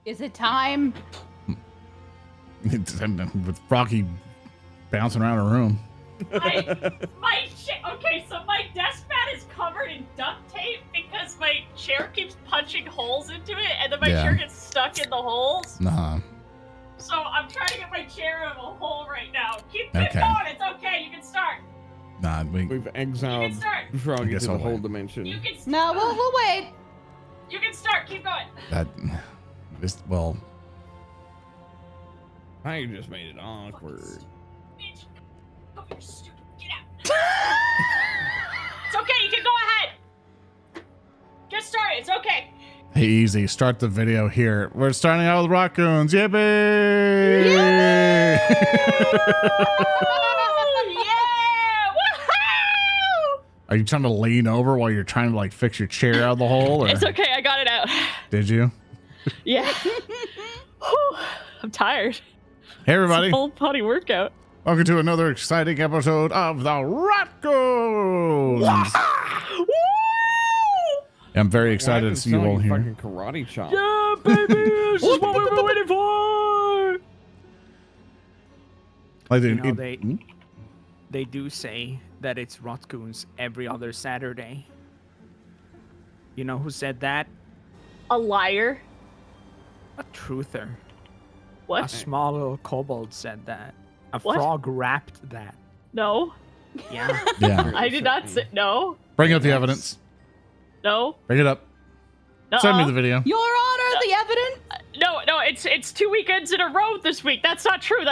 Is it time? With Froggy bouncing around a room. Okay, so my desk mat is covered in duct tape because my chair keeps punching holes into it, and then my chair gets stuck in the holes. Nah. So I'm trying to get my chair out of a hole right now. Keep going. It's okay. You can start. Nah, we've exiled Froggy to the whole dimension. You can start. No, we'll wait. You can start. Keep going. I just made it awkward. Bitch. Come here, stupid. Get out. It's okay. You can go ahead. Get started. It's okay. Hey, easy. Start the video here. We're starting out with Rotgoons. Yippee! Yeah! Woohoo! Are you trying to lean over while you're trying to like fix your chair out of the hole? Or? It's okay. I got it out. Did you? Yeah. I'm tired. Hey, everybody. It's a full body workout. Welcome to another exciting episode of the Rotgoons. I'm very excited to see you all here. Fucking karate chop. Yeah, baby, this is what we were waiting for. They do say that it's Rotgoons every other Saturday. You know who said that? A liar. A truther. What? A small little kobold said that. A frog rapped that. No. Yeah. Yeah. I did not say no. Bring up the evidence. No. Bring it up. Send me the video. Your Honor, the evidence. No, it's 2 weekends in a row this week. That's not true.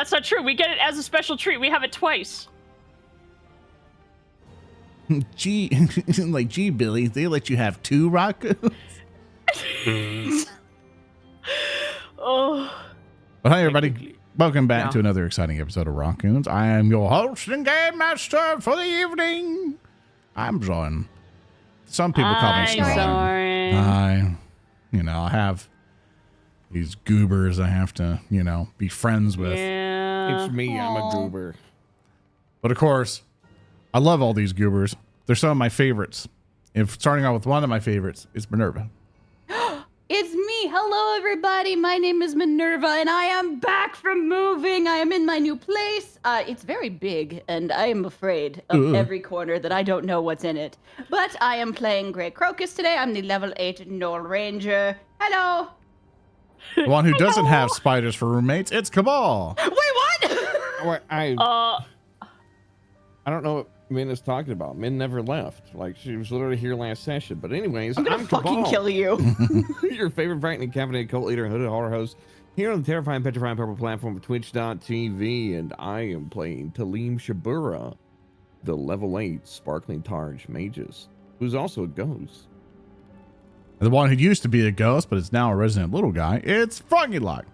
We get it as a special treat. We have it twice. Gee, Billy, they let you have 2 Rotgoons? Oh. Well, hi, everybody. Welcome back to another exciting episode of Rotgoons. I am your host and game master for the evening. I'm Zorn. Some people call me Zorn. I have these goobers I have to, be friends with. Yeah. It's me. I'm a goober. But of course, I love all these goobers. They're some of my favorites. If starting out with one of my favorites is Minerva. It's me. Hello, everybody. My name is Minerva, and I am back from moving. I am in my new place. It's very big, and I am afraid of every corner that I don't know what's in it. But I am playing Grey Crocus today. I'm the level 8 Knoll Ranger. Hello. The one who doesn't have spiders for roommates, it's Cabal. Wait, what? I don't know what Min is talking about. Min never left. Like, she was literally here last session. But anyways, I'm gonna fucking kill you. Your favorite frightening caffeinated cult leader and hooded horror host here on the terrifying, petrifying purple platform of Twitch.tv. And I am playing Tellem Shabura, the level 8 sparkling Targe Magus, who's also a ghost. The one who used to be a ghost, but is now a resident little guy, it's Froggy Lock.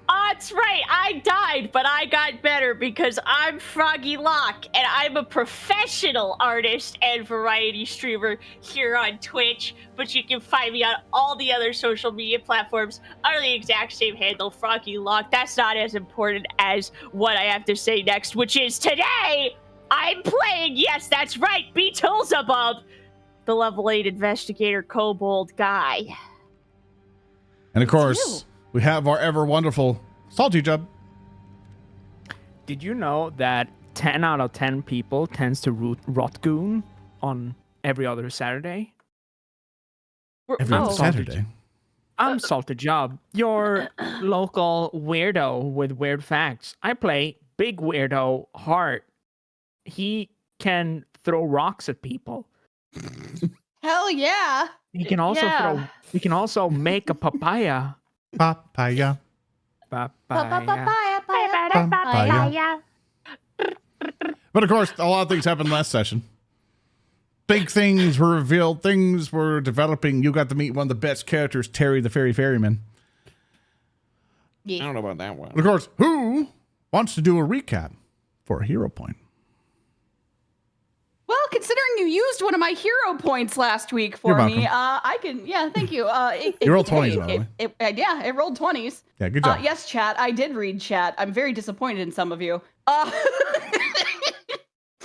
That's right. I died, but I got better because I'm Froggy Lock, and I'm a professional artist and variety streamer here on Twitch. But you can find me on all the other social media platforms under the exact same handle, Froggy Lock. That's not as important as what I have to say next, which is today I'm playing, yes, that's right, Beelzebub, the level 8 investigator kobold guy. And of course, we have our ever wonderful SaltyJub. Did you know that 10 out of 10 people tends to root Rotgoon on every other Saturday? Every other Saturday? I'm SaltyJub, your local weirdo with weird facts. I play Big Weirdo Heart. He can throw rocks at people. Hell yeah. He can also make a papaya. Papaya. Papaya. But of course, a lot of things happened last session. Big things were revealed. Things were developing. You got to meet one of the best characters, Terry the Ferryman. I don't know about that one. And of course, who wants to do a recap for a hero point? Well, considering you used one of my hero points last week for me, I can, thank you. You rolled 20s, by the way. It rolled 20s. Yeah, good job. Yes, chat, I did read chat. I'm very disappointed in some of you. Yeah,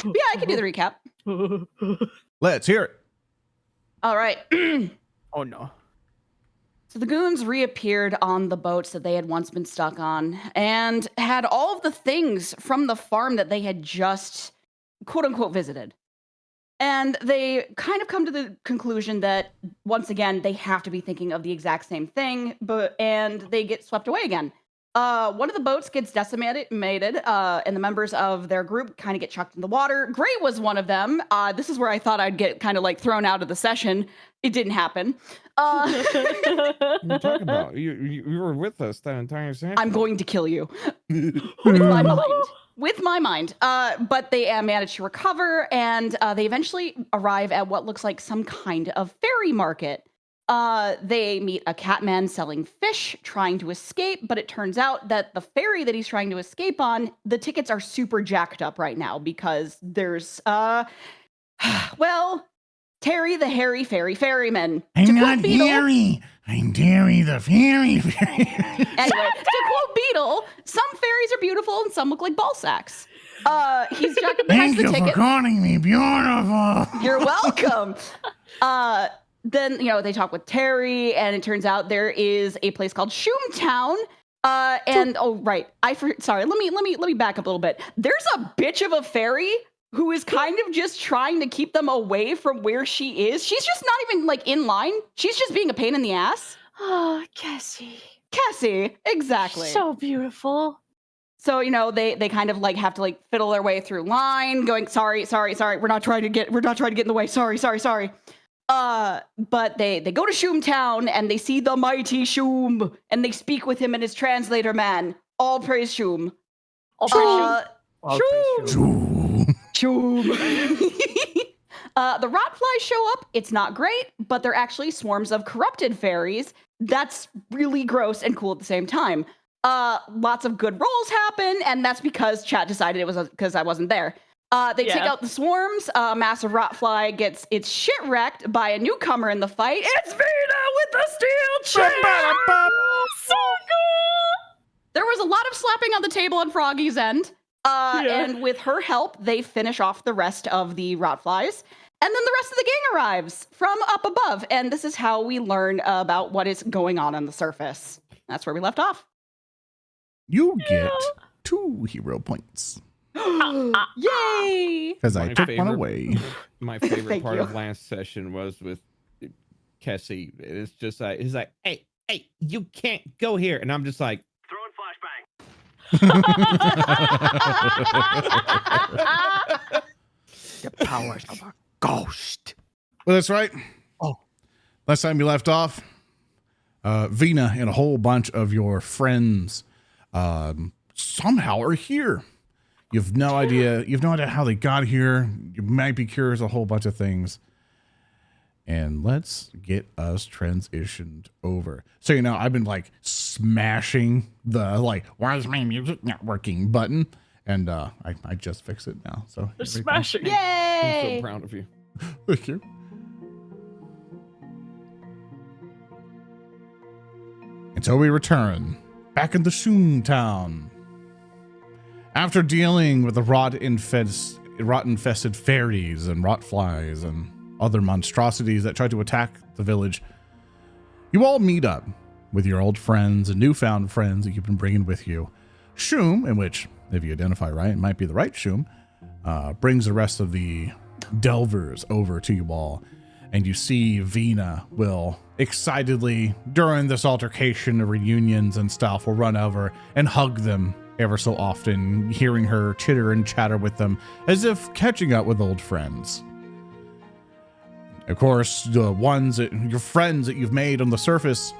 I can do the recap. Let's hear it. All right. Oh, no. So the goons reappeared on the boats that they had once been stuck on and had all of the things from the farm that they had just quote unquote visited. And they kind of come to the conclusion that once again, they have to be thinking of the exact same thing, and they get swept away again. One of the boats gets decimated, and the members of their group kind of get chucked in the water. Gray was one of them. This is where I thought I'd get kind of like thrown out of the session. It didn't happen. What are you talking about? You were with us that entire session. I'm going to kill you. With my mind. With my mind. But they manage to recover, and they eventually arrive at what looks like some kind of ferry market. They meet a catman selling fish, trying to escape, but it turns out that the ferry that he's trying to escape on, the tickets are super jacked up right now because there's, well, Terry the Hairy Fairy Ferryman. I'm not Terry. I'm Terry the Fairy Fairy. Anyway, to quote Beetle, some fairies are beautiful and some look like ball sacks. He's jacked up the price Thank of the you ticket. for calling me beautiful. You're welcome. Then, they talk with Terry, and it turns out there is a place called Shoomtown. Sorry, let me back up a little bit. There's a bitch of a fairy who is kind of just trying to keep them away from where she is. She's just not even like in line. She's just being a pain in the ass. Oh, Cassie. Cassie, exactly. So beautiful. So, they kind of like have to like fiddle their way through line, going, sorry. We're not trying to get in the way. Sorry. But they go to Shoomtown and they see the mighty Shoom and they speak with him and his translator man. All praise Shoom. All praise Shoom. Shoom. The rotflies show up. It's not great, but they're actually swarms of corrupted fairies. That's really gross and cool at the same time. Lots of good rolls happen, and that's because chat decided it was because I wasn't there. They take out the swarms. Massive rotfly gets its shit wrecked by a newcomer in the fight. It's Vina with the steel chair! So cool! There was a lot of slapping on the table on Froggy's end. And with her help, they finish off the rest of the rotflies. And then the rest of the gang arrives from up above. And this is how we learn about what is going on the surface. That's where we left off. You get 2 hero points. Yay! Because I took one away. My favorite part you. of last session was with Kessie. It's just like, he's like, hey, you can't go here. And I'm just like, Throwing flashbang. The powers of a ghost. Well, that's right. Oh. Last time you left off, Vina and a whole bunch of your friends somehow are here. You've no idea how they got here. You might be curious a whole bunch of things. And let's get us transitioned over. So, I've been like smashing the why is my music not working button? And I just fixed it now. So Smashing. Yay! I'm so proud of you. Thank you. And so we return back in the Shoomtown. After dealing with the rot-infested fairies and rotflies and other monstrosities that tried to attack the village, you all meet up with your old friends and newfound friends that you've been bringing with you. Shoom, in which, if you identify right, it might be the right Shoom, brings the rest of the Delvers over to you all. And you see Vina will excitedly, during this altercation of reunions and stuff, will run over and hug them ever so often, hearing her chitter and chatter with them as if catching up with old friends. Of course, the ones that your friends that you've made on the surface,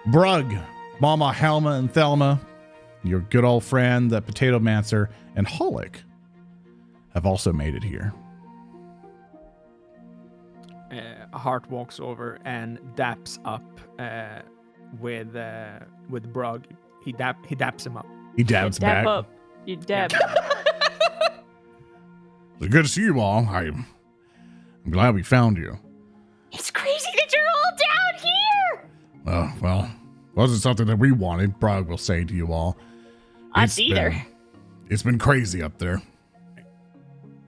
Brug, Mama Helma and Thelma, your good old friend, the Potato Mancer, and Holic have also made it here. Hart walks over and daps up with Brug. He daps him up. He dabs back. Dab up. You dab. It's good to see you all. I'm glad we found you. It's crazy that you're all down here. Well, wasn't something that we wanted, Brog will say to you all. Us either. It's been crazy up there.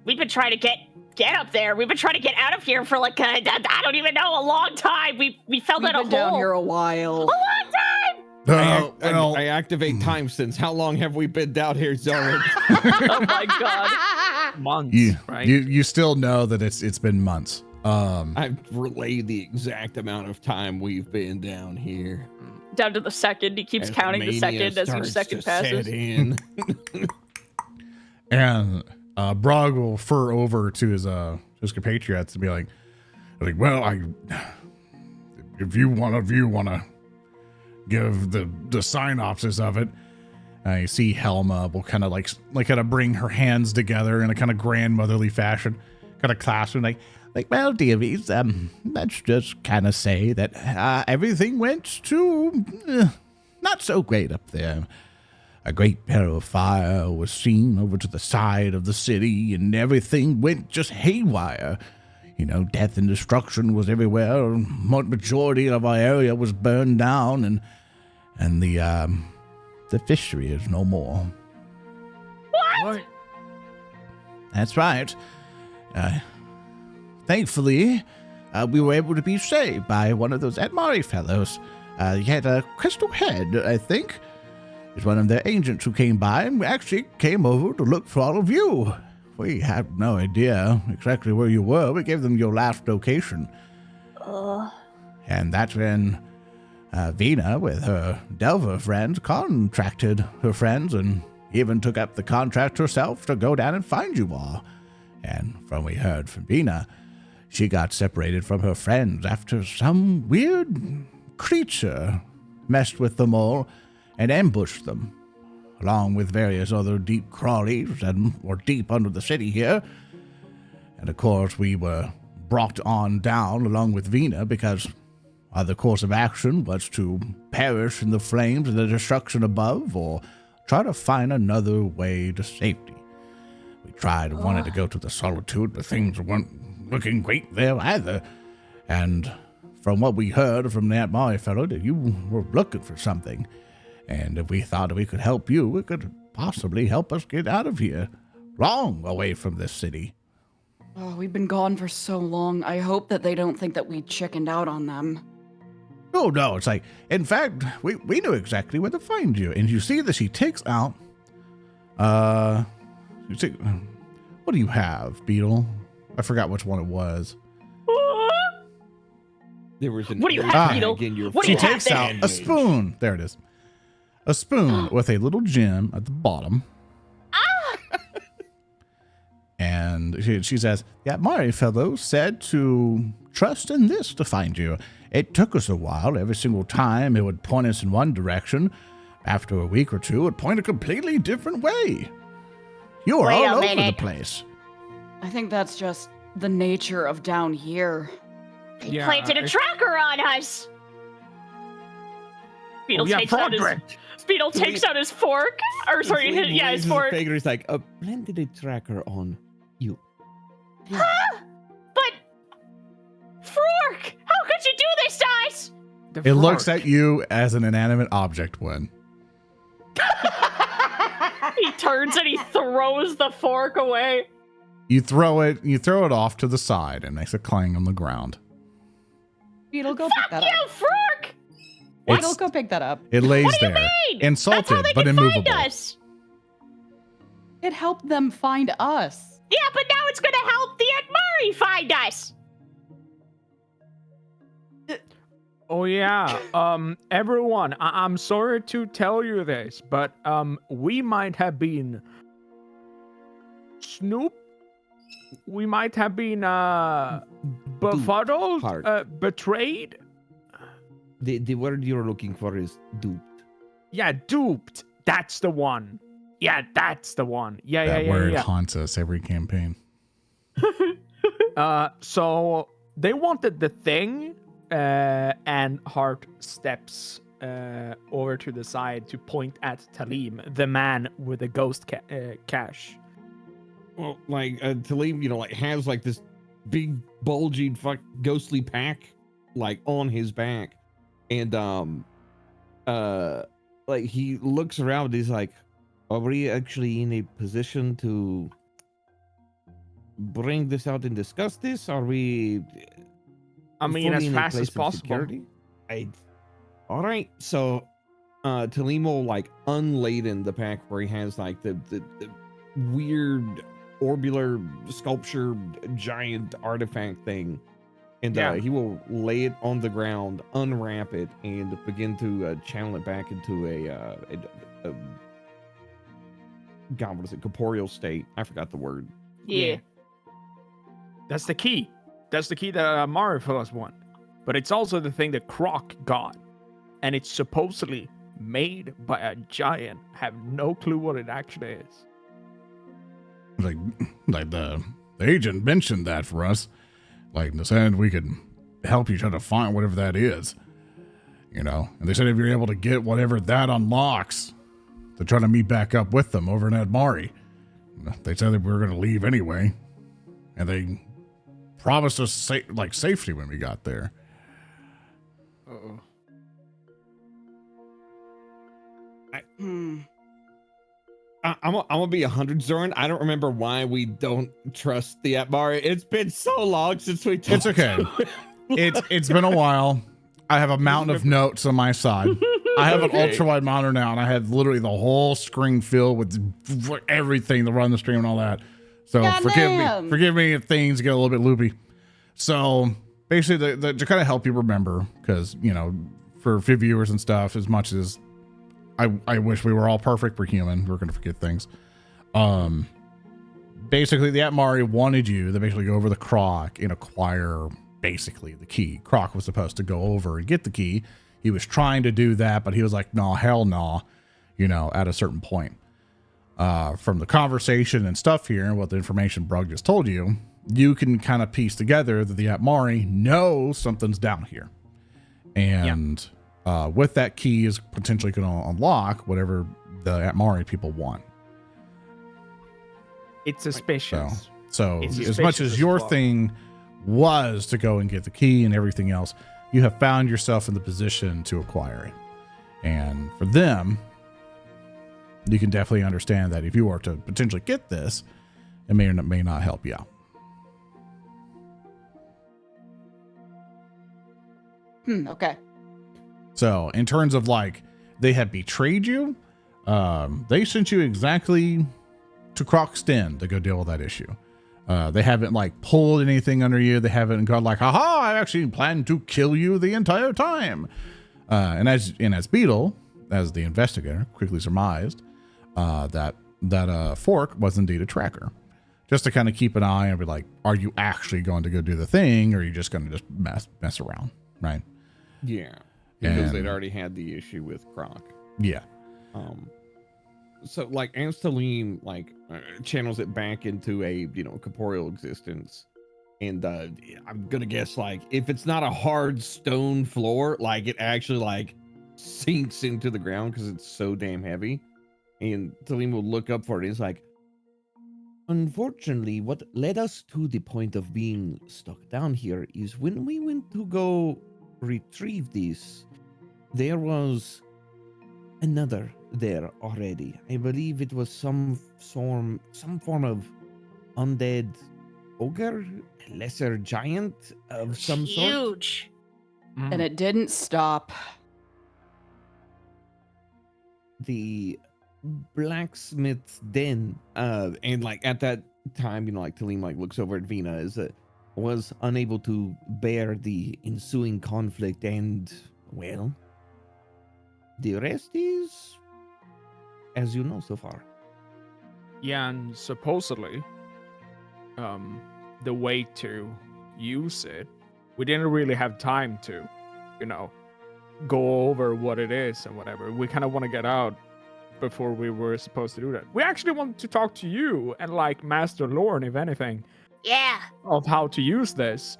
We've been trying to get get up there. We've been trying to get out of here for like I don't even know, a long time. We fell We've in a been down hole. here a while. A long time. I activate time since. How long have we been down here, Zoran? Oh my god. Months, right? You still know that it's been months. I've relayed the exact amount of time we've been down here. Down to the second. He keeps As counting the mania second as each starts second to passes. set in. And Brog will refer over to his compatriots and be like, well, if you want to give the synopsis of it, you see Helma will kind of bring her hands together in a kind of grandmotherly fashion, kind of clasp them like, well, dearies, let's just kind of say that everything went to not so great up there. A great pillar of fire was seen over to the side of the city, and everything went just haywire. You know, death and destruction was everywhere. Majority of our area was burned down, and the fishery is no more. What? That's right. Thankfully, we were able to be saved by one of those Atari fellows. He had a crystal head, I think. He's one of their agents who came by and actually came over to look for all of you. We had no idea exactly where you were. We gave them your last location. And that's when Vina, with her Delver friends, contracted her friends and even took up the contract herself to go down and find you all. And from what we heard from Vina, she got separated from her friends after some weird creature messed with them all and ambushed them, along with various other deep crawlies that were deep under the city here. And of course, we were brought on down along with Vina because the course of action was to perish in the flames and the destruction above, or try to find another way to safety. We tried and wanted to go to the Solitude, but things weren't looking great there either. And from what we heard from that Mari fellow, that you were looking for something. And if we thought we could help you, it could possibly help us get out of here, long away from this city. Oh, we've been gone for so long. I hope that they don't think that we chickened out on them. Oh, no, it's like, in fact, we knew exactly where to find you. And you see that she takes out, what do you have, Beetle? I forgot which one it was. There was an What do you have, Beetle? What do She you have takes there? out a spoon. There it is. A spoon with a little gem at the bottom. And she says, that Mari fellow said to trust in this to find you. It took us a while. Every single time it would point us in one direction. After a week or two, it would point a completely different way. You are all over the place. I think that's just the nature of down here. He planted a tracker on us. Beetle takes out his fork. Or sorry, his fork. He's like, planted a tracker on you. Huh? But Fork, how could you do this to us? It looks at you as an inanimate object, Gwen. He turns and he throws the fork away. You throw it off to the side, and makes a clang on the ground. Beetle, go pick that You up. Fork! Beetle, go pick that up. It lays What do you there, mean? insulted That's how they but can immovable. find us. It helped them find us. Yeah, but now it's gonna help the Atmari find us. Oh yeah. Everyone, I'm sorry to tell you this, but we might have been snooped. We might have been befuddled, betrayed. The word you're looking for is duped. Yeah, duped. That's the one. Yeah, that's the one. That word haunts us every campaign. So they wanted the thing, and Hart steps over to the side to point at Tellem, the man with the ghost cash. Well, like Tellem, has like this big bulging ghostly pack like on his back, and like he looks around. He's like, "Are we actually in a position to bring this out and discuss this? Are we? I mean, fully as in a fast as place of possible. security? All right. So, Tellem will like unladen the pack where he has like the weird orbular sculpture giant artifact thing, and he will lay it on the ground, unwrap it, and begin to channel it back into a God, what is it? Corporeal state. I forgot the word. Yeah. That's the key. That's the key that Mario Fellas won. But it's also the thing that Croc got. And it's supposedly made by a giant. I have no clue what it actually is. Like the agent mentioned that for us. Like, they said we could help you try to find whatever that is. You know? And they said if you're able to get whatever that unlocks, to try to meet back up with them over in Admari. They said that we were going to leave anyway. And they promised us safety when we got there. Uh-oh. I'm gonna be 100, Zoran. I don't remember why we don't trust the Atmari. It's been so long since we talked. It's okay. It's been a while. I have a mountain of notes on my side. I have an ultra-wide monitor now, and I have literally the whole screen filled with everything to run the stream and all that. So forgive me if things get a little bit loopy. So basically, to kind of help you remember, because, you know, for viewers and stuff, as much as I wish we were all perfect, we're human. We're going to forget things. Basically, the Atmari wanted you to basically go over the Croc and acquire basically the key. Croc was supposed to go over and get the key. He was trying to do that, but he was like, no, hell no, you know, at a certain point. From the conversation and stuff here, and what the information Brug just told you, you can kind of piece together that the Atmari knows something's down here. And with that key is potentially going to unlock whatever the Atmari people want. It's suspicious. So It's as much as your thing was to go and get the key and everything else, you have found yourself in the position to acquire it. And for them, you can definitely understand that if you are to potentially get this, it may or may not help you out. Okay. So in terms of like, they have betrayed you, they sent you exactly to Croc's Den to go deal with that issue. They haven't like pulled anything under you. They haven't gone like, haha, I actually planned to kill you the entire time. And as Beetle, as the investigator, quickly surmised that Fork was indeed a tracker. Just to kind of keep an eye and be like, are you actually going to go do the thing, or are you just going to just mess around, right? Yeah, because they'd already had the issue with Croc. Yeah. So like Tellem channels it back into a, you know, corporeal existence, and I'm gonna guess like if it's not a hard stone floor, like it actually like sinks into the ground because it's so damn heavy. And Tellem will look up for it. It's like, unfortunately, what led us to the point of being stuck down here is when we went to go retrieve these, there was another there already. I believe it was some form of undead ogre, lesser giant of some sort. Huge. And it didn't stop. The blacksmith's den, and like at that time, you know, like Tellem like looks over at Vina, is was unable to bear the ensuing conflict, and well, the rest is as you know so far. Yeah, and supposedly, the way to use it, we didn't really have time to, you know, go over what it is and whatever. We kind of want to get out before we were supposed to do that. We actually want to talk to you and like Master Lorne, if anything. Yeah. Of how to use this,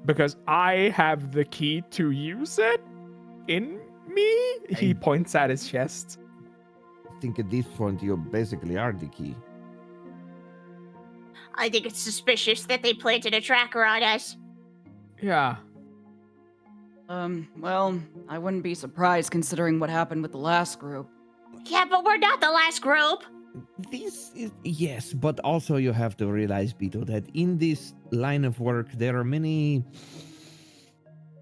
because I have the key to use it in me. He points at his chest. I think at this point you basically are the key. I think it's suspicious that they planted a tracker on us. Yeah. Well, I wouldn't be surprised considering what happened with the last group. Yeah, but we're not the last group. Yes, but also you have to realize, Beetle, that in this line of work, there are many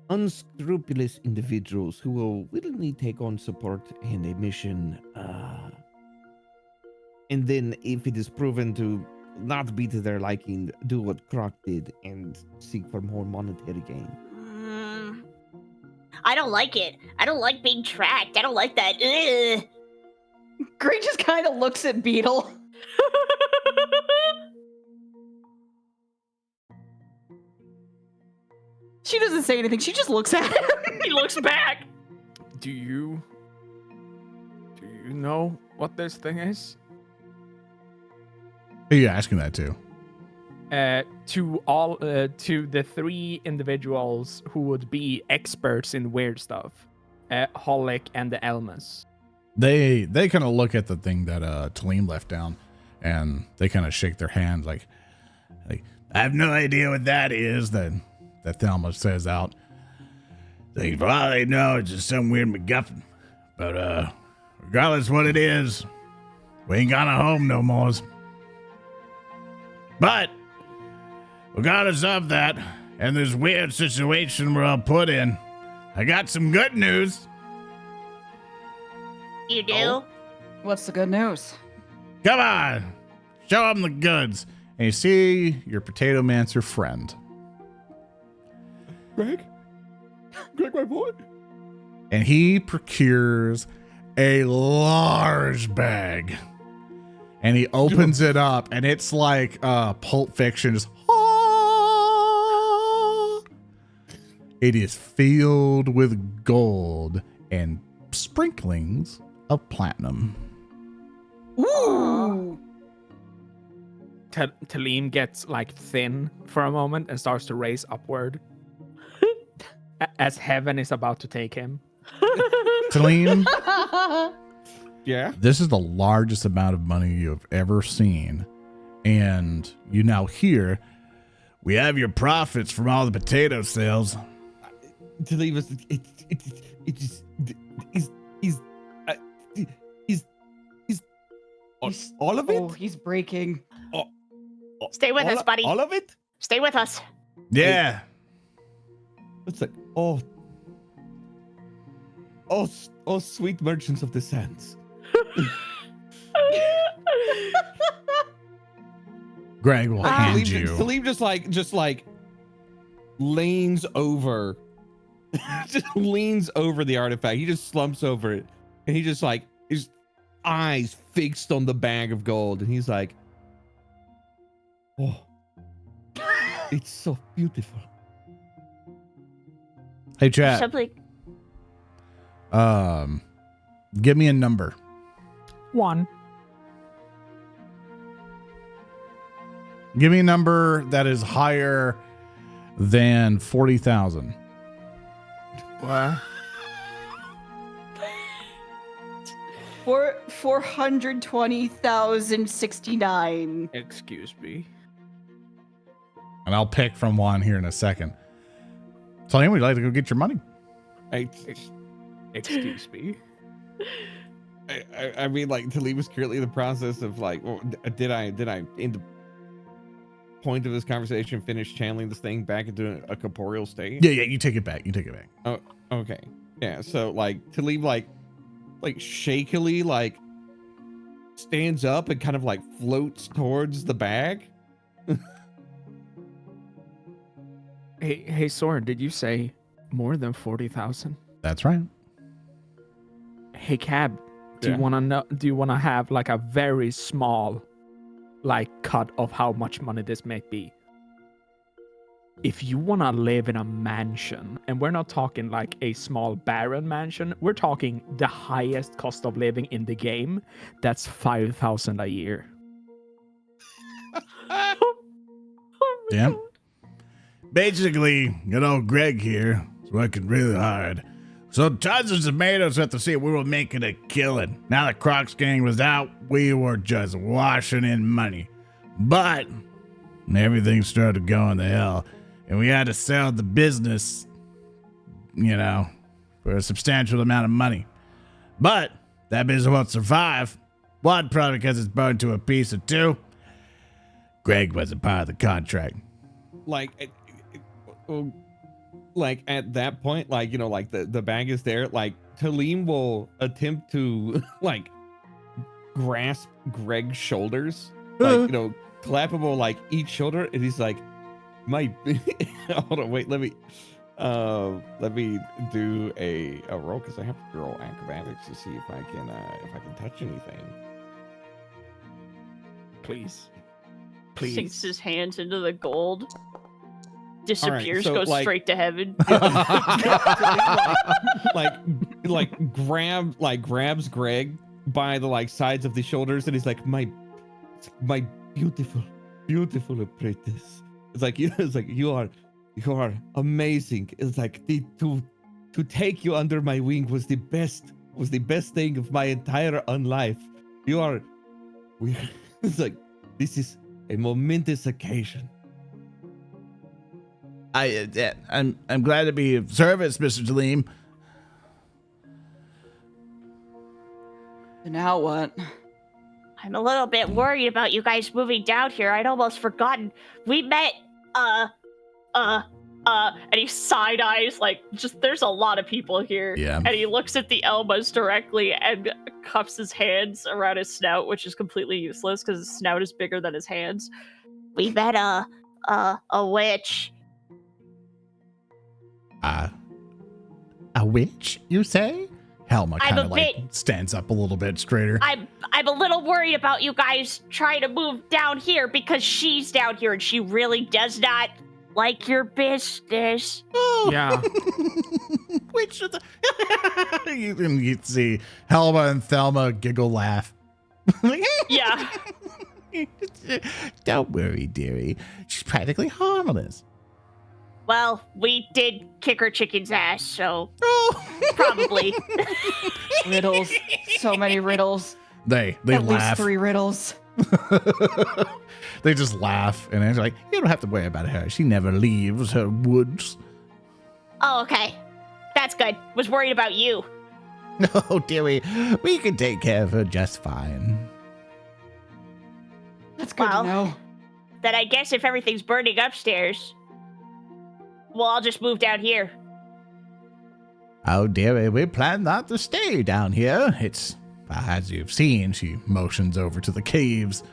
unscrupulous individuals who will willingly take on support in a mission. And then, if it is proven to not be to their liking, do what Croc did and seek for more monetary gain. I don't like it. I don't like being tracked. I don't like that. Ugh. Greg just kind of looks at Beetle. She doesn't say anything. She just looks at him. He looks back. Do you know what this thing is? Who are you asking that to? To the three individuals who would be experts in weird stuff, Holic and the Elmas. They kind of look at the thing that Tellem left down, and they kind of shake their hands like, I have no idea what that is. That Thelma says out. For all they know, it's just some weird MacGuffin. But regardless what it is, we ain't got a home no more. But regardless of that, and this weird situation we're all put in, I got some good news. You do? Oh. What's the good news? Come on, show them the goods. And you see your Potato Mancer friend. Greg, my boy. And he procures a large bag. And he opens it up, and it's like Pulp Fiction. Just, it is filled with gold and sprinklings of platinum. Ooh. Tellem gets like thin for a moment and starts to race upward as heaven is about to take him. Tellem, Yeah. this is the largest amount of money you have ever seen. And you now hear, we have your profits from all the potato sales. To leave us, all of it. Oh, he's breaking. Stay with us, buddy. All of it. Stay with us. Yeah. It's like, sweet merchants of the sands. Greg will hand you. Tellem just like leans over, just leans over the artifact. He just slumps over it, and he just like his eyes fixed on the bag of gold, and he's like, "Oh, it's so beautiful." Hey, chat. Simply, Give me a number. 1. Give me a number that is higher than 40,000. What? 420,069. Excuse me. And I'll pick from one here in a second. Tellem, would you like to go get your money? Excuse me. I mean, like, Tellem was currently in the process of like, well, did I in the point of this conversation finish channeling this thing back into a corporeal state? Yeah, you take it back. Oh, okay. Yeah, so like Tellem like shakily like stands up and kind of like floats towards the bag. Hey, Soren, did you say more than 40,000? That's right. Hey, Cab, do Yeah. you want to know? Do you want to have like a very small, like, cut of how much money this may be? If you want to live in a mansion, and we're not talking like a small barren mansion, we're talking the highest cost of living in the game. That's 5,000 a year. Yeah. Basically, Greg here is working really hard. So tons of tomatoes have to see we were making a killing. Now that Croc's gang was out, we were just washing in money. But everything started going to hell, and we had to sell the business, for a substantial amount of money. But that business won't survive. One, probably because it's burned to a piece, or two, Greg wasn't part of the contract. Like at that point, like, you know, like the bag is there, like Tellem will attempt to like grasp Greg's shoulders, like, you know, clap him on like each shoulder, and he's like, my hold on, wait, let me do a roll, because I have to roll acrobatics to see if I can touch anything. Please. Sinks his hands into the gold. Disappears, so, goes like- straight to heaven. grabs Greg by the like sides of the shoulders, and he's like, my beautiful apprentice. It's like you are amazing. It's like to take you under my wing was the best thing of my entire life. It's like, this is a momentous occasion. I'm glad to be of service, Mr. Tellem. Now what? I'm a little bit worried about you guys moving down here. I'd almost forgotten. We met, and he side eyes, like, just, there's a lot of people here. Yeah. And he looks at the Elmas directly and cups his hands around his snout, which is completely useless because his snout is bigger than his hands. We met a witch. A witch, you say? Helma I'm kind a of like bit- stands up a little bit straighter. I'm a little worried about you guys trying to move down here because she's down here and she really does not like your business. Yeah. Which of the you can see Helma and Thelma giggle laugh. Yeah. Don't worry, dearie. She's practically harmless. Well, we did kick her chicken's ass, so probably. Riddles. So many riddles. They At laugh. least 3 riddles. They just laugh, and they're like, you don't have to worry about her. She never leaves her woods. Oh, okay. That's good. Was worried about you. No, dearie. We can take care of her just fine. That's good Well, to know. Then I guess if everything's burning upstairs, well, I'll just move down here. Oh, dearie, we plan not to stay down here. It's, as you've seen, she motions over to the caves.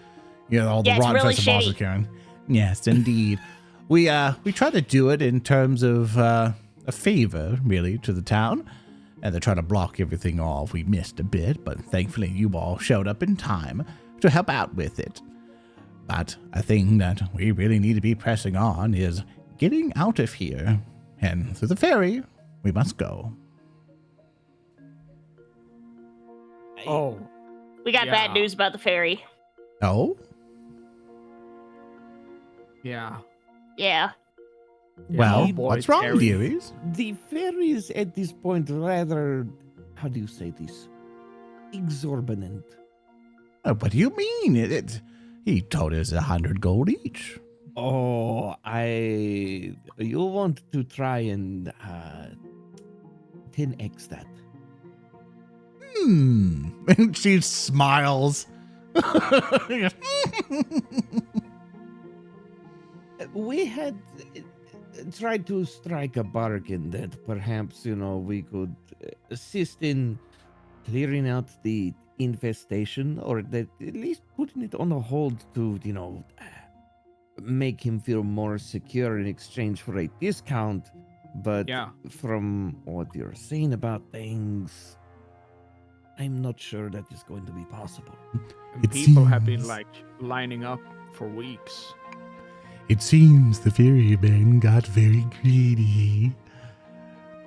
You know, all the Yeah, it's rotten really festival monsters shitty. carrying. Yes, indeed. We try to do it in terms of a favor, really, to the town. And they try to block everything off. We missed a bit, but thankfully you all showed up in time to help out with it. But a thing that we really need to be pressing on is getting out of here. And through the ferry, we must go. Oh. We got Yeah. bad news about the ferry. Oh? Yeah. Yeah. Well, Oh, boy, what's wrong, Terry. dearies? The ferry is at this point rather, how do you say this? Exorbitant. What do you mean? He told us 100 gold each. Oh, you want to try and 10x that. And she smiles. We had tried to strike a bargain that perhaps, you know, we could assist in clearing out the infestation, or that at least putting it on a hold to, you know, make him feel more secure in exchange for a discount. But Yeah. from what you're saying about things, I'm not sure that is going to be possible. And It people have been seems- like lining up for weeks. It seems the ferryman got very greedy.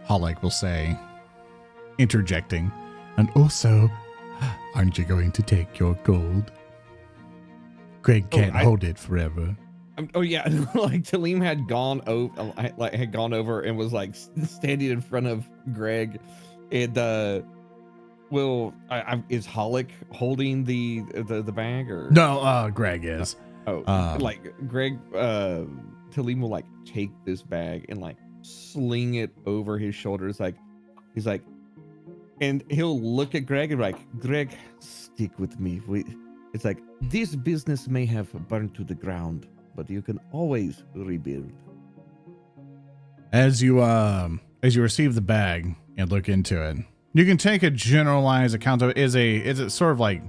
Hollick will say, interjecting, and also, aren't you going to take your gold? Greg can't hold it forever. Oh yeah, like Tellem had gone over, and was like standing in front of Greg, and is Hollick holding the bag, or No, Greg is. like Greg, Tellem will like take this bag and like sling it over his shoulders, like he's like, And he'll look at Greg and be like, Greg, stick with me. It's like, this business may have burned to the ground, but you can always rebuild. As you receive the bag and look into it, you can take a generalized account of it. Is it sort of like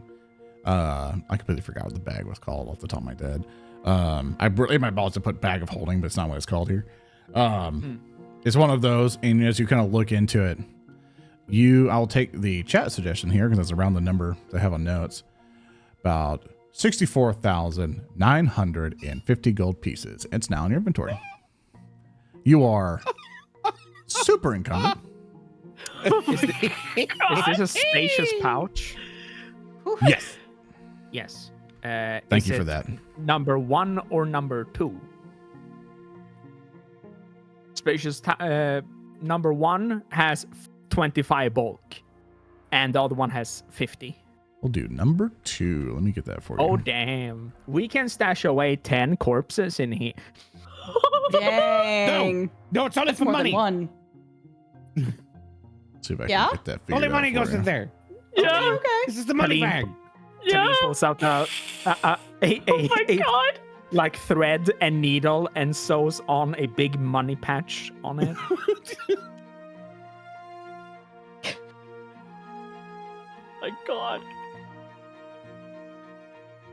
I completely forgot what the bag was called off the top of my head. In my balls to put bag of holding, but it's not what it's called here. It's one of those, and as you kind of look into it, I'll take the chat suggestion here because it's around the number they have on notes. About 64,950 gold pieces. It's now in your inventory. You are super encumbered. Is this a spacious pouch? Yes. Yes. Thank you for that. Number 1 or number 2? Spacious number 1 has 25 bulk, and the other one has 50. We'll do number 2. Let me get that for you. Oh, damn. We can stash away 10 corpses in here. Dang. No, it's only That's for more money. than one. Let's see if I Yeah? can get that figured Only out money for goes you. in there. Yeah. Okay. This is the money Colleen. bag. Yeah. He pulls out Oh my god. like thread and needle and sews on a big money patch on it. My god.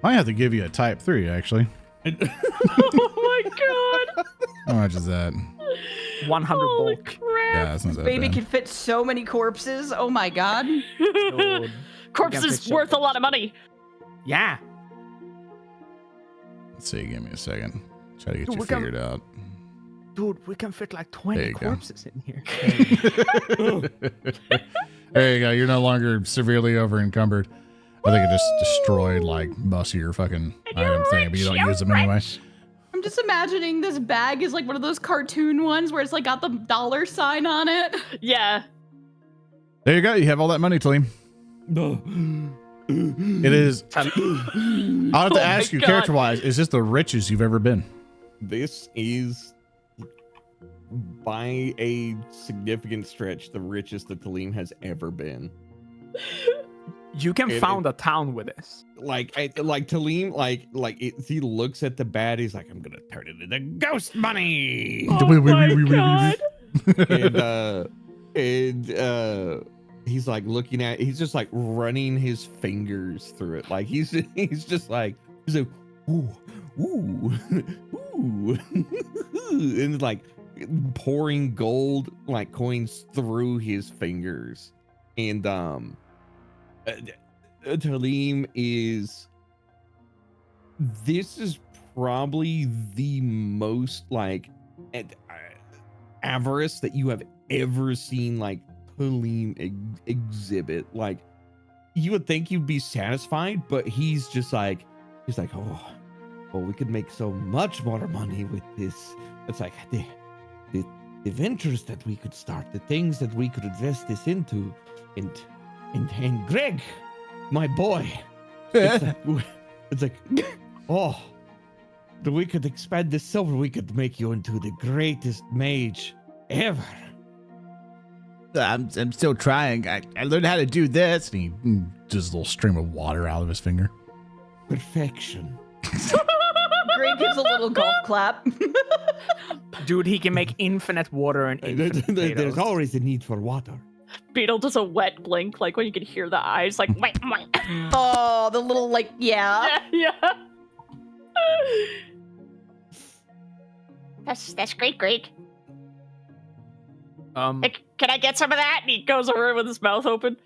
I have to give you a type 3, actually. Oh my god. How much is that? 100 Holy bulk. crap. Yeah, that's not that Baby bad. can fit so many corpses. Oh my god. Dude. Corpse is Picture. worth a lot of money. Yeah. Let's see, give me a second. Try to get Dude, you we can- figured out. Dude, we can fit like There 20 you go. corpses in here. There you go. You're no longer severely over encumbered. I think it just destroyed like most of your fucking item thing, but you don't use them anyway. I'm just imagining this bag is like one of those cartoon ones where it's like got the dollar sign on it. Yeah. There you go. You have all that money, Tellem. It is. I'll have to Oh ask my you, God. character-wise, is this the richest you've ever been? This is, by a significant stretch, the richest that Tellem has ever been. You can It- found a town with this. Like Tellem, he looks at the bat. He's like, I'm gonna turn it into ghost money. Oh my god. and he's like looking at. He's just like running his fingers through it. Like he's just like ooh, ooh, ooh, and like pouring gold like coins through his fingers. And Tellem is. This is probably the most like avarice that you have ever seen like Tellem exhibit. Like you would think you'd be satisfied, but he's like, oh, we could make so much more money with this. It's like the ventures that we could start, the things that we could invest this into, and Greg, my boy, it's like oh, we could expand this silver. We could make you into the greatest mage ever. I'm still trying. I learned how to do this. And he does a little stream of water out of his finger. Perfection. Greg gives a little golf clap. Dude, he can make infinite water and infinite There's potatoes. always a need for water. Beetle does a wet blink, like when you can hear the eyes, like wait. Oh, the little like Yeah. That's great, Greg. Hey, can I get some of that? And he goes over with his mouth open.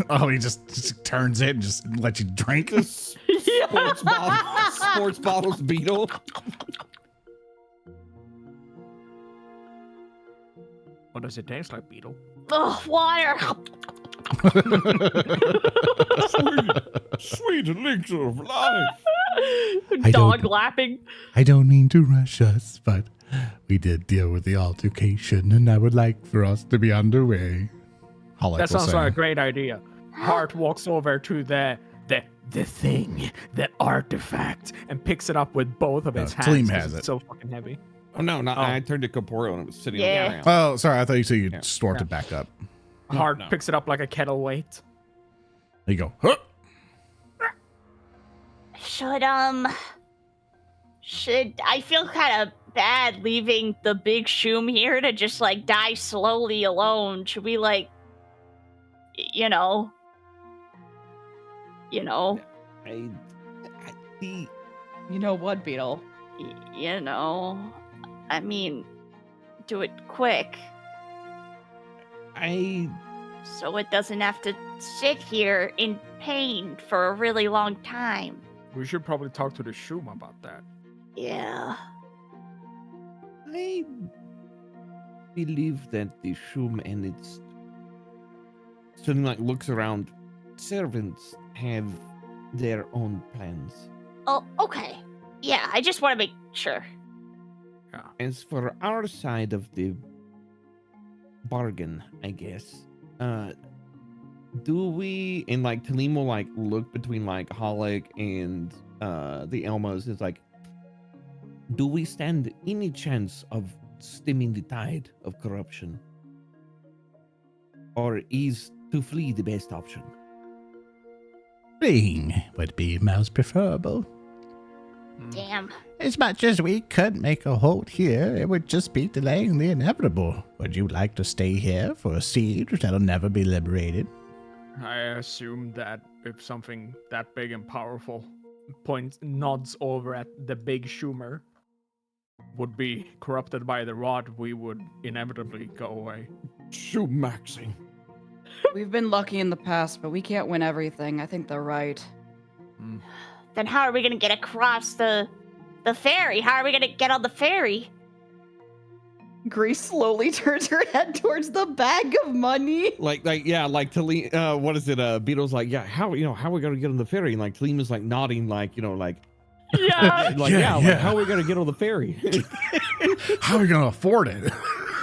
Oh, he just turns it and just lets you drink. Sports bottles, Beetle. What does it taste like, Beetle? Oh, water. Sweet elixir of life. Dog lapping. I don't mean to rush us, but we did deal with the altercation, and I would like for us to be underway. That sounds like a great idea. Hart walks over to the thing, the artifact, and picks it up with both of his hands. Tellem 'cause has it's it. so fucking heavy. Oh no, not I turned to corporeal and it was sitting on the ground. Oh, sorry. I thought you said you storked it back up. Heart picks it up like a kettle weight. There you go. Huh. Should I feel kind of bad leaving the big shoom here to just like die slowly alone? Should we like, you know? You know what, Beetle? You know, I mean, do it quick. So it doesn't have to sit here in pain for a really long time. We should probably talk to the Shoom about that. Yeah. I believe that the Shoom and its something like looks around. Servants have their own plans. Oh, okay. Yeah, I just want to make sure. Yeah. As for our side of the bargain, I guess, do we, and like Tellem will like look between like Holic and the Elmos, is like, do we stand any chance of stemming the tide of corruption? Or is to flee the best option? Fleeing would be most preferable. Damn. As much as we could make a halt here, it would just be delaying the inevitable. Would you like to stay here for a siege that'll never be liberated? I assume that if something that big and powerful nods over at the big Schumer would be corrupted by the rod, we would inevitably go away. Shumaxing. We've been lucky in the past, but we can't win everything. I think they're right. Then how are we gonna get across the ferry? How are we gonna get on the ferry? Grease slowly turns her head towards the bag of money. Like Tellem, what is it? Beetle's like, yeah, how are we gonna get on the ferry? And like Tellem is like nodding, like, like, Yeah. like, like, how are we gonna get on the ferry? How are we gonna afford it?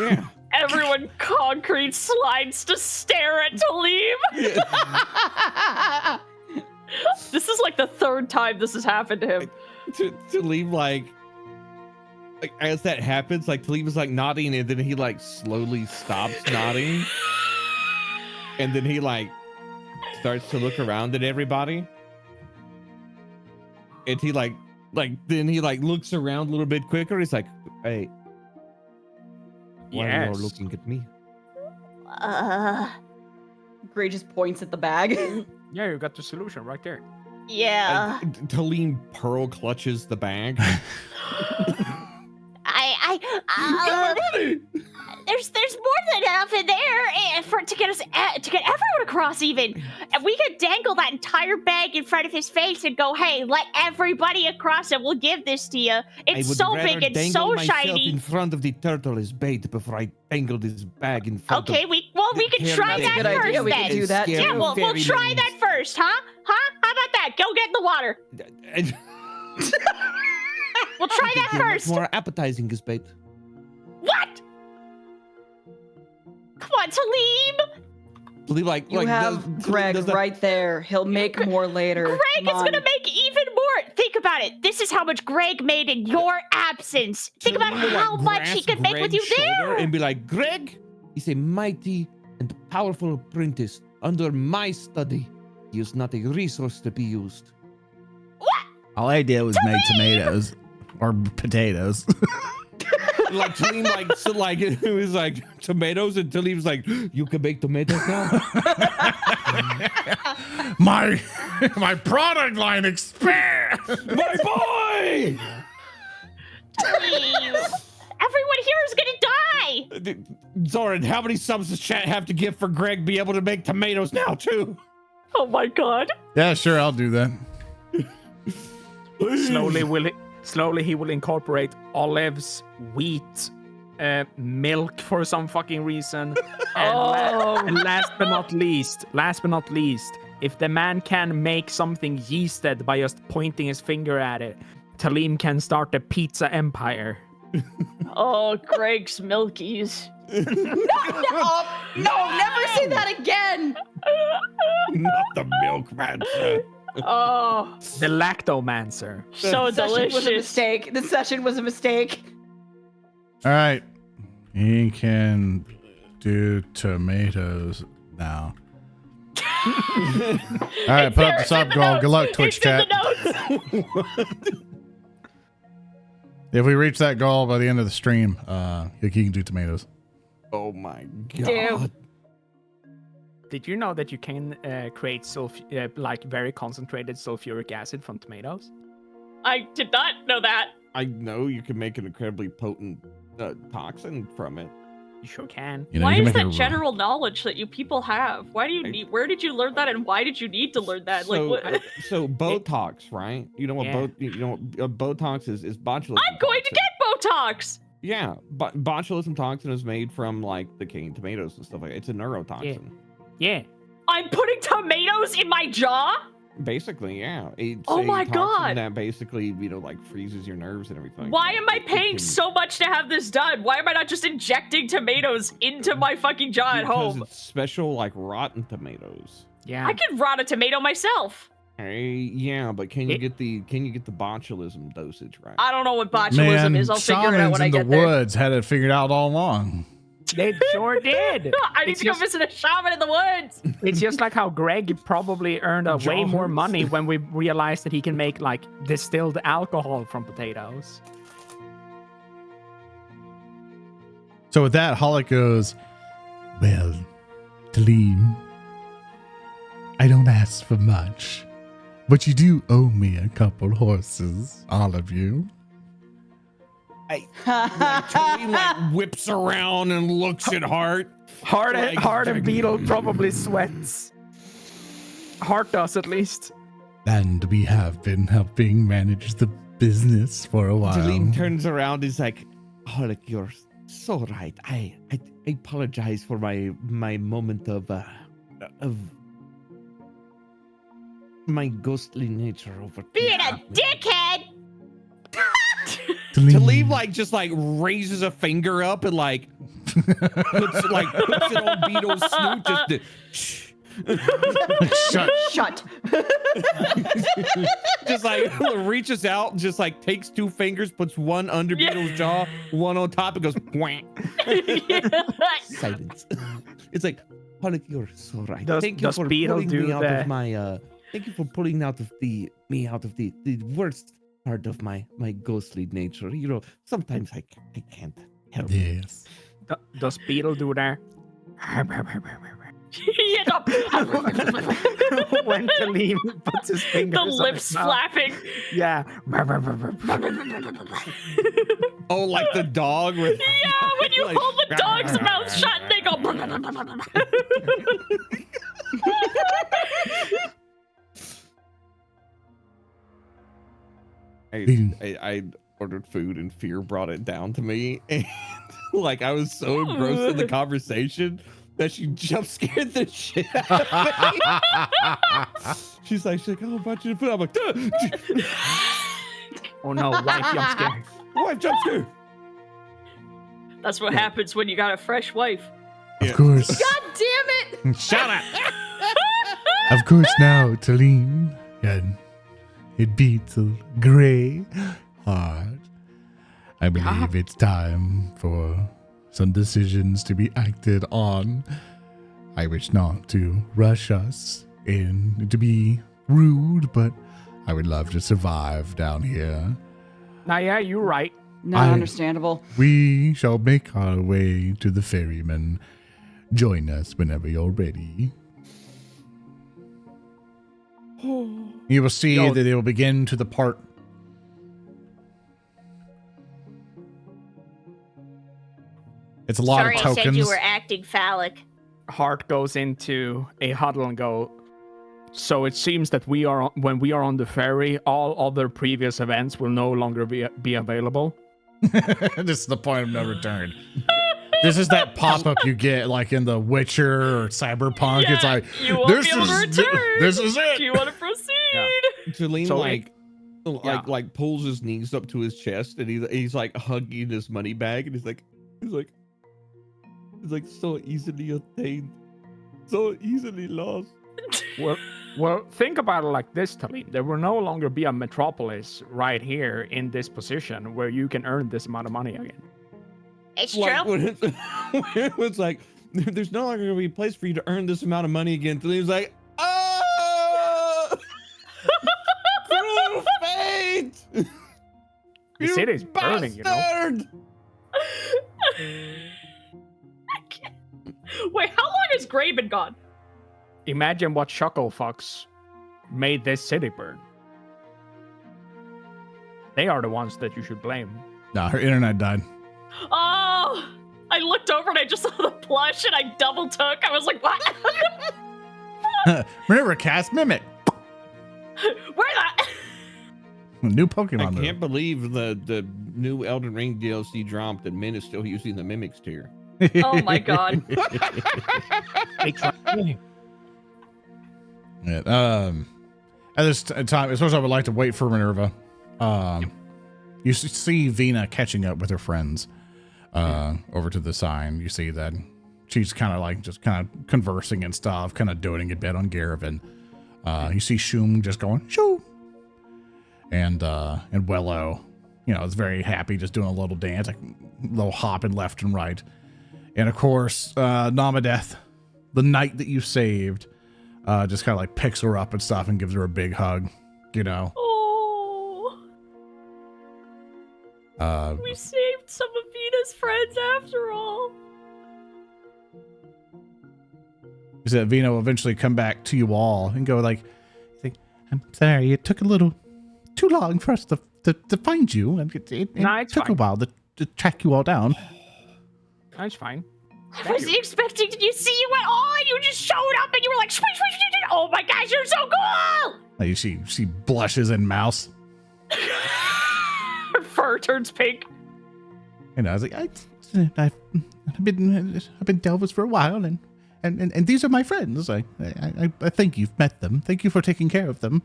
Yeah. Everyone concrete slides to stare at Tellem. This is like the third time this has happened to him. Tellem, like as that happens, like Tellem is like nodding, and then he like slowly stops nodding, and then he like starts to look around at everybody, and he then he looks around a little bit quicker. He's like, hey, why are you all looking at me? Gray just points at the bag. Yeah, you got the solution right there. Yeah. Tellem pearl clutches the bag. There's more than enough in there to get everyone across even. And we could dangle that entire bag in front of his face and go, hey, let everybody across and we'll give this to you. It's so big and so shiny. In front of the turtle is bait before I dangle this bag in front of... Okay, we can try that good first idea. We then. can do that Yeah, too. we'll try that first, huh? Huh? How about that? Go get in the water. We'll try that first. More appetizing as bait. What? Come on, Tellem. You have Greg right there. He'll make more later. Greg is going to make even more. Think about it. This is how much Greg made in your absence. Think about how much he could make with you there. And be like, Greg is a mighty and powerful apprentice under my study. He is not a resource to be used. What? All I did was make tomatoes or potatoes. Like Tellem, it was like tomatoes until he was like, you can make tomatoes now. my product line expands. My boy. Everyone here is gonna die. Zoran, how many subs does chat have to give for Greg be able to make tomatoes now too? Oh my god. Yeah, sure, I'll do that. Slowly he will incorporate olives, wheat, milk for some fucking reason. And last but not least, if the man can make something yeasted by just pointing his finger at it, Tellem can start a pizza empire. Oh, Greg's Milkies. No, never say that again. Not the milkman. Oh, The Lactomancer. so The session was a delicious. mistake. The session was a mistake. All right. He can do tomatoes now. All right, put up the sub goal. Good luck, Twitch chat. If we reach that goal by the end of the stream, he can do tomatoes. Oh my god. Damn. Did you know that you can create like very concentrated sulfuric acid from tomatoes? I did not know that. I know you can make an incredibly potent toxin from it. You sure can. You know, Why you can is make that it- general knowledge that you people have? Why do you need? Where did you learn that, and why did you need to learn that? Like, So, what? so Botox, right? You know what Yeah. Botox is botulism. I'm going to toxin. get Botox. Yeah, but botulism toxin is made from like decaying tomatoes and stuff like that. It's a neurotoxin. Yeah. I'm putting tomatoes in my jaw. Basically, yeah. It's Oh a my toxin God. That basically, like freezes your nerves and everything. Why am I It paying can- so much to have this done? Why am I not just injecting tomatoes into my fucking jaw at Because home? it's special, like rotten tomatoes. Yeah. I can rot a tomato myself. Hey, yeah, but can you get the botulism dosage right? I don't know what botulism Man, is. I'll figure it out shamans when I in the get there. woods had it figured out all along. They sure did. I need It's to go just- visit a shaman in the woods. It's just like how Greg probably earned way more Jars. money when we realized that he can make like distilled alcohol from potatoes. So with that, Hollick goes, well, Tellem, I don't ask for much, but you do owe me a couple horses, all of you. Totally like whips around and looks at Hart. Hard Like- and Beetle probably sweats. Hart does at least. And we have been helping manage the business for a while. Tellem turns around. He's like, "Oh, like you're so right. I apologize for my moment of my ghostly nature over Being a dickhead. Tellem like just like raises a finger up and like puts it on Beetle's snoot just to Shut. just like reaches out and just like takes two fingers, puts one under Beetle's jaw, one on top, and goes wham. Silence. It's like, Pollock, you're so right. Does Thank you for Beetle pulling do me out the- of my thank you for pulling me out of the worst part of my ghostly nature. You know, sometimes I can't help it. Yes. Does Beetle do that? Yeah, When Tellem puts his fingers the on lips his mouth. flapping. Yeah. Oh, like the dog with Yeah, when you like, hold the dog's mouth shut and they go. I ordered food and fear brought it down to me, and like I was so engrossed in the conversation that she jump scared the shit out of me. She's like, oh, I brought you the food. I'm like, "Duh." Oh no, wife jump scare. Wife jump scare. That's what happens when you got a fresh wife. Of course. God damn it! Shut up. Of course now, Tellem, and it beats a gray heart. I believe it's time for some decisions to be acted on. I wish not to rush us in to be rude, but I would love to survive down here. Now, yeah, you're right. Not understandable. We shall make our way to the ferryman. Join us whenever you're ready. You will see Yo. that it will begin to depart. It's a lot Sorry, of I tokens. said you were acting phallic. Hart goes into a huddle and go. So it seems that when we are on the ferry, all other previous events will no longer be available. This is the point of no return. This is that pop-up you get like in The Witcher or Cyberpunk. Yeah, it's like, you won't this be able to is return. this is Do it. you want to proceed? Tellem So like pulls his knees up to his chest and he's like hugging his money bag and he's like so easily attained, so easily lost. Well, think about it like this, Tellem. There will no longer be a metropolis right here in this position where you can earn this amount of money again. It's like, true. when it was like, there's no longer going to be a place for you to earn this amount of money again. So he was like, oh! Through fate! The city's burning, you know. Bastard! Wait, how long has Gray been gone? Imagine what Shucklefucks made this city burn. They are the ones that you should blame. Nah, her internet died. Oh, I looked over and I just saw the plush and I double took. I was like, what? Remember, cast Mimic. Where that? New Pokemon I move. can't believe the new Elden Ring DLC dropped and Min is still using the Mimics tier. Oh my god. They tried. Yeah, at this time, especially I would like to wait for Minerva. You see Vina catching up with her friends over to the sign. You see that she's kind of like just kind of conversing and stuff, kind of doting a bit on Garavan. You see Shum just going shoo, and Wello, you know, is very happy, just doing a little dance, like a little hopping left and right. And of course, Namadeth, the knight that you saved, just kind of like picks her up and stuff and gives her a big hug, you know. Oh, we saved some of Vina's friends after all. Is that Vina will eventually come back to you all and go like, I'm sorry, it took a little too long for us to find you. And it took a while to track you all down. That's fine. I wasn't expecting to see you at all. You just showed up and you were like, swish, swish, swish, swish. Oh my gosh, you're so cool. Like she blushes and mouse. Her fur turns pink. And I was like, I've been Delvers for a while, and these are my friends. I think you've met them. Thank you for taking care of them.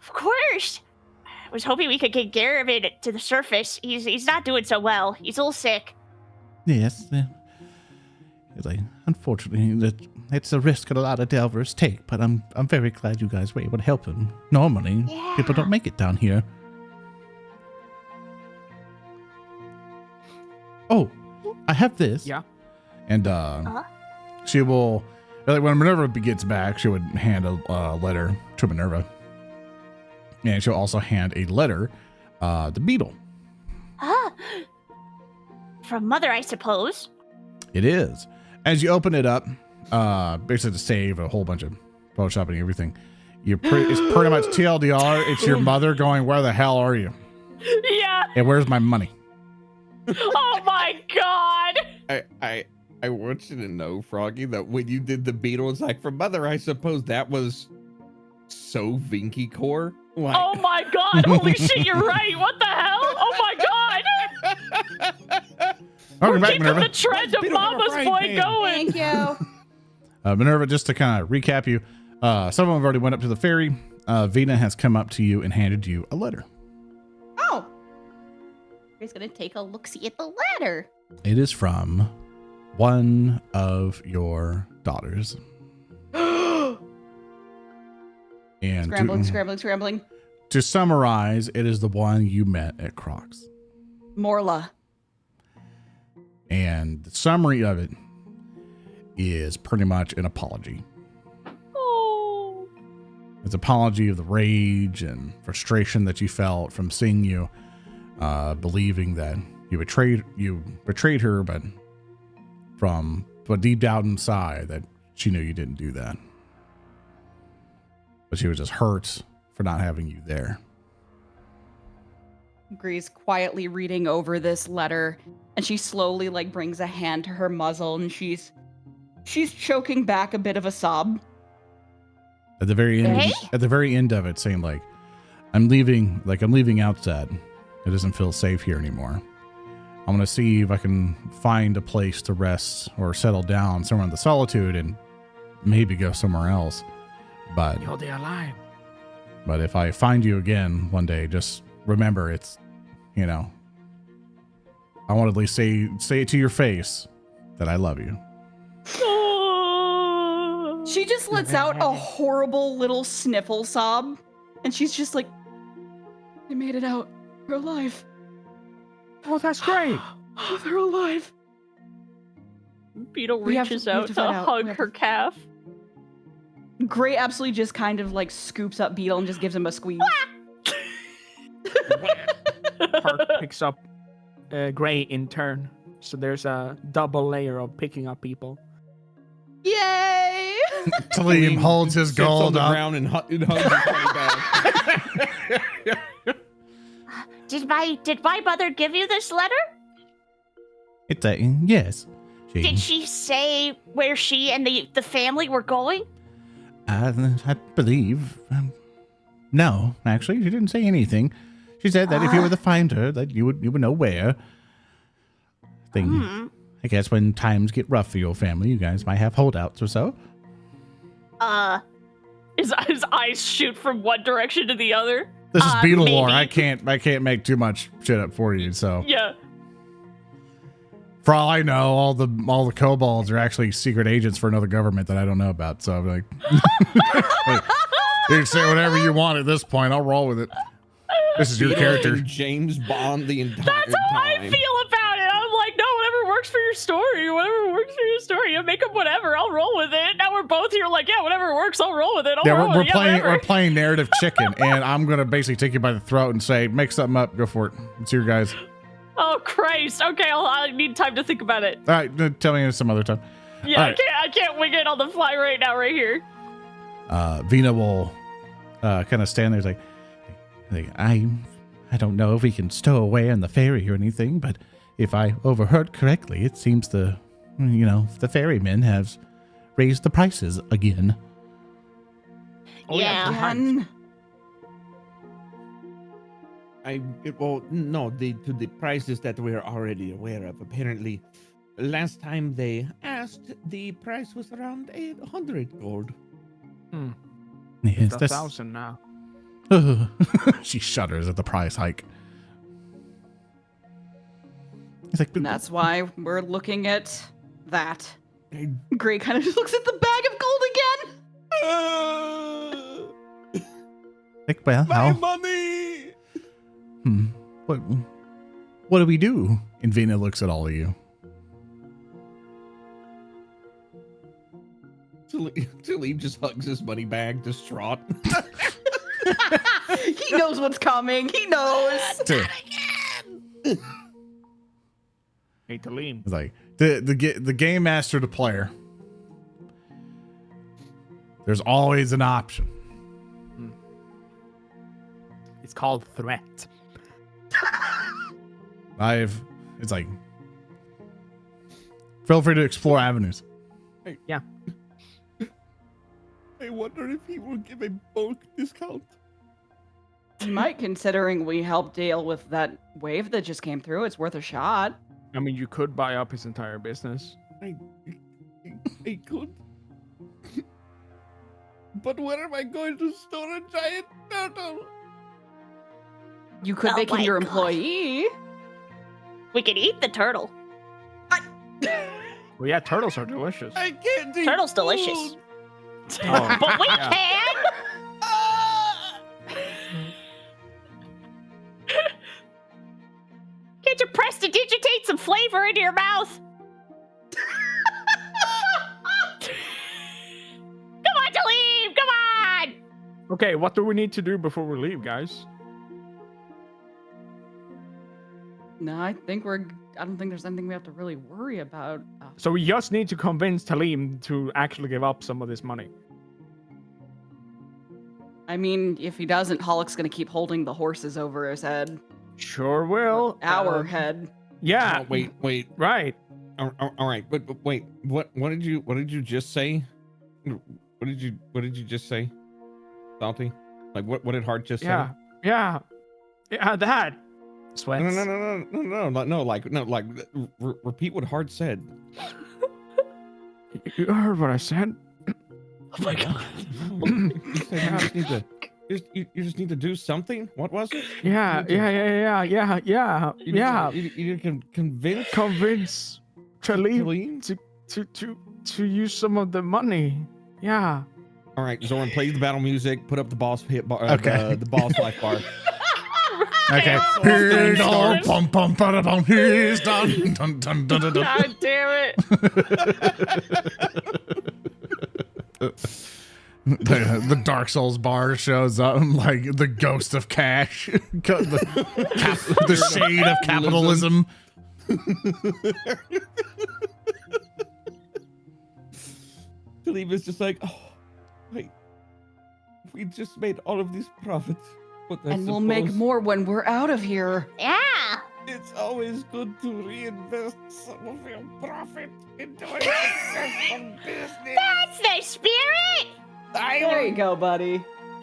Of course. I was hoping we could get Garavan to the surface. He's not doing so well. He's a little sick. Yes. It's like, unfortunately, it's a risk that a lot of Delvers take, but I'm very glad you guys were able to help him. Normally, people don't make it down here. Oh, I have this. Yeah. And she will, like, when Minerva gets back, she would hand a letter to Minerva. And she'll also hand a letter to Beetle. Ah. From Mother, I suppose. It is. As you open it up, basically to save a whole bunch of Photoshop and everything, it's pretty much TLDR. It's your mother going, where the hell are you? Yeah. And where's my money? Oh my god. I want you to know, Froggy, that when you did the Beetle, it's like, from Mother, I suppose that was so Vinky core. Like, oh my god. Holy shit, you're right. What the hell? Oh my god. Welcome We're back, keeping Minerva. the trend of Beetle got a Mama's frying Boy pan. going. Thank you. Minerva, just to kind of recap you, some of them have already went up to the ferry. Vina has come up to you and handed you a letter. Oh. He's going to take a look-see at the letter. It is from one of your daughters. And Scrambling. to summarize, it is the one you met at Crocs. Morla. And the summary of it is pretty much an apology. Oh. It's an apology of the rage and frustration that you felt from seeing you, believing that you betrayed her, but deep down inside that she knew you didn't do that. But she was just hurt for not having you there. Gree's quietly reading over this letter, and she slowly brings a hand to her muzzle, and she's choking back a bit of a sob. At the very end, Hey? at the very end of it, saying I'm leaving outside. It doesn't feel safe here anymore. I'm gonna see if I can find a place to rest or settle down somewhere in the solitude and maybe go somewhere else. But You're the alive. if I find you again one day, just remember it's, I want to at least say it to your face that I love you. Oh. She just lets out a horrible little sniffle sob, and she's just like, I made it out. You're alive. Oh, that's great. Oh, they're alive. Beetle We have reaches to- we have out to to find out. hug We have her to- calf. Gray absolutely just kind of like scoops up Beetle and just gives him a squeeze. Park picks up Gray in turn. So there's a double layer of picking up people. Yay! Tellem holds his Sits gold on the up. ground and hugs his buddy back. Did my mother give you this letter? It's a yes. Did she say where she and the family were going? I believe. No, actually, she didn't say anything. She said that if you were the finder, that you would know where. I guess when times get rough for your family, you guys might have holdouts or so. His eyes shoot from one direction to the other. This is Beetle lore. maybe. I can't make too much shit up for you. So Yeah. for all I know, all the kobolds are actually secret agents for another government that I don't know about. So I'm like, hey, you can say whatever you want at this point. I'll roll with it. This is your Beetle character. and James Bond the entire That's how I time. feel about it. I'm like, no, whatever works for your story. Whatever works for your story. You make up whatever. I'll roll with it. Now we're both here like, yeah, whatever works, I'll roll with it. Yeah, Roll with we're it. Yeah, playing whatever. we're playing narrative chicken, and I'm gonna basically take you by the throat and say, make something up, go for it. It's your guys. Oh Christ. Okay, I need time to think about it. All right, tell me some other time. Yeah, All right. I can't wing it on the fly right now, right here. Vina will kind of stand there, like I don't know if we can stow away on the ferry or anything, but if I overheard correctly, it seems the ferrymen have raised the prices again. Oh, yeah. Again. The prices that we're already aware of. Apparently, last time they asked, the price was around 800 gold. Yes, It's that's 1,000 now. she shudders at the price hike. He's like, And that's why we're looking at that. I- Gray kind of just looks at the bag of gold again. like, well, My how? money! What do we do? And Vina looks at all of you. Tellem just hugs his money bag, distraught. He knows what's coming. He knows. Hey, Tellem. It's like the game master to player. There's always an option. It's called threat. It's like, feel free to explore avenues. Yeah. I wonder if he will give a bulk discount. You might, considering we helped deal with that wave that just came through. It's worth a shot. I mean, you could buy up his entire business. I could. But where am I going to store a giant turtle? You could Oh make him my your God. employee. We could eat the turtle. Well, yeah, turtles are delicious. I can't eat Turtle's food. delicious. Oh, But we yeah. can. Can't you prestidigitate some flavor into your mouth? Come on, Tellem! Come on! Okay, what do we need to do before we leave, guys? No, I don't think there's anything we have to really worry about. So we just need to convince Tellem to actually give up some of this money. I mean, if he doesn't, Hulk's gonna keep holding the horses over his head. Sure will. Our head. Yeah. Oh, wait. Right. All right, but wait. What did you just say? What did you just say, Salty? Like what did Hart just Yeah. say? Yeah. Yeah, that. Sweats. No. Repeat what Hart said. You heard what I said? Oh my God. You said you just need to do something. What was it? Yeah. You can convince Convince Tellem Tellem? to use some of the money. Yeah. All right, Zoran, play the battle music. Put up the boss hit bar. Okay. The boss life bar. Okay. He's done. Bum, bum, bada, bum. He's done. Dun, dun, dun, dun, dun. God damn it. The Dark Souls bar shows up like the ghost of cash, the shade of capitalism. Tellem is just like, oh, wait, we just made all of these profits. And we'll make more when we're out of here. Yeah. It's always good to reinvest some of your profit into a successful business. That's the spirit. There you go, buddy.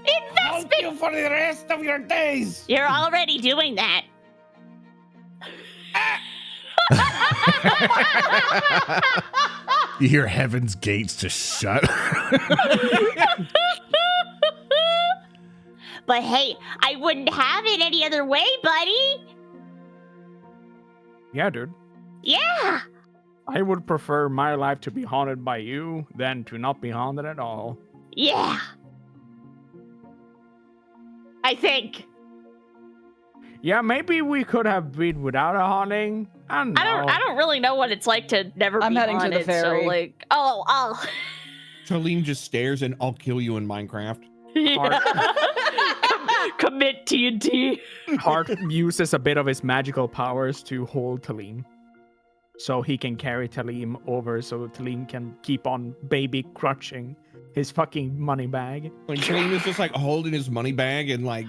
Thank Investment. you for the rest of your days. You're already doing that. You hear heaven's gates just shut. But hey, I wouldn't have it any other way, buddy. Yeah, dude. Yeah. I would prefer my life to be haunted by you than to not be haunted at all. Yeah. I think. Yeah, maybe we could have been without a haunting. I don't know. I don't really know what it's like to never I'm be heading to the haunted. ferry. So like, oh. Tellem just stares and I'll kill you in Minecraft. Commit TNT. Hart uses a bit of his magical powers to hold Tellem. So he can carry Tellem over so Tellem can keep on baby crutching his fucking money bag. Like Tellem is just like holding his money bag and like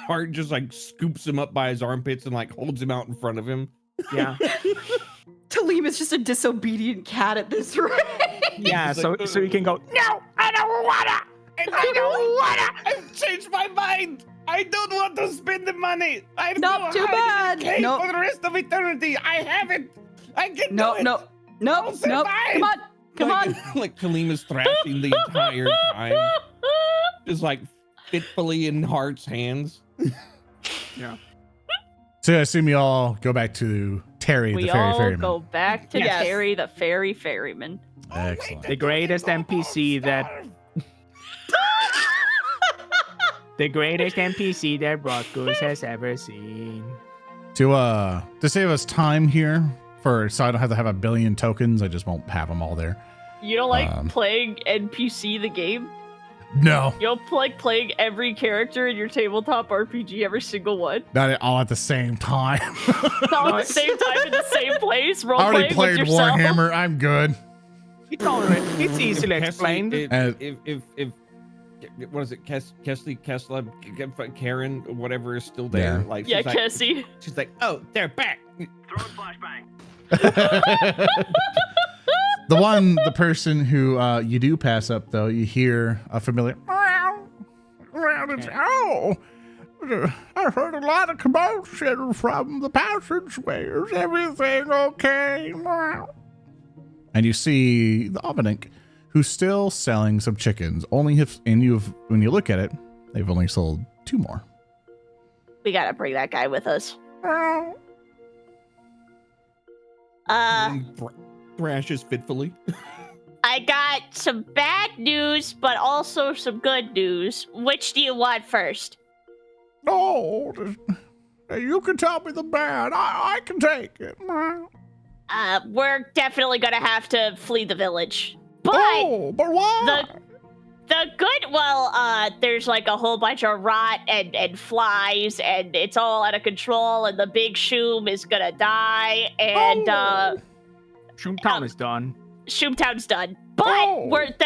Hart just like scoops him up by his armpits and like holds him out in front of him. Yeah. Tellem is just a disobedient cat at this rate. Yeah, He's so like, so you can go, no, I don't wanna! I don't wanna! I've changed my mind! I don't want to spend the money! I'm Nope, too bad. For Nope. the rest of eternity! I have it! I can No, do it! no, no, I'll no. survive. Come on. Like Tellem is thrashing the entire time. Just like fitfully in Hart's hands. Yeah. So I assume you all go back to Terry, We the fairy all ferryman. go back to Yes. Terry, the fairy ferryman. Excellent. The greatest NPC that Rotgoons has ever seen. To save us time here, so I don't have to have a billion tokens, I just won't have them all there. You don't like Um, playing NPC the game? No, You don't like playing every character in your tabletop RPG, every single one? not all at the same time. All at the same time in the same place, role I already playing with played yourself? Warhammer. I'm good. It's easily explained. If what is it, Kesley, Karen, whatever is still there. Yeah. Like, Yeah, she's like, Cassie. she's like, oh, they're back. The person who you do pass up, though, you hear a familiar meow. Oh, I've heard a lot of commotion from the passageway. Is everything okay? And you see the Ovenink, who's still selling some chickens. When you look at it, they've only sold 2 more. We gotta bring that guy with us. Thrashes fitfully. I got some bad news, but also some good news. Which do you want first? No, you can tell me the bad. I can take it. We're definitely gonna have to flee the village. But But why? the good, there's like a whole bunch of rot and flies, and it's all out of control, and the big Shoom is gonna die, and Shoomtown is done. Shoomtown's done. But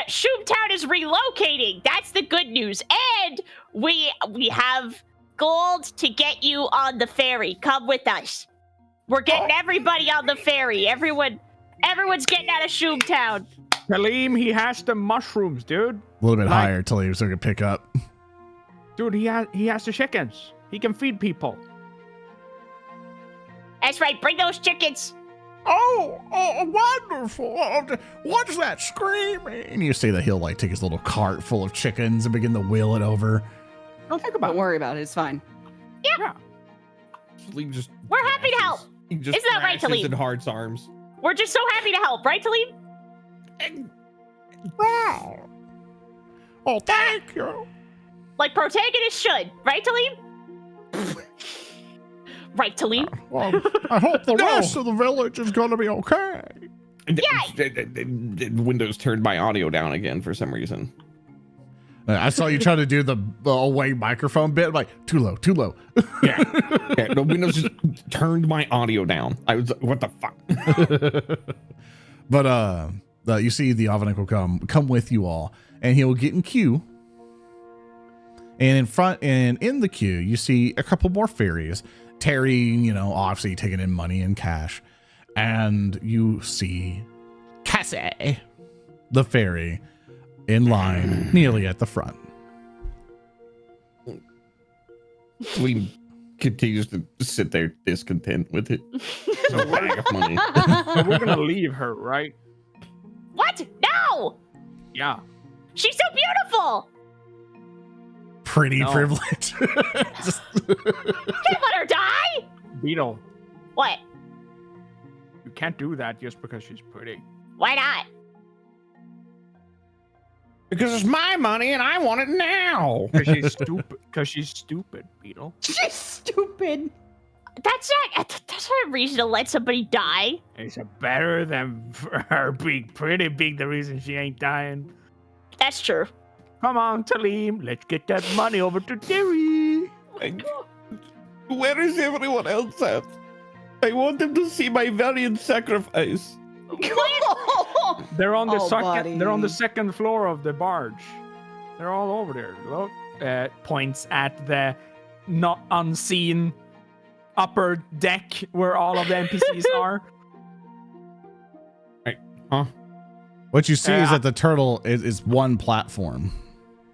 Shoomtown is relocating. That's the good news. And we have gold to get you on the ferry. Come with us. We're getting everybody on the ferry. Everyone's getting out of Shoomtown. Tellem, he has the mushrooms, dude. A little bit Like- higher till he was going to pick up. Dude, he has the chickens. He can feed people. That's right. Bring those chickens. Oh, wonderful. What's that screaming? And you see that he'll like take his little cart full of chickens and begin to wheel it over. Don't think about Don't it. worry about it. It's fine. Yeah. Tellem just We're happy to help. He just Isn't that right, thrashes Tellem? in Hart's arms. We're just so happy to help, right, Tellem? Wow. Oh, thank you. Like protagonists should, right, Tellem? Right, Tellem? Well, I hope the rest of the village is going to be okay. The Windows turned my audio down again for some reason. I saw you try to do the away microphone bit. I'm like, too low, too low. Yeah. The Windows just turned my audio down. I was like, what the fuck? But you see the Avanik will come with you all, and he will get in queue. And in front and in the queue, you see a couple more fairies. Terry, obviously taking in money and cash. And you see Cassie, the fairy, in line nearly at the front. We continues to sit there discontent with it. So bag of money. So we're gonna leave her, right? What? No! Yeah. She's so beautiful! Pretty No. privilege. Just- Can't let her die! Beetle, What? you can't do that just because she's pretty. Why not? Because it's my money and I want it now. Because she's stupid. Because she's stupid, Beetle. She's stupid. That's not a reason to let somebody die. It's better than her being pretty big. The reason she ain't dying. That's true. Come on, Tellem. Let's get that money over to Terry. Where is everyone else at? I want them to see my valiant sacrifice. They're on the Oh, second. buddy. They're on the second floor of the barge. They're all over there. Look. Points at the not unseen upper deck where all of the NPCs are. Huh? What you see is that the turtle is one platform.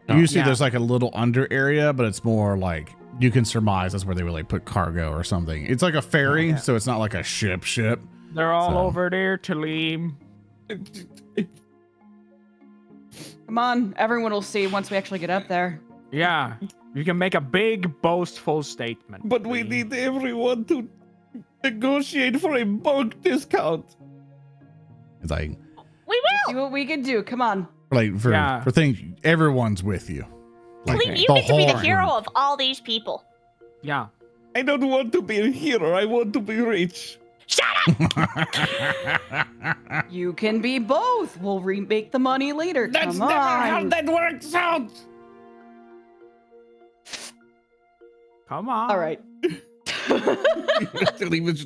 Usually there's like a little under area, but it's more like you can surmise that's where they would like put cargo or something. It's like a ferry, so it's not like a ship. They're all So- over there, Tellem. Come on, everyone will see once we actually get up there. Yeah, you can make a big boastful statement. But we Tellem. need everyone to negotiate for a bulk discount. It's like We See will. what we can do. Come on. for things everyone's with you. Like Tellem, you the get to be the whole- hero of all these people. Yeah. I don't want to be a hero. I want to be rich. Shut up! You can be both. We'll remake the money later. That's Come never how on. that works out. Come on. All right. He was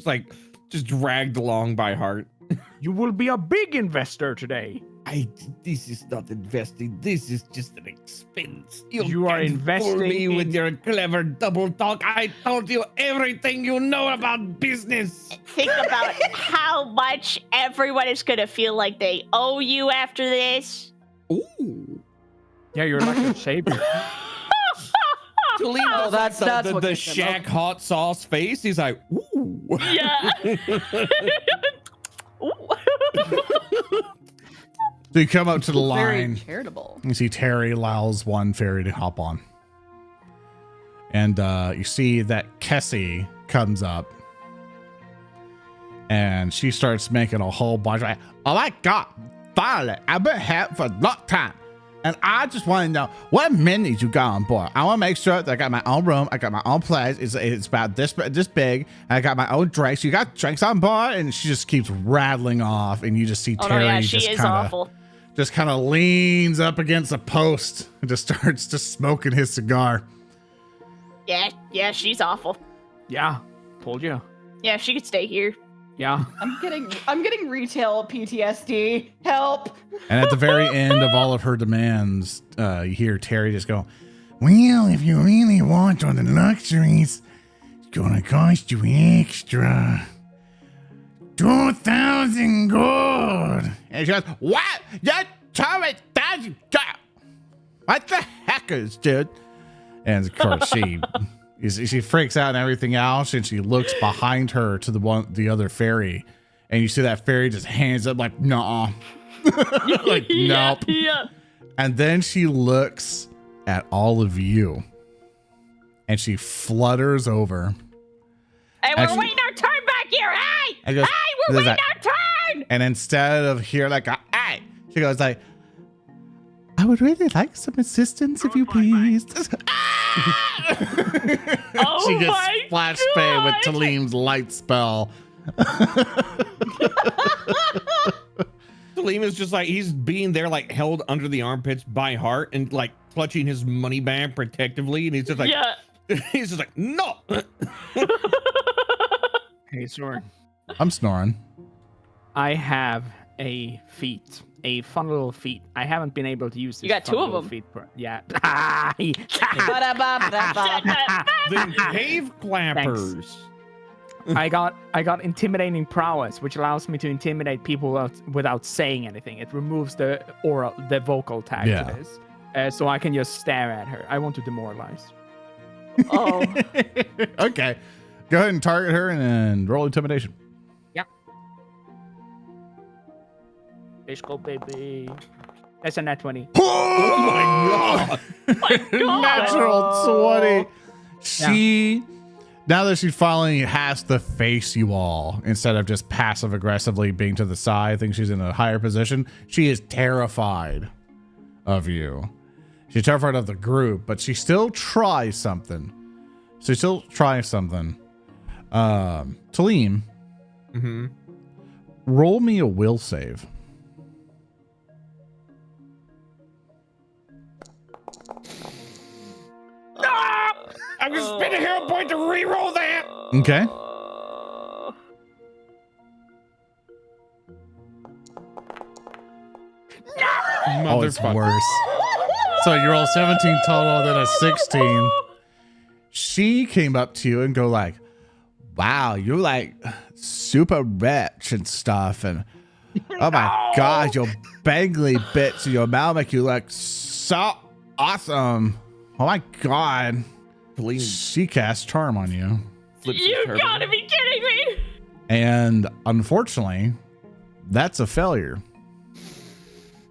just dragged along by heart. You will be a big investor today. This is not investing. This is just an expense. You are can't fool investing me with in- your clever double talk. I told you everything you know about business. Think about how much everyone is gonna feel like they owe you after this. Ooh. Yeah, you're like a savior. Oh, that's the what gets him. Shaq hot sauce face. He's like, ooh. Yeah. Ooh. So you come up to the Very line. charitable. You see Terry allows one fairy to hop on. And you see that Kessie comes up. And she starts making a whole bunch of, oh my God, finally, I've been here for a long time. And I just want to know what amenities you got on board. I want to make sure that I got my own room. I got my own place. It's about this big. And I got my own drinks. You got drinks on board? And she just keeps rattling off. And you just see Oh Terry no, yeah, she is awful. just kind of leans up against a post and just starts just smoking his cigar. Yeah, she's awful. Yeah, told you. Yeah, she could stay here. Yeah. I'm getting retail PTSD. Help. And at the very end of all of her demands, you hear Terry just go, well, if you really want all the luxuries, it's gonna cost you extra 2,000 gold. And she goes, what? You're 2,000 gold? What the heck is, dude? And of course she freaks out and everything else, and she looks behind her to the other fairy, and you see that fairy just hands up like, nah. Like, nope. Yeah. And then she looks at all of you, and she flutters over. Hey, we're Actually- waiting our turn back here. Hey! And goes, Hey, we're there's waiting that- our turn! And instead of here like, hey, she goes like, I would really like some assistance if you please. Oh she gets my splash bang with God. Talim's light spell. Talim is just like, he's being there, like held under the armpits by Hart and like clutching his money bag protectively. And he's just like, Yeah. he's just like, no. Hey, Soren. I'm snoring. I have a feat, a fun little feat. I haven't been able to use this. You got fun two of little them. Feat yeah. Ba-da-ba-ba-da-ba. The cave clappers. I got intimidating prowess, which allows me to intimidate people without saying anything. It removes the vocal tag to this, so I can just stare at her. I want to demoralize. Oh. Okay. Go ahead and target her and roll intimidation. Yeah. Let's go, baby. That's a nat 20. Oh my God. Natural 20. She, now that she finally has to face you all, instead of just passive aggressively being to the side, I think she's in a higher position. She is terrified of you. She's terrified of the group, but she still tries something. Talim, roll me a will save. I'm gonna spend a hero point to reroll that. Okay. Oh, it's worse. So you roll 17 total, then a 16. She came up to you and go like, wow, you're like super rich and stuff. And oh my God, your bangly bits in your mouth make you look so awesome. Oh my God. She casts charm on you. You gotta be kidding me. And unfortunately, that's a failure.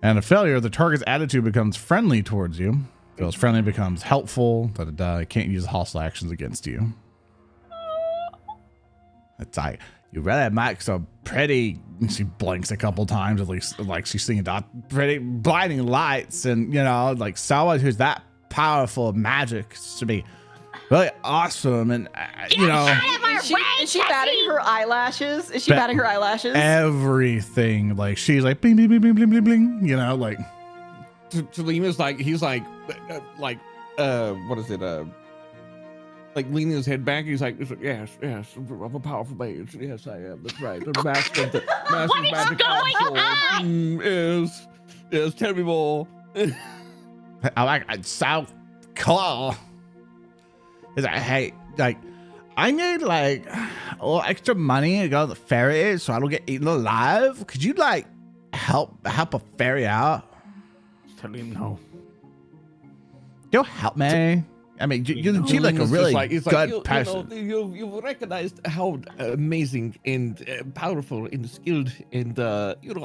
And a failure, the target's attitude becomes friendly towards you. Feels friendly, becomes helpful. It can't use hostile actions against you. It's like, you really make so pretty. She blinks a couple times, at least, like she's seeing pretty blinding lights. And, you know, like someone who's that powerful of magic to be really awesome. And, you know, Is she batting her eyelashes? Is she batting her eyelashes? everything. Like, she's like, bling, bling, bling, bling, bling, bling, bling, you know, like. Talim is like, he's like, what is it? Like leaning his head back. He's like, yes, I'm a powerful mage. Yes, I am. That's right. The master of the What is magic going on? Yes, tell me more. I like it so cool. It's like, hey, like, I need like a little extra money to go to the ferry so I don't get eaten alive. Could you like help a ferry out? Talim, no. You'll help me. I mean, you seem like a really good person. You've recognized how amazing and powerful and skilled and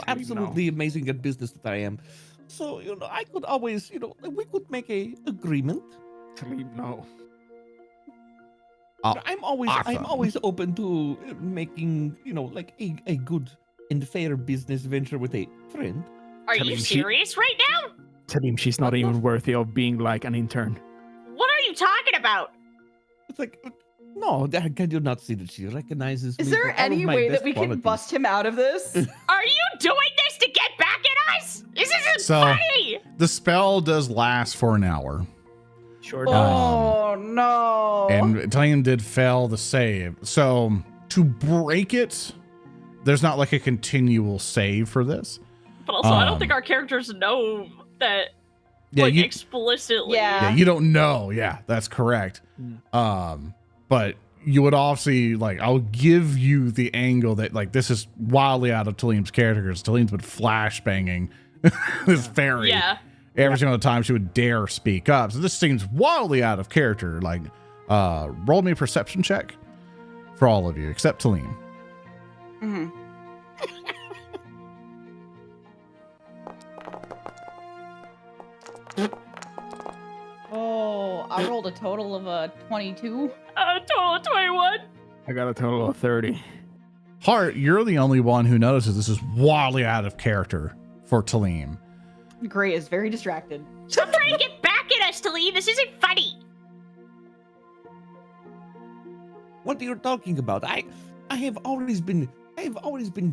absolutely amazing at business that I am. So I could always we could make a agreement. Talim, no. I'm always open to making like a good and fair business venture with a friend. Are you serious right now? Talim, she's not even worthy of being like an intern. What are you talking about? It's like, no, can you not see that she recognizes me? Is there any way that we can bust him out of this? Are you doing this to get back at us? This isn't So, funny. the spell does last for an hour. Sure does. Oh, no. And Talim did fail the save. So, to break it, there's not like a continual save for this. But also, I don't think our characters know that explicitly. Yeah. Yeah, you don't know. Yeah, that's correct. But you would obviously I'll give you the angle that this is wildly out of Talim's character, because Talim's been flashbanging this fairy every single time she would dare speak up. So this seems wildly out of character. Roll me a perception check for all of you except Talim. Mm-hmm. Oh, I rolled a total of 22. A total of 21. I got a total of 30. Hart, you're the only one who notices this is wildly out of character for Talim. Gray is very distracted. Stop trying to get back at us, Talim. This isn't funny. What are you talking about? I have always been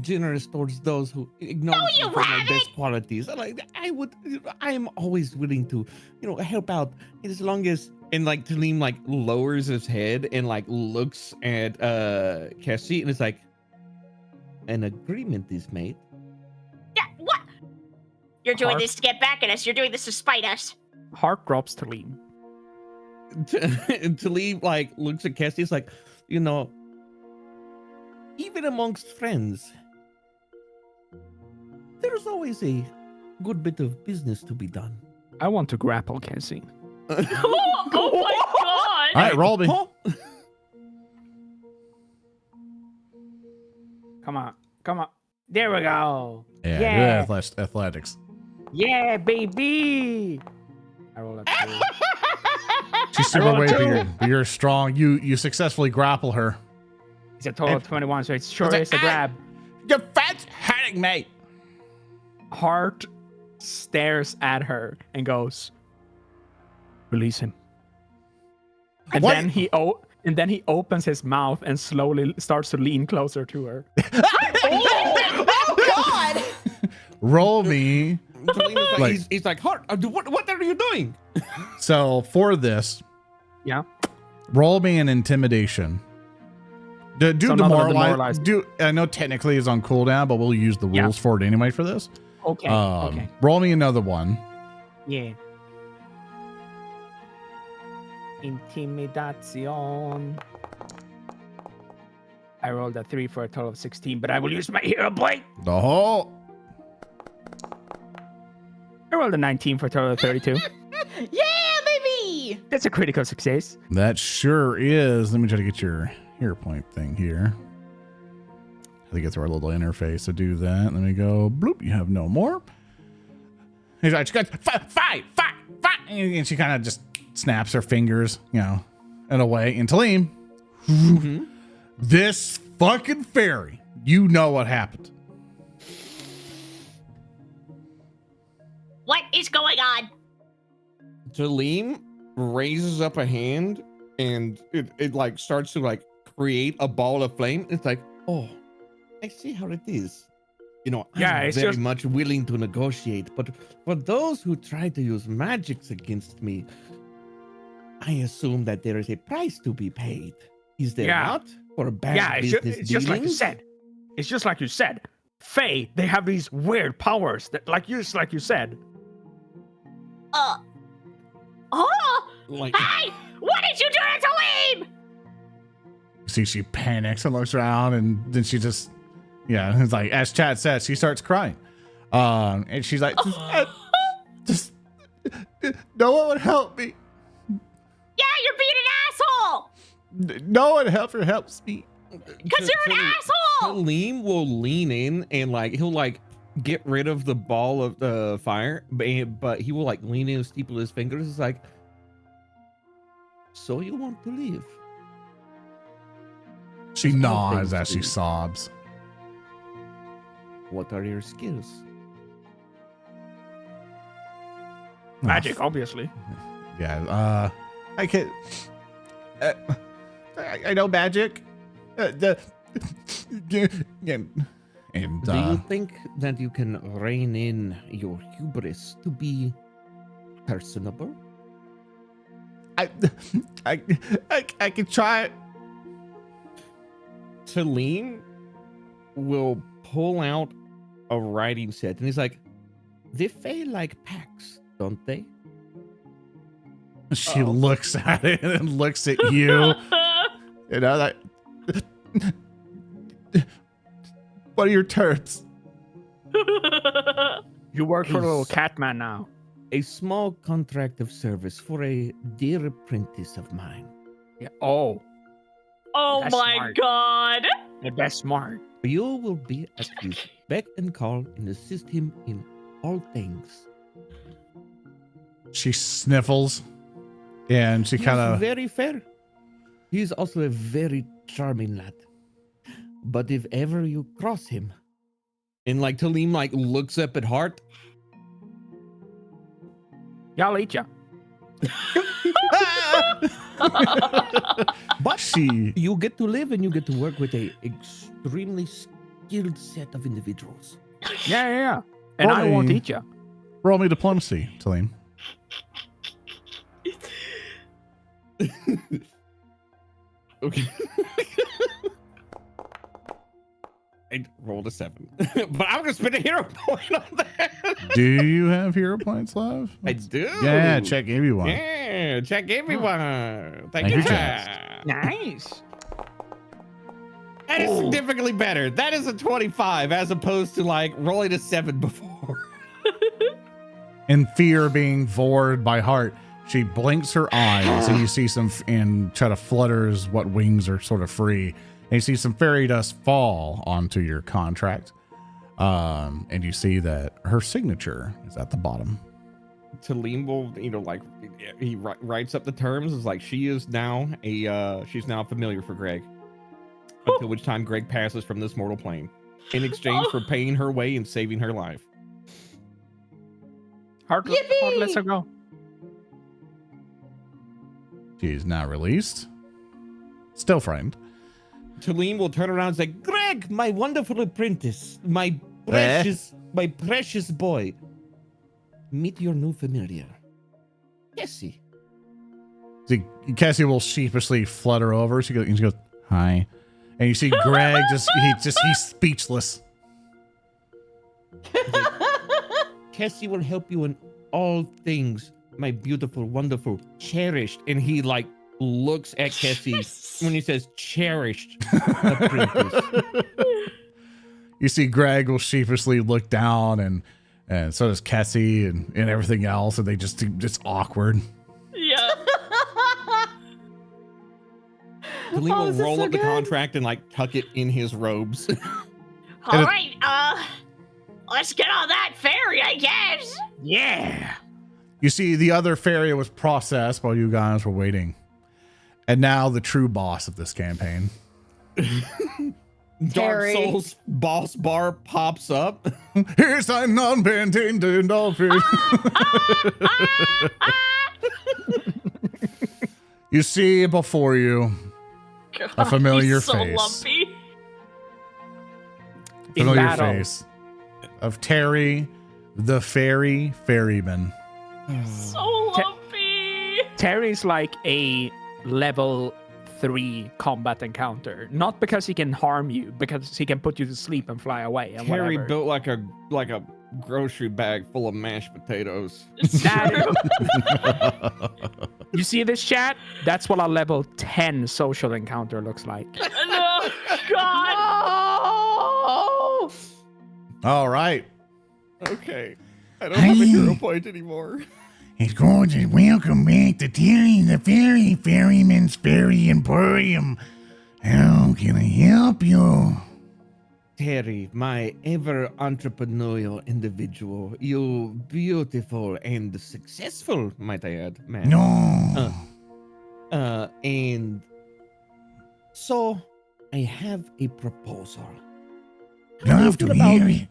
generous towards those who acknowledge me for my best qualities. Like I am always willing to, help out as long as. And like Tellem like lowers his head and like looks at Cassie and it's like, an agreement is made. Yeah, what? You're doing Heart. this to get back at us. You're doing this to spite us. Heart drops to Liam. Tellem like looks at Cassie. It's like, even amongst friends, there's always a good bit of business to be done. I want to grapple Cassie. Oh my god! All right, roll me. Huh? Come on. There we go. Yeah, do athletics. Yeah, baby. I roll a 2. She's super weight, but you're strong. You successfully grapple her. It's a total of 21, so it's sure like, is a grab. Your fat's hurting me. Hart stares at her and goes, "Release him." And What? then he opens his mouth and slowly starts to lean closer to her. Oh God! Roll me. Tellem is like, Like- he's like, Hart, what are you doing? So for this, Yeah. roll me an intimidation. Do So none of them demoralize. demoralize. I know technically it's on cooldown, but we'll use the Yeah. rules for it anyway for this. Okay. Okay. Roll me another one. Yeah. Intimidation. I rolled a 3 for a total of 16, but I will use my hero point. The whole. I rolled a 19 for a total of 32. Yeah, baby! That's a critical success. That sure is. Let me try to get your hero point thing here. I think it's our little interface to do that. Let me go. Bloop. You have no more. He's like, she goes, fight. And she kind of just snaps her fingers, in a way. And Tellem, this fucking ferry, you know what happened. What is going on? Tellem raises up a hand and it like starts to like create a ball of flame. It's like, oh, I see how it is. Yeah, I'm it's very just- much willing to negotiate, but for those who try to use magics against me, I assume that there is a price to be paid. Is there Yeah. not? For a bad Yeah, business it's just like you dealings? said. It's just like you said. Fae, they have these weird powers that, like you said. Oh! Like, Hey! What did you do to Tellem? See, she panics and looks around, and then she just, it's like, as Chad said, she starts crying. And she's like, just no one would help me. Yeah, you're being an asshole! No one ever helps me. Because you're an asshole! Tellem will lean in and like he'll like get rid of the ball of the fire, but he will like lean in and steeple his fingers. It's like, so you want to leave? She There's nods things as to she do. sobs. What are your skills? Magic, obviously. Yeah, I can. I know magic. And Do you think that you can rein in your hubris to be personable? I can try it. Tellem will pull out a writing set and he's like, they fail like packs, don't they? She looks at it and looks at you. Like, what are your terms? You work for a little Is- cat man now. A small contract of service for a dear apprentice of mine. Yeah. Oh, Oh That's my smart. god! that's smart. You will be at his beck and call and assist him in all things. She sniffles, and she He kind is of. very fair. He is also a very charming lad. But if ever you cross him, and like Tellem like looks up at Hart, Yeah, I'll eat ya. But you get to live and you get to work with a extremely skilled set of individuals. Yeah. And I won't eat you. Roll me diplomacy, Tellem. Okay. I rolled a 7, but I'm gonna spend a hero point on that. Do you have hero points left? I do. Yeah, check everyone. Yeah, check everyone. Thank Thank you, you, Jack. Nice. That is significantly better. That is a 25 as opposed to like rolling a 7 before. In fear of being vored by heart, she blinks her eyes and you see some and try to flutters what wings are sort of free. And you see some fairy dust fall onto your contract. And you see that her signature is at the bottom. Tellem will, like he writes up the terms. It's like she is now she's now familiar for Greg. Until which time Greg passes from this mortal plane in exchange for paying her way and saving her life. Heart lets her go. She is now released. Still frightened. Tellem will turn around and say, Greg, my wonderful apprentice, my precious boy. Meet your new familiar, Cassie. See, Cassie will sheepishly flutter over. She goes, hi. And you see Greg he's speechless. Cassie will help you in all things, my beautiful, wonderful, cherished. And he like looks at Cassie when he says cherished apprentice. You see Greg will sheepishly look down and so does Cassie and everything else. And they just awkward. Yeah. Tellem will roll up the contract and like tuck it in his robes. All right, let's get on that ferry, I guess. Yeah. You see the other ferry was processed while you guys were waiting. And now the true boss of this campaign. Dark Souls boss bar pops up. Here's a non-painted dolphin. You see before you a familiar he's so face. lumpy. Familiar face of Terry, the ferryman. So lumpy. Terry's like a level 3 combat encounter. Not because he can harm you, because he can put you to sleep and fly away. And Terry whatever. built like a grocery bag full of mashed potatoes. You see this chat? That's what a level 10 social encounter looks like. No, God. Oh! All right. Okay. I don't have a hero point anymore. It's going to welcome back to Terry the Ferryman's Ferry Emporium. How can I help you? Terry, my ever entrepreneurial individual, you beautiful and successful, might I add, man. No. And so I have a proposal. Love to hear it.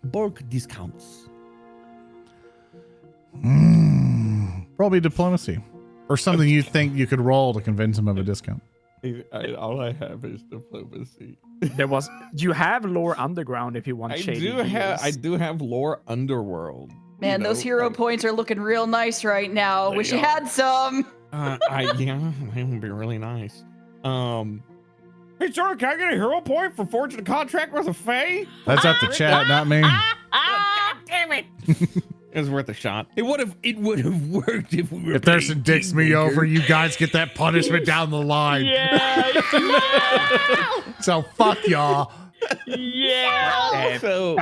Bulk discounts. Probably diplomacy. Or something you think you could roll to convince him of a discount. All I have is diplomacy. You have lore underground if you want shady. I do have lore underworld. Man, those hero points are looking real nice right now. Wish you had some. Yeah, that would be really nice. Hey, sorry, can I get a hero point for forging a contract with a fae? That's up to chat, not me. God damn it! It was worth a shot. It would have worked if we were. If Thurston dicks me over, you guys get that punishment down the line. Yeah. So fuck y'all. Yeah. So,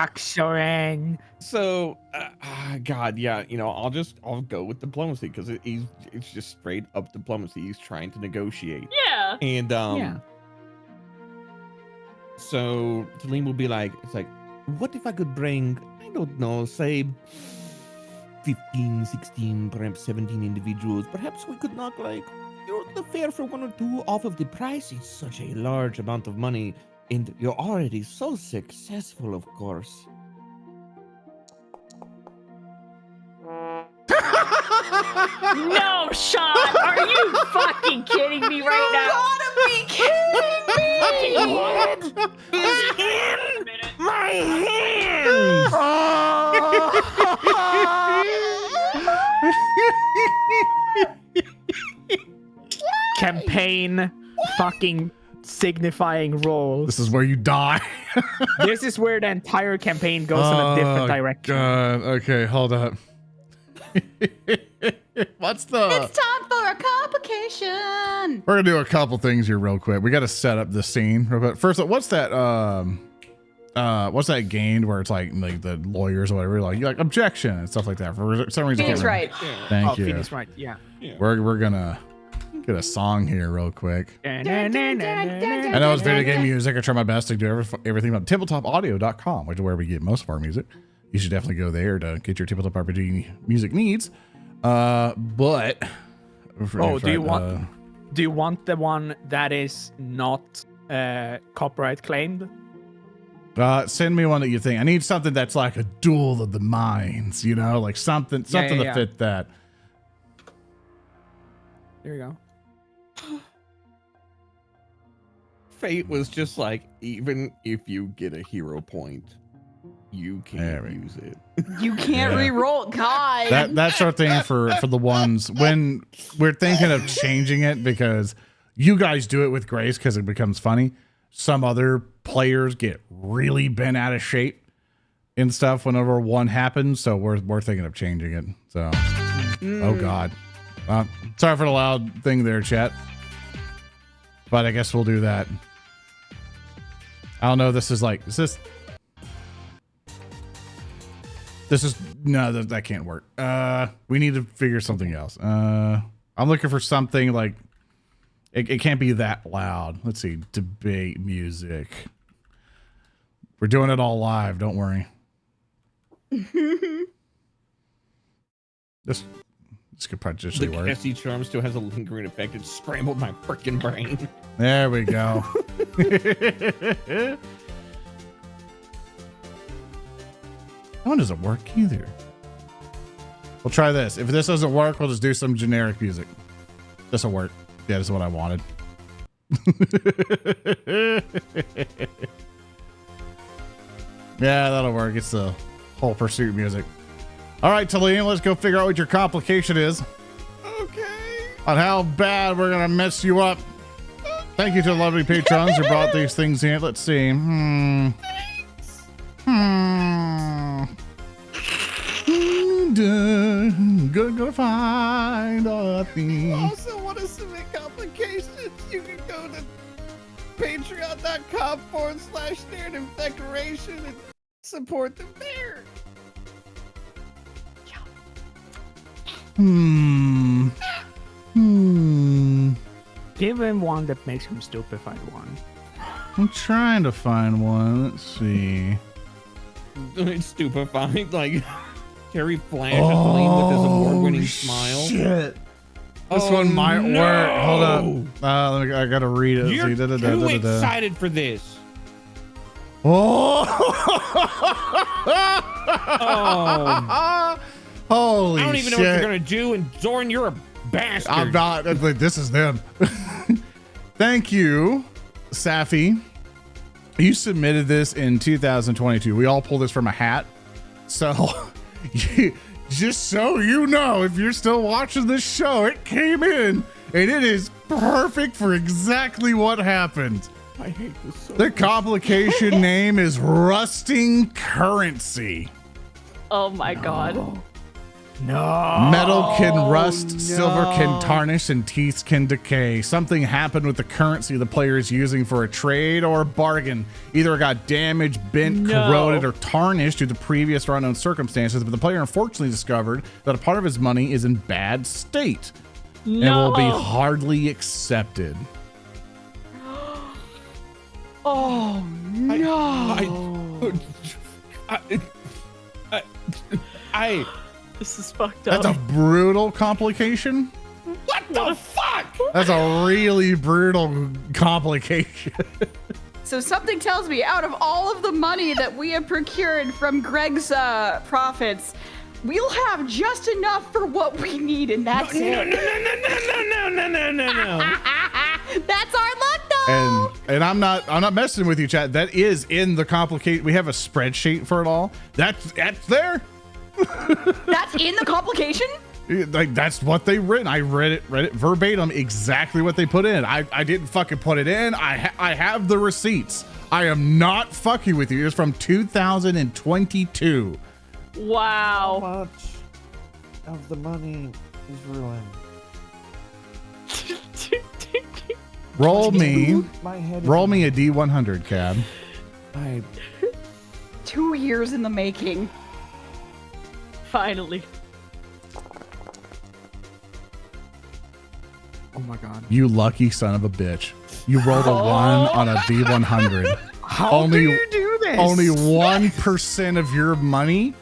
God, yeah, I'll go with diplomacy because it's just straight up diplomacy. He's trying to negotiate. Yeah. And so Tellem will be like, what if I could bring, I don't know, say 15, 16, perhaps 17 individuals. Perhaps we could knock the fare for 1 or 2 off of the price. It's such a large amount of money, and you're already so successful, of course. No, Sean, are you fucking kidding me right now? campaign fucking signifying roles. This is where you die. This is where the entire campaign goes in a different direction. God. Okay, hold up. What's the... It's time for a complication. We're gonna do a couple things here real quick. We got to set up the scene real quick. First, what's that game where it's like the lawyers or whatever, like you like objection and stuff like that. For some reason, Phoenix Wright. Thank you. Phoenix Wright, yeah. We're gonna get a song here real quick. I I know it's video game music. I try my best to do everything about tabletopaudio.com, which is where we get most of our music. You should definitely go there to get your tabletop RPG music needs. But do you want the one that is not copyright claimed? Send me one that you think. I need something that's like a duel of the minds, you know, like something to fit that. There you go. Fate was just like, even if you get a hero point, you can't use it. You can't re-roll. God. That's our thing for the ones when we're thinking of changing it, because you guys do it with grace because it becomes funny. Some other players get really bent out of shape and stuff whenever one happens. So we're thinking of changing it. So, oh God. Sorry for the loud thing there, chat. But I guess we'll do that. I don't know. This is no, that can't work. We need to figure something else. I'm looking for something like it can't be that loud. Let's see, debate music. We're doing it all live. Don't worry. This could potentially work. The SE charm still has a lingering effect. It scrambled my freaking brain. There we go. That one doesn't work either. We'll try this. If this doesn't work, we'll just do some generic music. This will work. Yeah, this is what I wanted. Yeah, that'll work. It's the whole pursuit music. All right, Tellem, let's go figure out what your complication is. Okay. On how bad we're going to mess you up. Thank you to the lovely patrons who brought these things in. Let's see. Gonna find a thing. Also, want to submit complications? You can go to patreon.com/narrative declaration and support them there. Give him one that makes him stupefied one. I'm trying to find one. Let's see. It's stupefied, like Terry flashes Lane with his award-winning smile. Shit. This one might work. Hold up. I gotta read it. You're too excited for this. Oh. Holy shit. I don't even know what you're gonna do, and Zorn, you're a bastard. I'm not. This is them. Thank you, Safi. You submitted this in 2022. We all pulled this from a hat. So, just so you know, if you're still watching this show, it came in, and it is perfect for exactly what happened. I hate this so The much. complication name is rusting currency. Oh my God. No. Metal can rust, silver can tarnish, and teeth can decay. Something happened with the currency the player is using for a trade or a bargain. Either it got damaged, bent, corroded, or tarnished due to previous or unknown circumstances, but the player unfortunately discovered that a part of his money is in bad state and will be hardly accepted. Oh no. This is fucked up. That's a brutal complication. What the fuck? That's a really brutal complication. So something tells me out of all of the money that we have procured from Greg's profits, we'll have just enough for what we need, and that's it. No. That's our luck, though. And I'm not messing with you, chat. That is in the complication. We have a spreadsheet for it all. That's there. That's in the complication? Like that's what they written. I read it verbatim, exactly what they put in. I didn't fucking put it in. I have the receipts. I am not fucking with you. It's from 2022. Wow. How much of the money is ruined? Roll me a D100, Cab. 2 years in the making. Finally. Oh my god. You lucky son of a bitch. You rolled a 1 on a D100. How do you do this? Only 1% of your money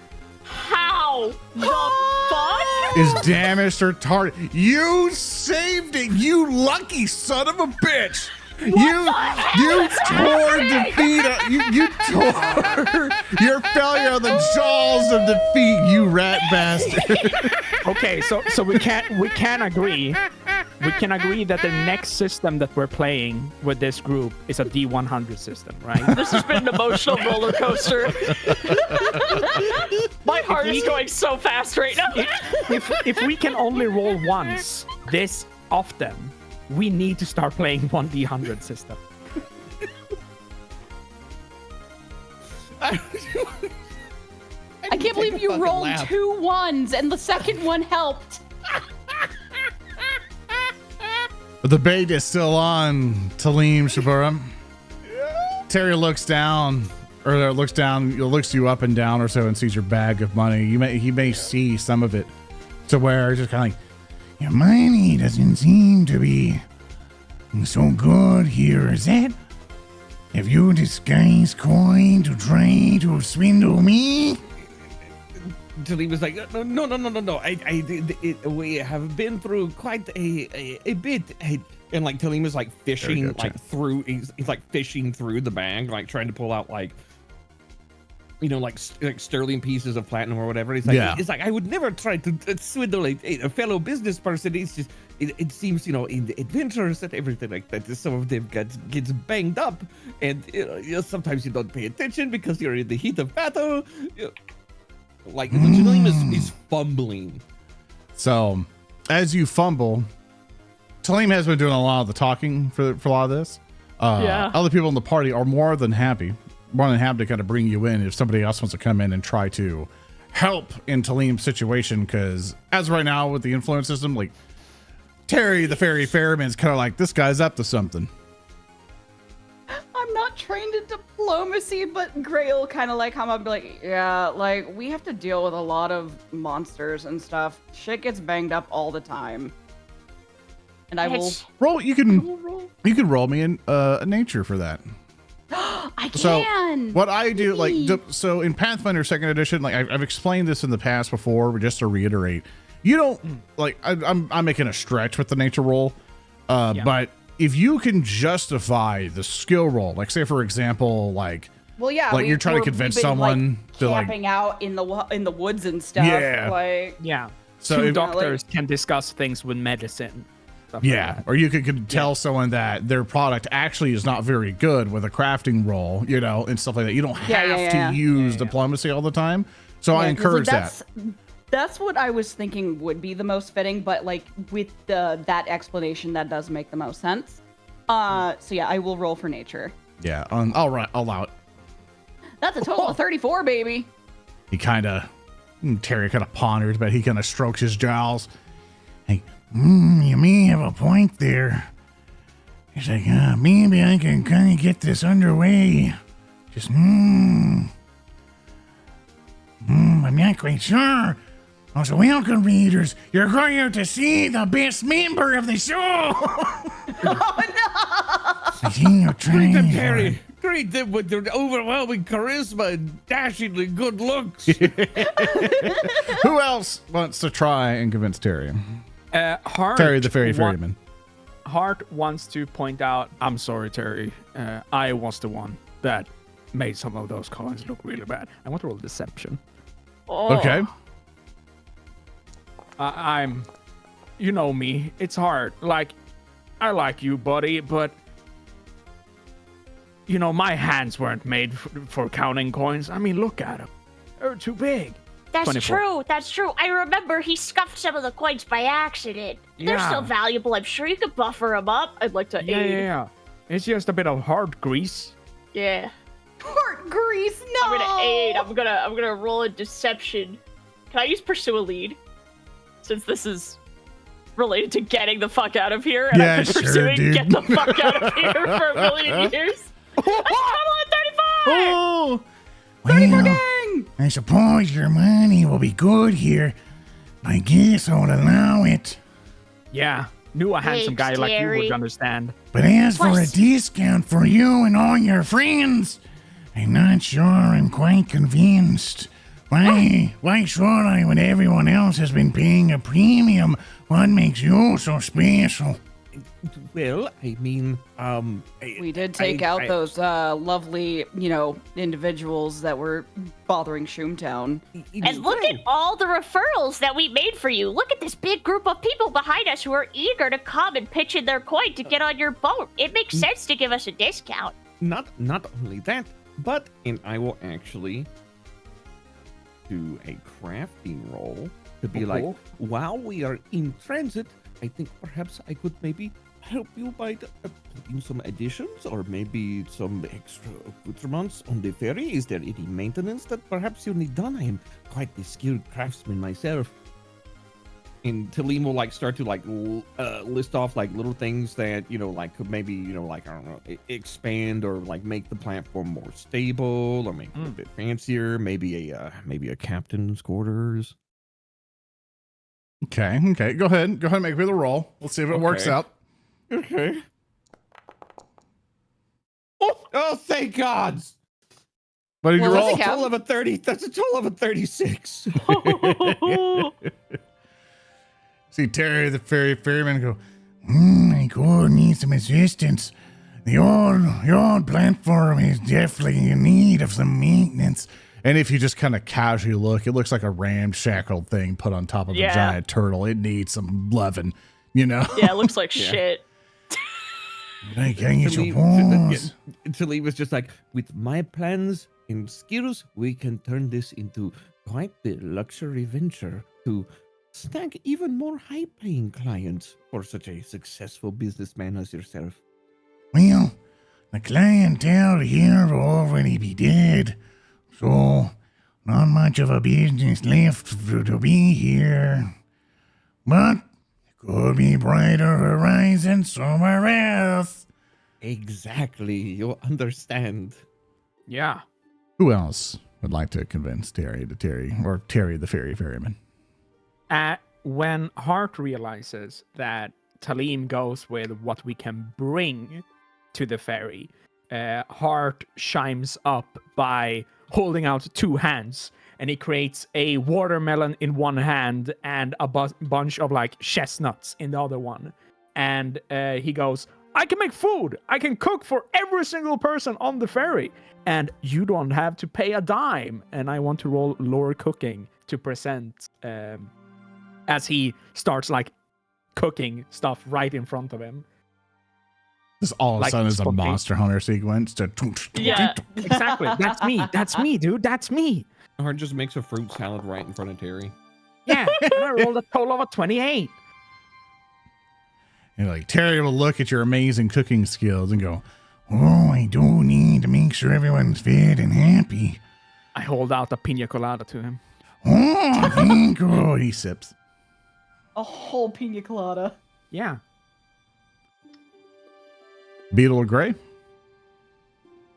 How the fuck? is damaged or tarnished. You saved it, you lucky son of a bitch. You tore defeat. You tore your failure on the jaws of defeat. You rat bastard. Okay, so we can agree. We can agree that the next system that we're playing with this group is a D100 system, right? This has been an emotional roller coaster. My heart is going so fast right now. If we can only roll once this often, we need to start playing 1D100 system. I can't believe you rolled 2 1s and the second one helped. But the bait is still on Tellem Shabura. Terry looks down looks you up and down or so and sees your bag of money. He may see some of it to where it's just kind of like, Your money doesn't seem to be so good here, is it? Have you disguised coin to try to swindle me? Tellem was like, no. We have been through quite a bit. And like Tellem is like fishing through. He's like fishing through the bag, like trying to pull out like sterling pieces of platinum or whatever. It's like I would never try to swindle a fellow business person. It's just it seems in adventures and everything like that, some of them gets banged up, and sometimes you don't pay attention because you're in the heat of battle. Like Tellem is fumbling. So as you fumble, Tellem has been doing a lot of the talking for a lot of this. Other people in the party are more than happy to kind of bring you in if somebody else wants to come in and try to help in Tellem's situation. Because as of right now with the influence system, like Terry the ferryman's kind of like, this guy's up to something. I'm not trained in diplomacy, but Grail kind of like come up and be like, yeah, like we have to deal with a lot of monsters and stuff. Shit gets banged up all the time. And I will roll. You can roll me in a nature for that. I can. So what I do, so in Pathfinder 2nd edition, like I've explained this in the past before, but just to reiterate, you don't like I'm making a stretch with the nature roll, but if you can justify the skill roll, like say for example, you're trying to convince someone to camping out in the woods and stuff. So two doctors can discuss things with medicine. Yeah, or you could tell someone that their product actually is not very good with a crafting roll, and stuff like that. You don't have to use diplomacy all the time. So I encourage that. That's what I was thinking would be the most fitting, but like with that explanation, that does make the most sense. So yeah, I will roll for nature. Yeah, I'll allow it. That's a total of 34, baby. Terry kind of ponders, but he kind of strokes his jowls. Hey, you may have a point there. He's like, maybe I can kind of get this underway. Just, I'm not quite sure. Also, welcome, readers. You're going to see the best member of the show. Oh, no! I see you're trying. Greet them, Terry. Greet them with their overwhelming charisma and dashingly good looks. Who else wants to try and convince Terry? Hart, Terry the ferryman. Hart wants to point out, I'm sorry, Terry. I was the one that made some of those coins look really bad. I want to roll deception. Oh. Okay. I'm, you know me. It's hard. Like, I like you, buddy, but my hands weren't made for counting coins. I mean, look at them. They're too big. That's 24. true. That's true. I remember he scuffed some of the coins by accident. They're Yeah. still valuable. I'm sure you could buffer them up. I'd like to aid. Yeah. It's just a bit of hard grease. Yeah. Heart grease, no! I'm gonna aid. I'm gonna roll a deception. Can I use pursue a lead? Since this is related to getting the fuck out of here, and Yeah, I've been sure, pursuing dude. get the fuck out of here for a million years. I total at 35! Oh, Well, I suppose your money will be good here. I guess I'll allow it. Yeah. Knew a handsome guy Thanks, like you would Terry. understand. But as for a Plus- discount for you and all your friends, I'm not sure I'm quite convinced. Why should I when everyone else has been paying a premium? What makes you so special? Well, I mean, We did take out those lovely, individuals that were bothering Shoomtown. And look at all the referrals that we made for you. Look at this big group of people behind us who are eager to come and pitch in their coin to get on your boat. It makes sense to give us a discount. not only that, but and I will actually do a crafting roll to be like, Cool. while we are in transit, I think perhaps I could maybe help you by putting some additions or maybe some extra accoutrements on the ferry. Is there any maintenance that perhaps you need done? I am quite the skilled craftsman myself. And Tellem will start to list off little things that could maybe I don't know, expand or make the platform more stable or make it a bit fancier. Maybe a captain's quarters. okay. Go ahead. Make me the roll. Let's see if it works Okay. out. Okay. Oh, thank God! What did you Well, roll? that's a Total of a 30. That's a total of a 36. See Terry, the ferryman, go. I could need some assistance. The old platform is definitely in need of some maintenance. And if you just kind of casually look, it looks like a ramshackled thing put on top of a Yeah. giant turtle. It needs some loving, Yeah, it looks like shit. I can get your Tellem paws. Tellem was just like, with my plans and skills, we can turn this into quite the luxury venture to snag even more high-paying clients for such a successful businessman as yourself. Well, the clientele here will already be dead, so not much of a business left to be here. But could be brighter horizons somewhere else. Exactly, you understand. Yeah. Who else would like to convince Terry or Terry the ferryman? When Hart realizes that Tellem goes with what we can bring to the ferry, Hart chimes up by holding out two hands, and he creates a watermelon in one hand and a bunch of chestnuts in the other one. And he goes, I can make food. I can cook for every single person on the ferry, and you don't have to pay a dime. And I want to roll lore cooking to present as he starts cooking stuff right in front of him. This all of a sudden is a spontaneous- Monster Hunter sequence. Yeah. Exactly. That's me. That's me, dude. That's me. Hart just makes a fruit salad right in front of Terry. Yeah. And I rolled a total of a 28. And Terry will look at your amazing cooking skills and go, Oh, I do need to make sure everyone's fed and happy. I hold out a pina colada to him. Oh, thank you. oh, he sips. A whole pina colada. Yeah. Beetle or Gray?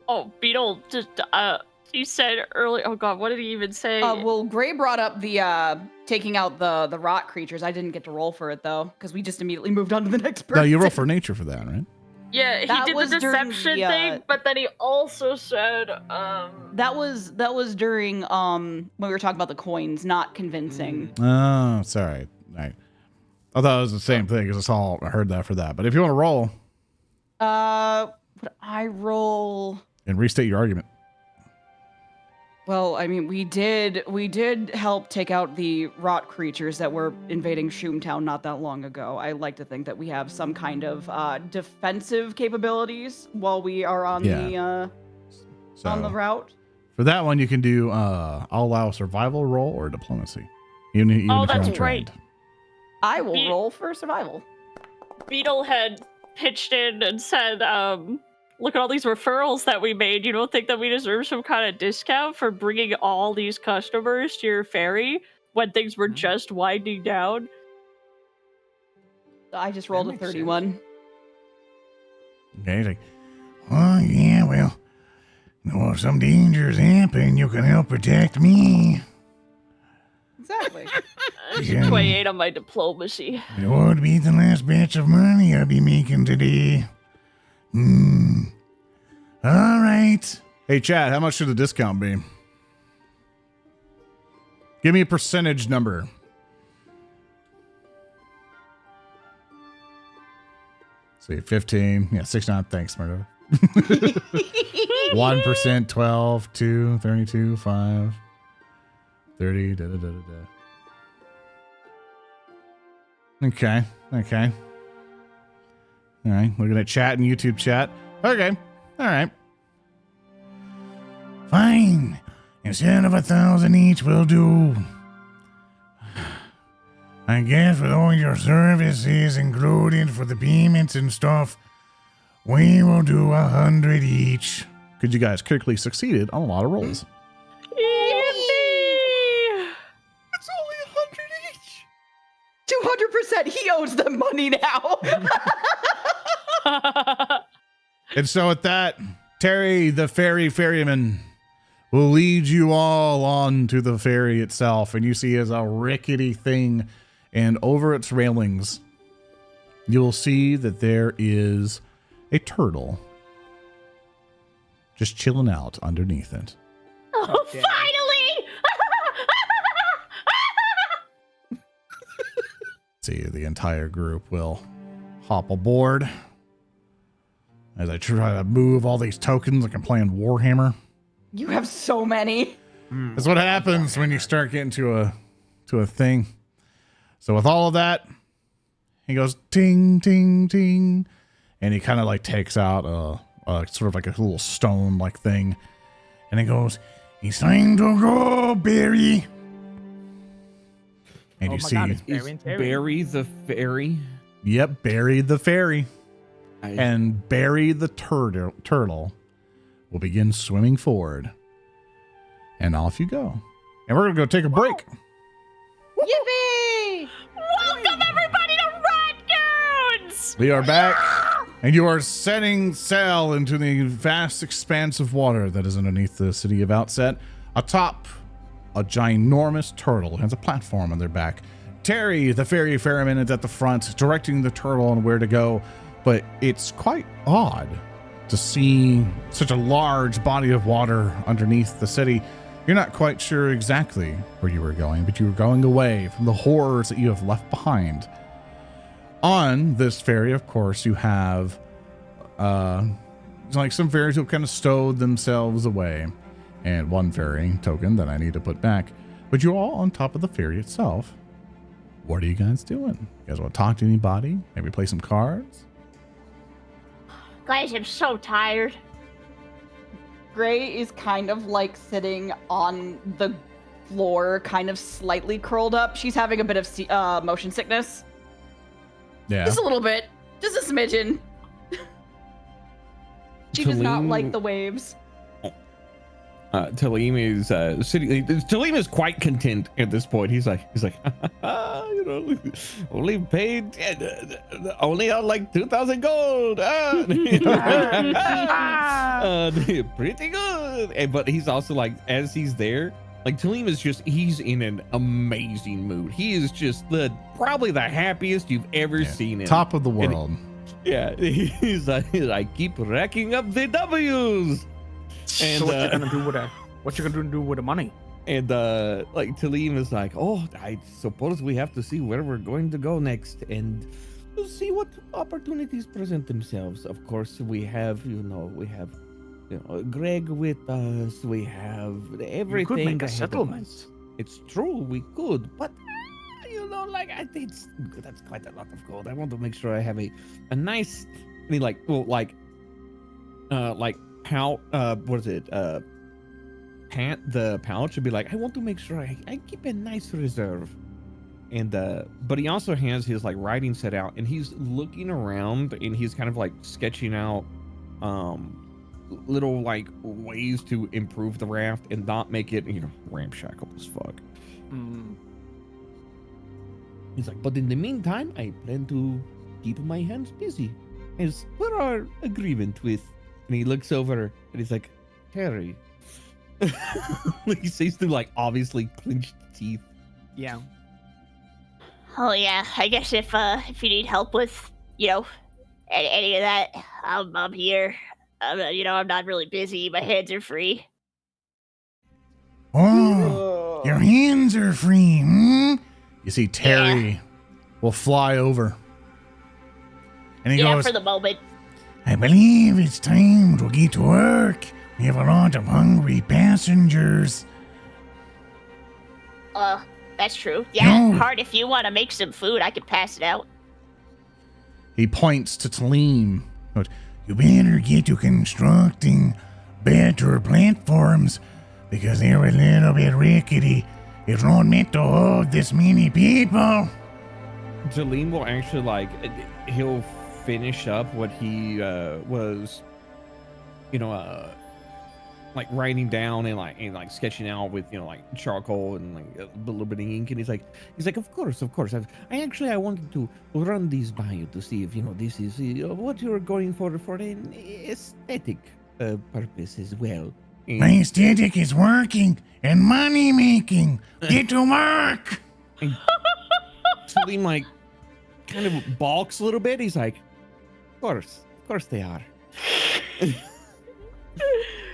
Oh, Beetle just he said earlier. Oh God, what did he even say? Well, Gray brought up the taking out the rot creatures. I didn't get to roll for it though, because we just immediately moved on to the next person. No, you roll for nature for that, right? yeah, he that did was the during deception the, thing, but then he also said, That was during when we were talking about the coins, not convincing. Oh, sorry. I thought it was the same thing because I heard that for that. But if you want to roll Would I roll? and restate your argument. Well, I mean, we did help take out the rot creatures that were invading Shoomtown not that long ago. I like to think that we have some kind of defensive capabilities while we are on Yeah. on the route. For that one, you can do I'll allow a survival roll or diplomacy. Even if you're that's untrained. I will roll for survival. Beetle had pitched in and said, look at all these referrals that we made. You don't think that we deserve some kind of discount for bringing all these customers to your ferry when things were just winding down? I just rolled a 31. Okay, he's like, Oh, yeah, well, if some dangers happen, you can help protect me. Exactly. That's a 28 on my diplomacy. It would be the last batch of money I'll be making today. All right. hey, Chad, how much should the discount be? Give me a percentage number. See, 15. Yeah, 69. Thanks, Murdo. 1%, 12, 2, 32, 5, 30. Da, da, da, da, da. Okay. Okay. All right. Looking at chat and YouTube chat. Okay. All right. Fine. Instead of 1,000 each will do. I guess with all your services included for the payments and stuff, we will do 100 each. Because you guys critically succeeded on a lot of rolls. Yippee! It's only 100 each. 200%. He owes them money now. And so with that, Terry, the ferryman, will lead you all on to the ferry itself. And you see as a rickety thing, and over its railings, you will see that there is a turtle just chilling out underneath it. Oh, finally! See, the entire group will hop aboard as I try to move all these tokens like I'm playing Warhammer. You have so many. That's what happens when you start getting to a thing. So with all of that, he goes ting, ting, ting, and he kind of like takes out a sort of like a little stone like thing, and he goes, It's time to go, Barry. and you see, God, it's Is Barry and Terry. Barry the ferry? yep, Barry the ferry I- and Barry the turtle will begin swimming forward, and off you go. And we're gonna go take a break. Yippee! Welcome everybody to Rotgoons! We are back, and you are setting sail into the vast expanse of water that is underneath the city of Outset. Atop a ginormous turtle has a platform on their back. Terry, the ferryman, is at the front, directing the turtle on where to go. But it's quite odd to see such a large body of water underneath the city. You're not quite sure exactly where you were going, but you were going away from the horrors that you have left behind. On this ferry, of course, you have like some ferries who kind of stowed themselves away, and one ferry token that I need to put back. But you're all on top of the ferry itself. What are you guys doing? You guys want to talk to anybody? Maybe play some cards? Guys, I'm so tired. Gray is kind of like sitting on the floor, kind of slightly curled up. She's having a bit of motion sickness. Yeah. Just a little bit. Just a smidgen. She does not like the waves. Tellem is sitting. Tellem is quite content at this point. He's like, you know, only paid, only on like 2,000 gold. Pretty good. But he's also like, as he's there, like Tellem is he's in an amazing mood. He is just probably the happiest you've ever seen him. Top of the world. He's like, I keep racking up the W's. And So what you gonna do with the money? And like Tellem is like, oh, I suppose we have to see where we're going to go next, and we'll see what opportunities present themselves. Of course, we have Greg with us. We have everything. You could make a ahead of settlement. us. It's true, we could, but like that's quite a lot of gold. I want to make sure I have a nice. I mean, like, well, like what is it? pat the pouch and be like, I want to make sure I keep a nice reserve. And but he also has his like writing set out, and he's looking around, and he's kind of like sketching out little like ways to improve the raft and not make it, ramshackle as fuck. He's like, but in the meantime, I plan to keep my hands busy, as per our agreement with. And he looks over and he's like, Harry. He says through like obviously clenched teeth. Yeah. Oh yeah, I guess if you need help with, any of that, I'm here. I'm not really busy. My hands are free. Oh, your hands are free, hmm? You see Terry will fly over. And he goes, for the moment. I believe it's time to get to work. We have a lot of hungry passengers. That's true. Yeah, No. Hard, if you want to make some food, I could pass it out. he points to Tellem. You better get to constructing better platforms because they're a little bit rickety. It's not meant to hold this many people. Tellem will actually he'll finish up what he was, writing down and sketching out with charcoal and a little bit of ink, and he's like of course I wanted to run these by you to see if this is what you're going for an aesthetic purpose as well. And My aesthetic is working and money making. Get to work. Tellem kind of balks a little bit. He's like, of course they are.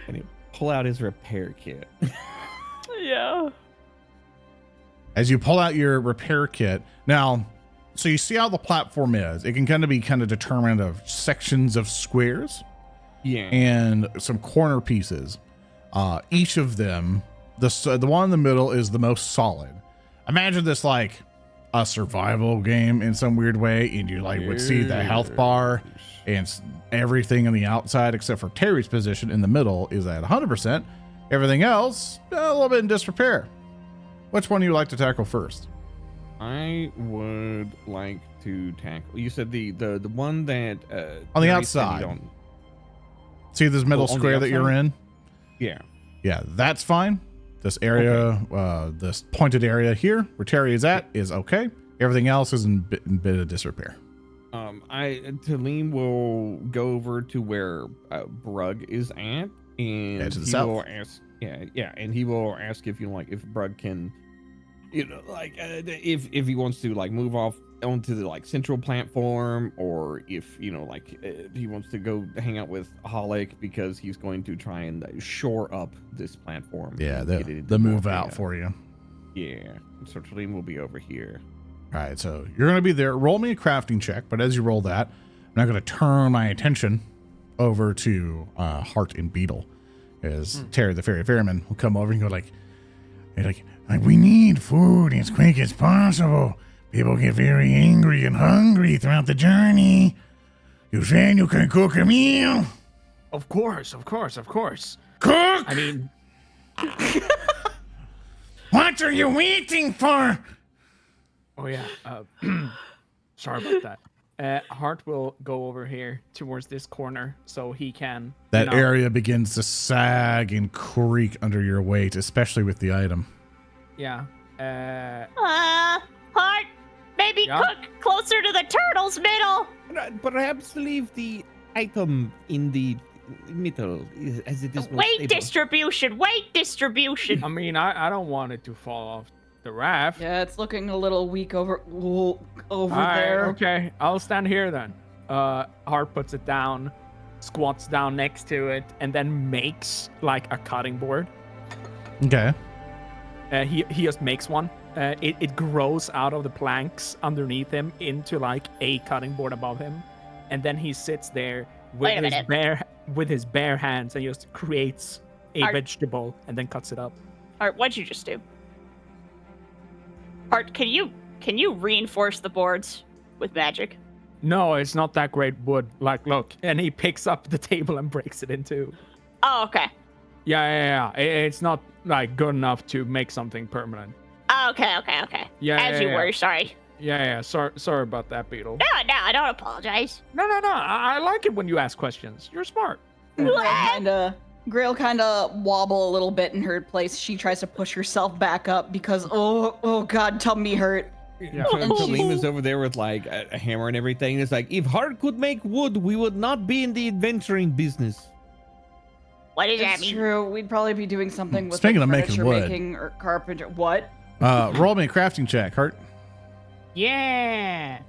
And he pull out his repair kit. Yeah. As you pull out your repair kit, now, so you see how the platform is. It can be determined of sections of squares. Yeah. And some corner pieces. Each of them, the one in the middle is the most solid. Imagine this like a survival game in some weird way, and you would see the health bar and everything on the outside except for Terry's position in the middle is at 100%. Everything else a little bit in disrepair. Which one do you like to tackle first? I would like to tackle. You said the one that on the Terry said outside. you don't- See this middle on the square that you're in? Yeah. Yeah, that's fine. This area, this pointed area here where Terry is at is okay. Everything else is in bit of disrepair. Tellem will go over to where Brug is at, and to the he south. will ask. Yeah, and he will ask if if Brug can, if he wants to move off onto the central platform, or if he wants to go hang out with Holic because he's going to try and shore up this platform. Yeah, and get it into the move the- out for you. Yeah, so Tellem will be over here. All right, so you're going to be there. Roll me a crafting check, but as you roll that, I'm not going to turn my attention over to Hart and Beetle, as Terry the ferryman will come over and go like, We need food as quick as possible. People get very angry and hungry throughout the journey. You said you can cook a meal. Of course. Cook! I mean, What are you waiting for? oh yeah. Sorry about that. Hart will go over here towards this corner so he can. that area begins to sag and creak under your weight, especially with the item. Yeah. Hard, maybe Yeah? cook closer to the turtle's middle. Perhaps leave the item in the middle, as it is more Weight stable. distribution. I mean, I don't want it to fall off the raft. Yeah, it's looking a little weak over All right, there. okay. I'll stand here then. Hart puts it down, squats down next to it, and then makes a cutting board. Okay. He just makes one. It grows out of the planks underneath him into a cutting board above him, and then he sits there Wait a with his bare hands and just creates a Art. vegetable and then cuts it up. Art, what'd you just do? Art, can you reinforce the boards with magic? No, it's not that great wood. Look, and he picks up the table and breaks it in two. Oh, okay. Yeah. It's not like good enough to make something permanent. Okay. Yeah. As you were, sorry. Yeah. Sorry about that, Beetle. No, I don't apologize. No. I like it when you ask questions. You're smart. Grail kind of wobble a little bit in her place. She tries to push herself back up because, oh God, tummy hurt. Yeah. And Tellem is over there with like a hammer and everything. It's like, if heart could make wood, we would not be in the adventuring business. What does that It's mean? true. We'd probably be doing something with Speaking like, of making furniture wood. making or carpenter. What? Roll me a crafting check, Hart. Yeah.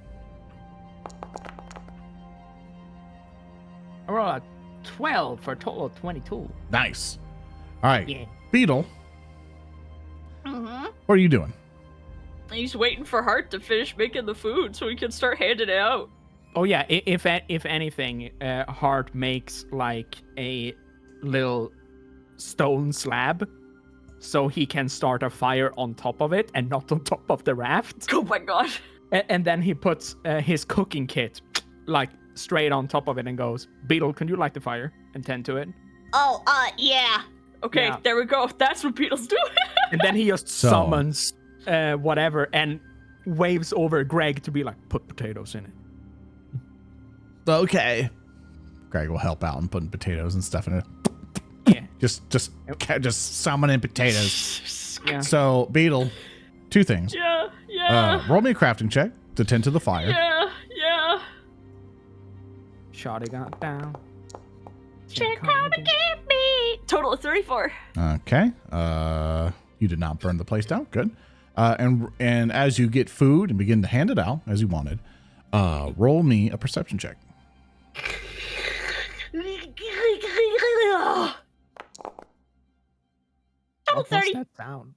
I roll a 12 for a total of 22. Nice. All right. Yeah. Beetle, Mm-hmm. what are you doing? He's waiting for Hart to finish making the food so he can start handing it out. Oh yeah. If anything, Hart makes like a little stone slab, so he can start a fire on top of it and not on top of the raft. Oh my god. And then he puts his cooking kit like straight on top of it and goes, Beetle, can you light the fire and tend to it? Oh, yeah. Okay, Yeah. there we go. That's what Beetle's doing. And then he just summons whatever and waves over Greg to be like, put potatoes in it. Okay. Greg will help out in putting potatoes and stuff in it. Yeah. Just summoning potatoes. Yeah. So, Beetle, two things. Yeah. Roll me a crafting check to tend to the fire. Yeah. Shotty got down. Check how to get me. Total of 34. Okay. You did not burn the place down. Good. And as you get food and begin to hand it out as you wanted, roll me a perception check. Total 30. that sound?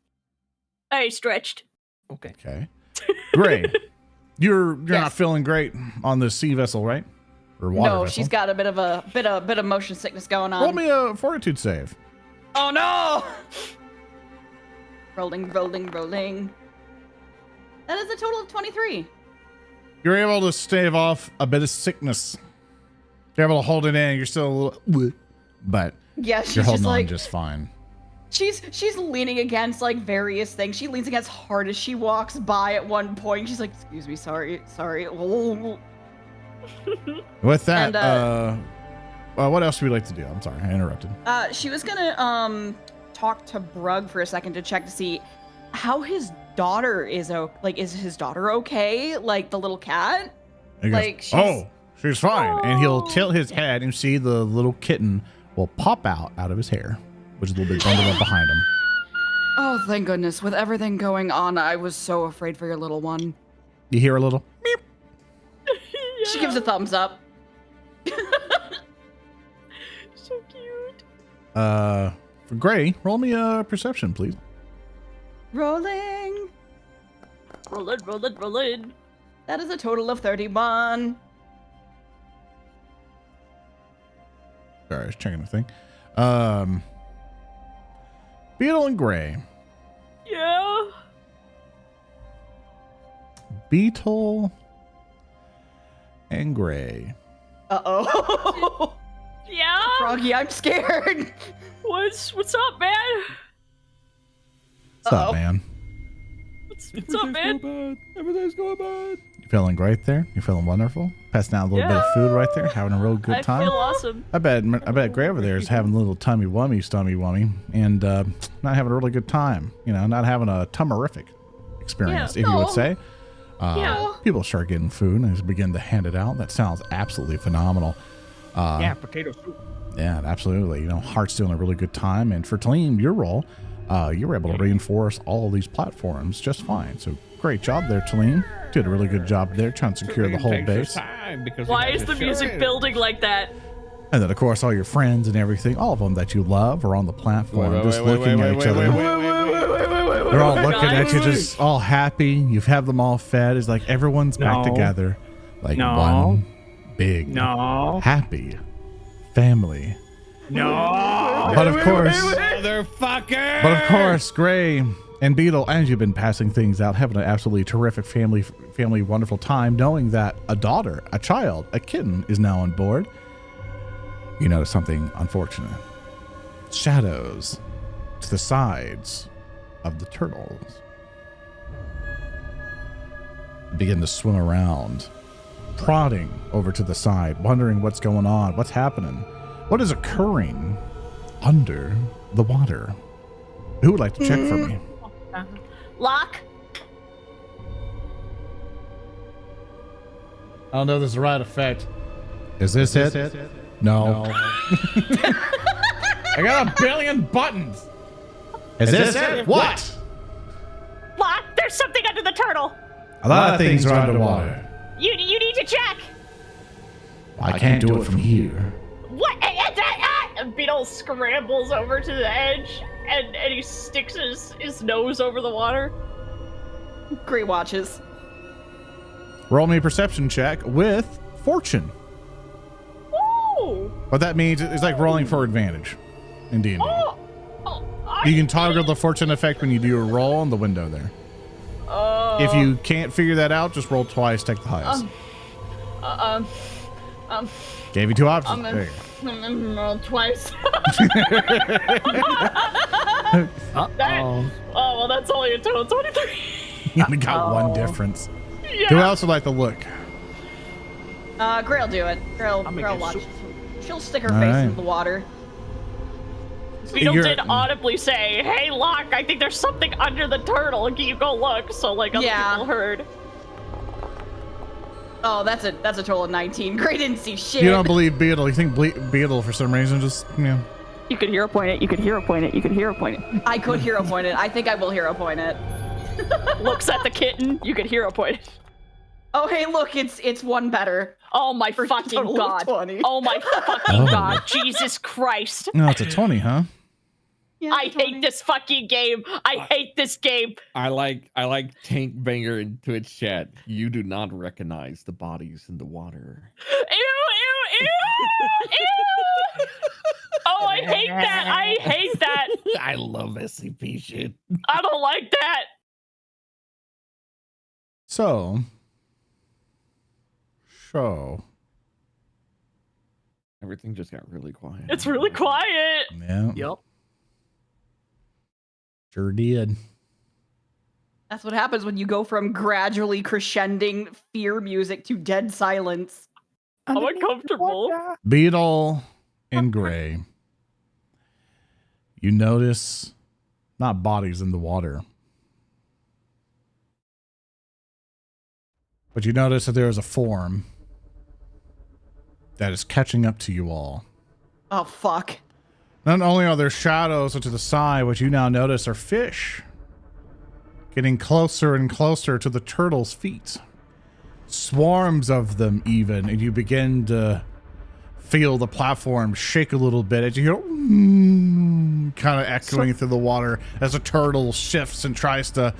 I stretched. Okay. Okay. Gray, you're not Yes. feeling great on this sea vessel, right? Or water No, vessel. she's got a bit of motion sickness going on. Roll me a fortitude save. Oh no! Rolling. That is a total of 23. You're able to stave off a bit of sickness. You're able to hold it in. You're still a little, but Yeah, you're she's holding just on like just fine. she's leaning against like various things. She leans against hard as she walks by at one point. She's like, "Excuse me, sorry." Oh. With that, And, what else would we like to do? I'm sorry, I interrupted. She was gonna talk to Brug for a second to check to see how his daughter is. Is his daughter okay? Like the little cat? He goes, Like, she's- she's fine. And he'll tilt his head and see the little kitten will pop out of his hair, which is a little bit bundled up behind him. Oh, thank goodness! With everything going on, I was so afraid for your little one. You hear a little meep. She gives a thumbs up. So cute. For Gray, roll me a perception, please. Rolling. Rolling. That is a total of 31. Sorry, I was checking the thing. Beetle and Gray. Yeah. Beetle and Gray. Uh-oh. Yeah. Froggy, I'm scared. What's up, man? What's up, man? What's up, man? Everything's going bad. You feeling great there? You feeling wonderful? Passing out a little bit of food right there, having a real good I time. feel awesome. I bet Gray over there is having a little stummy wummy, and not having a really good time. You know, not having a tummerific experience, Yeah. if you would No. say. Yeah. People start getting food and just begin to hand it out. That sounds absolutely phenomenal. Yeah, potato soup. Yeah, absolutely. You know, Hart's doing a really good time. And for Tellem, your role, you were able to reinforce all of these platforms just fine. So great job there, Tellem. Did a really good job there trying to secure the whole base. Why is the music building like that? And then, of course, all your friends and everything, all of them that you love are on the platform just looking at each other. They're all looking at you, just all happy. You've had them all fed. It's like everyone's back No. together. Like No. one big, No. happy family. No. But of course, Motherfucker! But of course, Gray and Beetle, as you've been passing things out, having an absolutely terrific family wonderful time, knowing that a daughter, a child, a kitten is now on board, you notice something unfortunate. shadows to the sides of the turtles. Begin to swim around, prodding over to the side, wondering what's going on, what's happening, what is occurring under the water. Who would like to check for me? Lock. I don't know if this is the right effect. Is this it? No. I got a billion buttons. Is this it? What? Lock, there's something under the turtle. A lot of things are underwater. You need to check. I can't do it from here. What? And Beetle scrambles over to the edge and he sticks his nose over the water. Gray watches. Roll me a perception check with fortune. Ooh. What that means is like rolling for advantage in D&D. Oh, You can toggle the fortune effect when you do a roll on the window there. If you can't figure that out, just roll twice, take the highest. Gave you two options. There you go. Roll twice. Uh-oh. Oh, well, that's only a total 23. You only got one difference. Yeah. Who else would like to look? Gray'll do it. Gray'll make it watch. She'll stick her All face right. into the water. Beetle You're- did audibly say, "Hey, Locke, I think there's something under the turtle. Can you go look?" So like other people heard. Oh, that's a total of 19. Gray didn't see shit. You don't believe Beetle. You think Beetle for some reason just, you know. You could hero point it. You could hero point it. You could hero point it. I could hero point it. I think I will hero point it. Looks at the kitten. You could hero point it. Oh, hey, look, it's one better. Oh my For fucking total of god. 20. Oh my fucking Oh. god. Jesus Christ. No, it's a 20, huh? Yeah, I hate this fucking game. I hate this game. I like Tank Banger in Twitch chat. You do not recognize the bodies in the water. Ew, ew, ew, ew. Oh, I hate that. I hate that. I love SCP shit. I don't like that. So. Everything just got really quiet. It's really quiet. Yeah. Yep. Sure did. That's what happens when you go from gradually crescending fear music to dead silence. I'm uncomfortable. Beetle and Gray. You notice not bodies in the water, but you notice that there is a form that is catching up to you all. Oh, fuck. Not only are there shadows to the side, what you now notice are fish getting closer and closer to the turtle's feet. Swarms of them even, and you begin to feel the platform shake a little bit as you hear kind of echoing through the water as a turtle shifts and tries to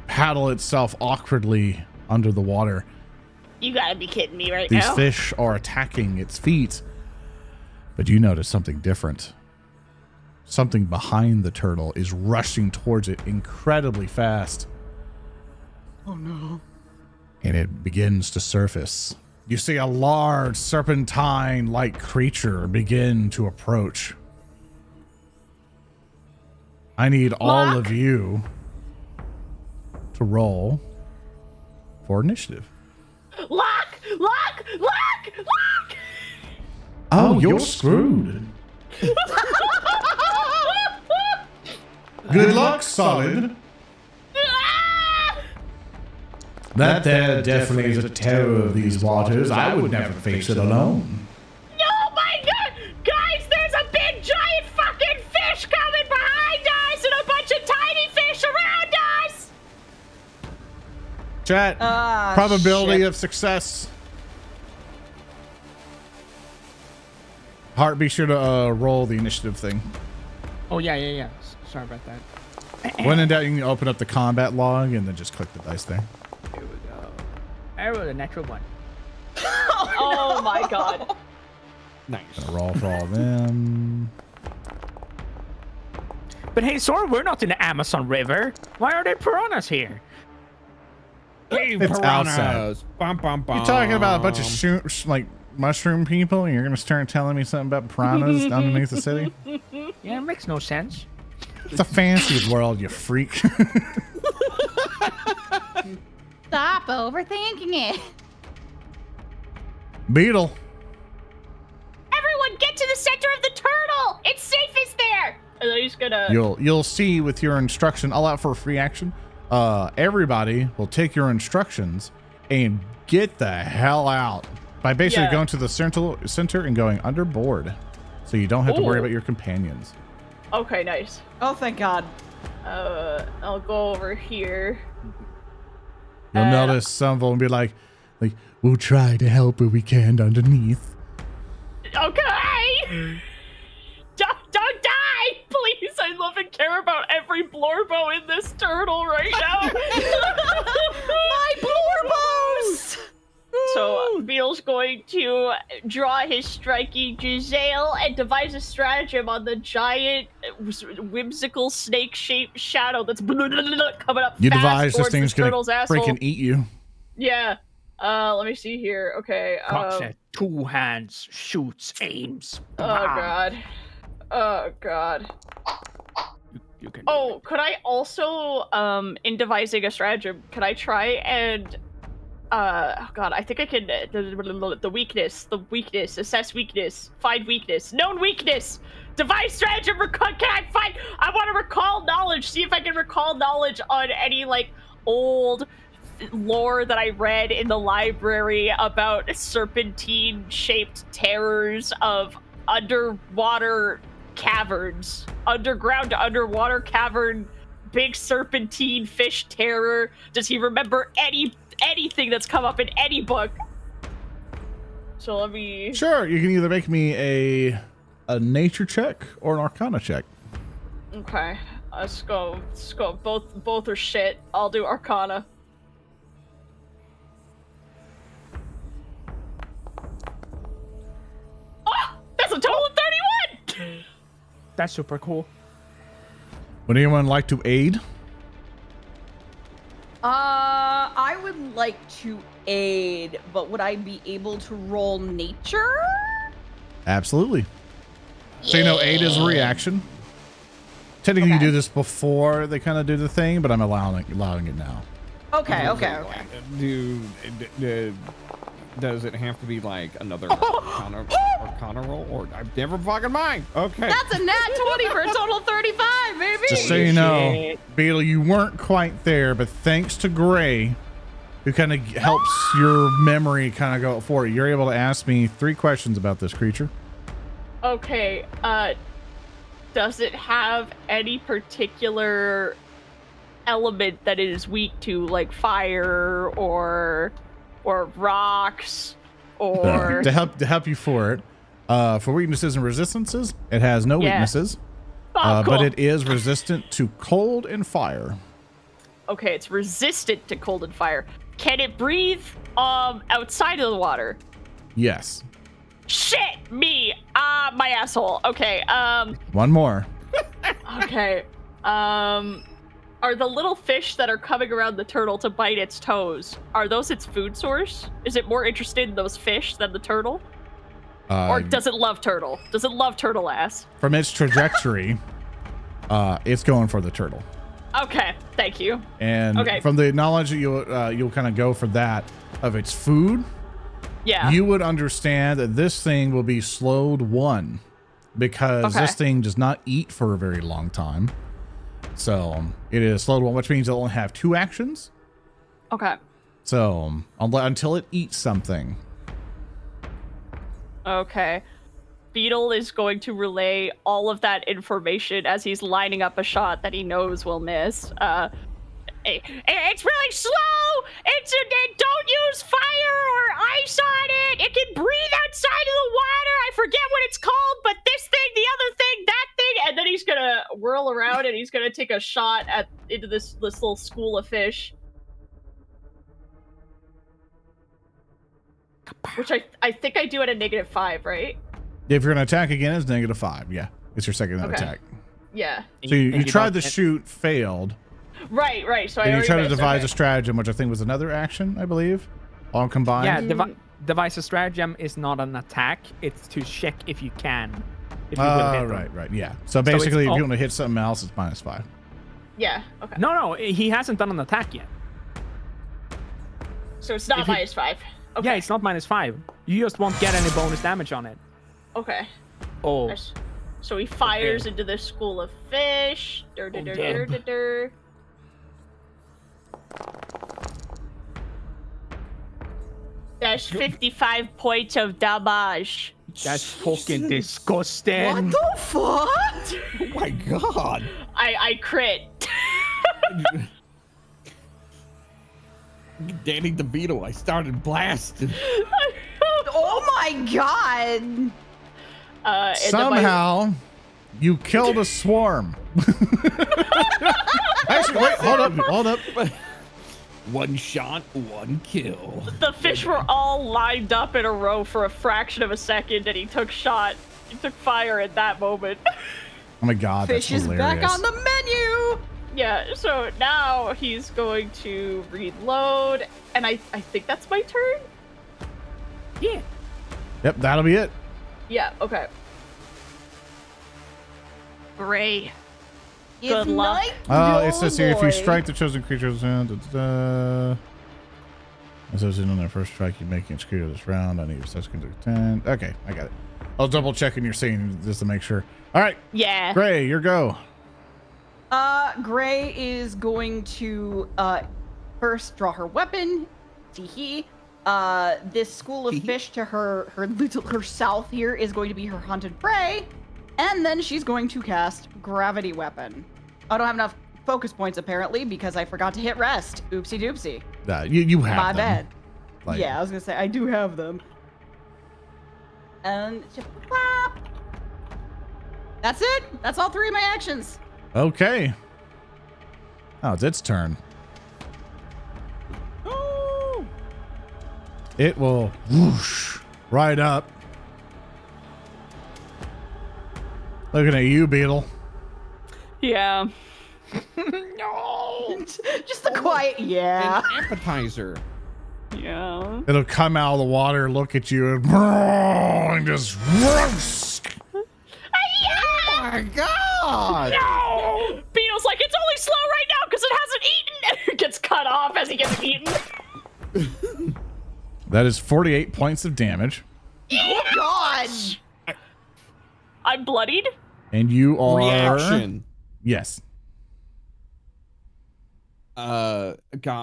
paddle itself awkwardly under the water. You gotta be kidding me right These now. fish are attacking its feet, but you notice something different. Something behind the turtle is rushing towards it incredibly fast. Oh, no. And it begins to surface. You see a large serpentine-like creature begin to approach. I need all of you to roll for initiative. Lock! Lock! Lock! Lock! Oh, you're screwed. Good luck, Solid. That there definitely is a terror of these waters. I would never face it alone. Oh my god! Guys, there's a big giant fucking fish coming behind us and a bunch of tiny fish around us! Chat, probability of success. Hart, be sure to roll the initiative thing. Oh, yeah. Sorry about that. When in doubt, you can open up the combat log and then just click the dice there. Here we go. I rolled a natural one. Oh my god. Nice. Gonna roll for all of them. But hey, Sora, we're not in the Amazon River. Why are there piranhas here? Hey, It's outside. piranhas. Bum, bum, bum. You're talking about a bunch of like mushroom people, and you're gonna start telling me something about piranhas underneath the city? Yeah, it makes no sense. It's a fantasy world, you freak. Stop overthinking it. Beetle. Everyone get to the center of the turtle! It's safest there! And then he's gonna... You'll see with your instruction, all out for a free action. Everybody will take your instructions and get the hell out by basically going to the center and going underboard, so you don't have to worry about your companions. Okay, nice. Oh, thank God. I'll go over here. You'll notice some of them will be like, we'll try to help where we can underneath. Okay! Don't die! Please, I love and care about every blorbo in this turtle right now. My blorbos! So Beetle's going to draw his striking Giselle and devise a stratagem on the giant, whimsical snake-shaped shadow that's coming up You fast devise this towards thing's the gonna turtle's asshole. freaking eat you. Yeah. Let me see here. Okay. Cox has 2 hands, shoots, aims. Oh god. Oh god. You can. Oh, could I also, in devising a stratagem, could I try and, oh god, I think I can, the weakness, assess weakness, find weakness, known weakness, devise stratagem, I want to recall knowledge, see if I can recall knowledge on any, like, old lore that I read in the library about serpentine-shaped terrors of underwater caverns, underground to underwater cavern, big serpentine fish terror. Does he remember anything that's come up in any book? So let me... Sure, you can either make me a nature check or an arcana check. Okay, let's go. Both are shit. I'll do arcana. Oh, that's a total of 31! That's super cool. Would anyone like to aid? I would like to aid, but would I be able to roll nature? Absolutely. So you know, aid is a reaction. Technically, you do this before they kind of do the thing, but I'm allowing it now. Okay. Does it have to be like another arcana roll? Or I've never fucking mind. Okay. That's a nat 20 for a total 35, baby. Just so you know, Beetle, you weren't quite there, but thanks to Gray, who kind of helps your memory kind of go forward, you're able to ask me 3 questions about this creature. Okay, does it have any particular element that it is weak to, like fire or rocks or to help you for it? For weaknesses and resistances, it has no weaknesses, cool. but it is resistant to cold and fire. Okay, it's resistant to cold and fire. Can it breathe outside of the water? Yes. Shit, me, my asshole. Okay, One more. okay, are the little fish that are coming around the turtle to bite its toes, are those its food source? Is it more interested in those fish than the turtle? Or does it love turtle? Does it love turtle ass? From its trajectory, it's going for the turtle. Okay, thank you. And from the knowledge that you'll kind of go for that of its food, you would understand that this thing will be slowed 1 because this thing does not eat for a very long time. So it is slowed 1, which means it'll only have 2 actions. Okay. So until it eats something. Okay. Beetle is going to relay all of that information as he's lining up a shot that he knows will miss. It's really slow! Don't use fire or ice on it! It can breathe outside of the water! I forget what it's called, but this thing, the other thing, that thing! And then he's gonna whirl around and he's gonna take a shot into this little school of fish. Which I think I do at a -5, right? If you're going to attack again, it's -5. Yeah, it's your second attack. Yeah. So you tried to shoot, failed. Right. So and you tried to devise a stratagem, which I think was another action, I believe, all combined. Yeah, devise a stratagem is not an attack. It's to check if you can. If you would hit them. Right, yeah. So basically, if all- you want to hit something else, it's -5. Yeah. Okay. No, he hasn't done an attack yet. So it's not If you- -5. Okay. Yeah, it's not -5. You just won't get any bonus damage on it. Okay. Oh. Nice. So he fires into the school of fish. That's 55 points of damage. That's fucking disgusting. What the fuck? Oh my god. I crit. Danny DeVito, I started blasting. Oh my god! And then Somehow, you killed a swarm. Actually, wait, hold up. One shot, one kill. the fish were all lined up in a row for a fraction of a second, and he took fire at that moment. Oh my god, Fish that's is hilarious. back on the menu! Yeah, so now he's going to reload, and I think that's my turn? Yeah. Yep, that'll be it. Yeah, okay. Gray. Good luck. It says here, if you strike the chosen creatures, as I was in on their first strike, you make each creature this round. I need your second to 10. Okay, I got it. I'll double check in your scene just to make sure. All right, Yeah. Gray, your go. Gray is going to first draw her weapon. Tee-hee. This school of fish to her south here is going to be her hunted prey, and then she's going to cast gravity weapon. I don't have enough focus points apparently because I forgot to hit rest. Oopsie doopsie. You have My them. bad. Like, Yeah, I was gonna say I do have them. And that's it. That's all 3 of my actions. Okay. Oh, it's its turn. It will whoosh right up. Looking at you, Beetle. Yeah. Just the quiet, yeah. An appetizer. Yeah. It'll come out of the water, look at you, and just whoosh. Oh my god! No! Beetle's like, it's only slow right now because it hasn't eaten. It gets cut off as he gets eaten. That is 48 points of damage. Oh God! I'm bloodied. And you are... Reaction. Yes. God,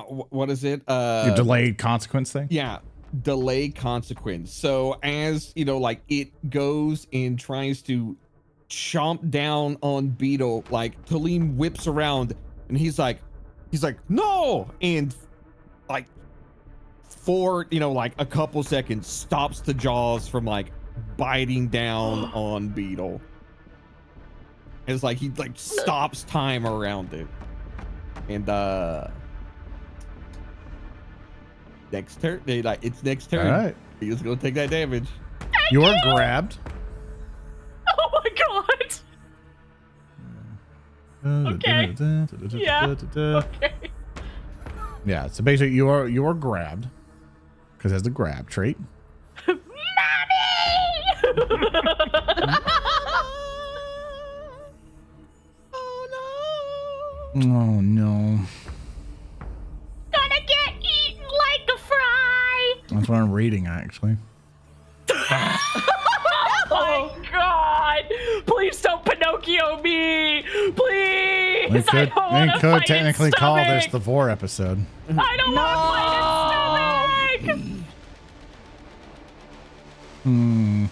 what is it? Your delayed consequence thing? Yeah, delay consequence. So as you know, like it goes and tries to chomp down on Beetle, like Tellem whips around and he's like no, and like for like a couple seconds stops the jaws from like biting down on Beetle. It's like he like stops time around it. And next turn, it's next turn. All right. He's gonna take that damage. You are grabbed. Oh my god. Okay. Yeah. Okay. Yeah, so basically you are grabbed because it has the grab trait. Oh no. Gonna get eaten like a fry. That's what I'm reading actually. Oh my god. Please don't Pinocchio me. Please. We could, I don't want to fight technically its call this stomach. the Vor episode. I don't want to fight its stomach.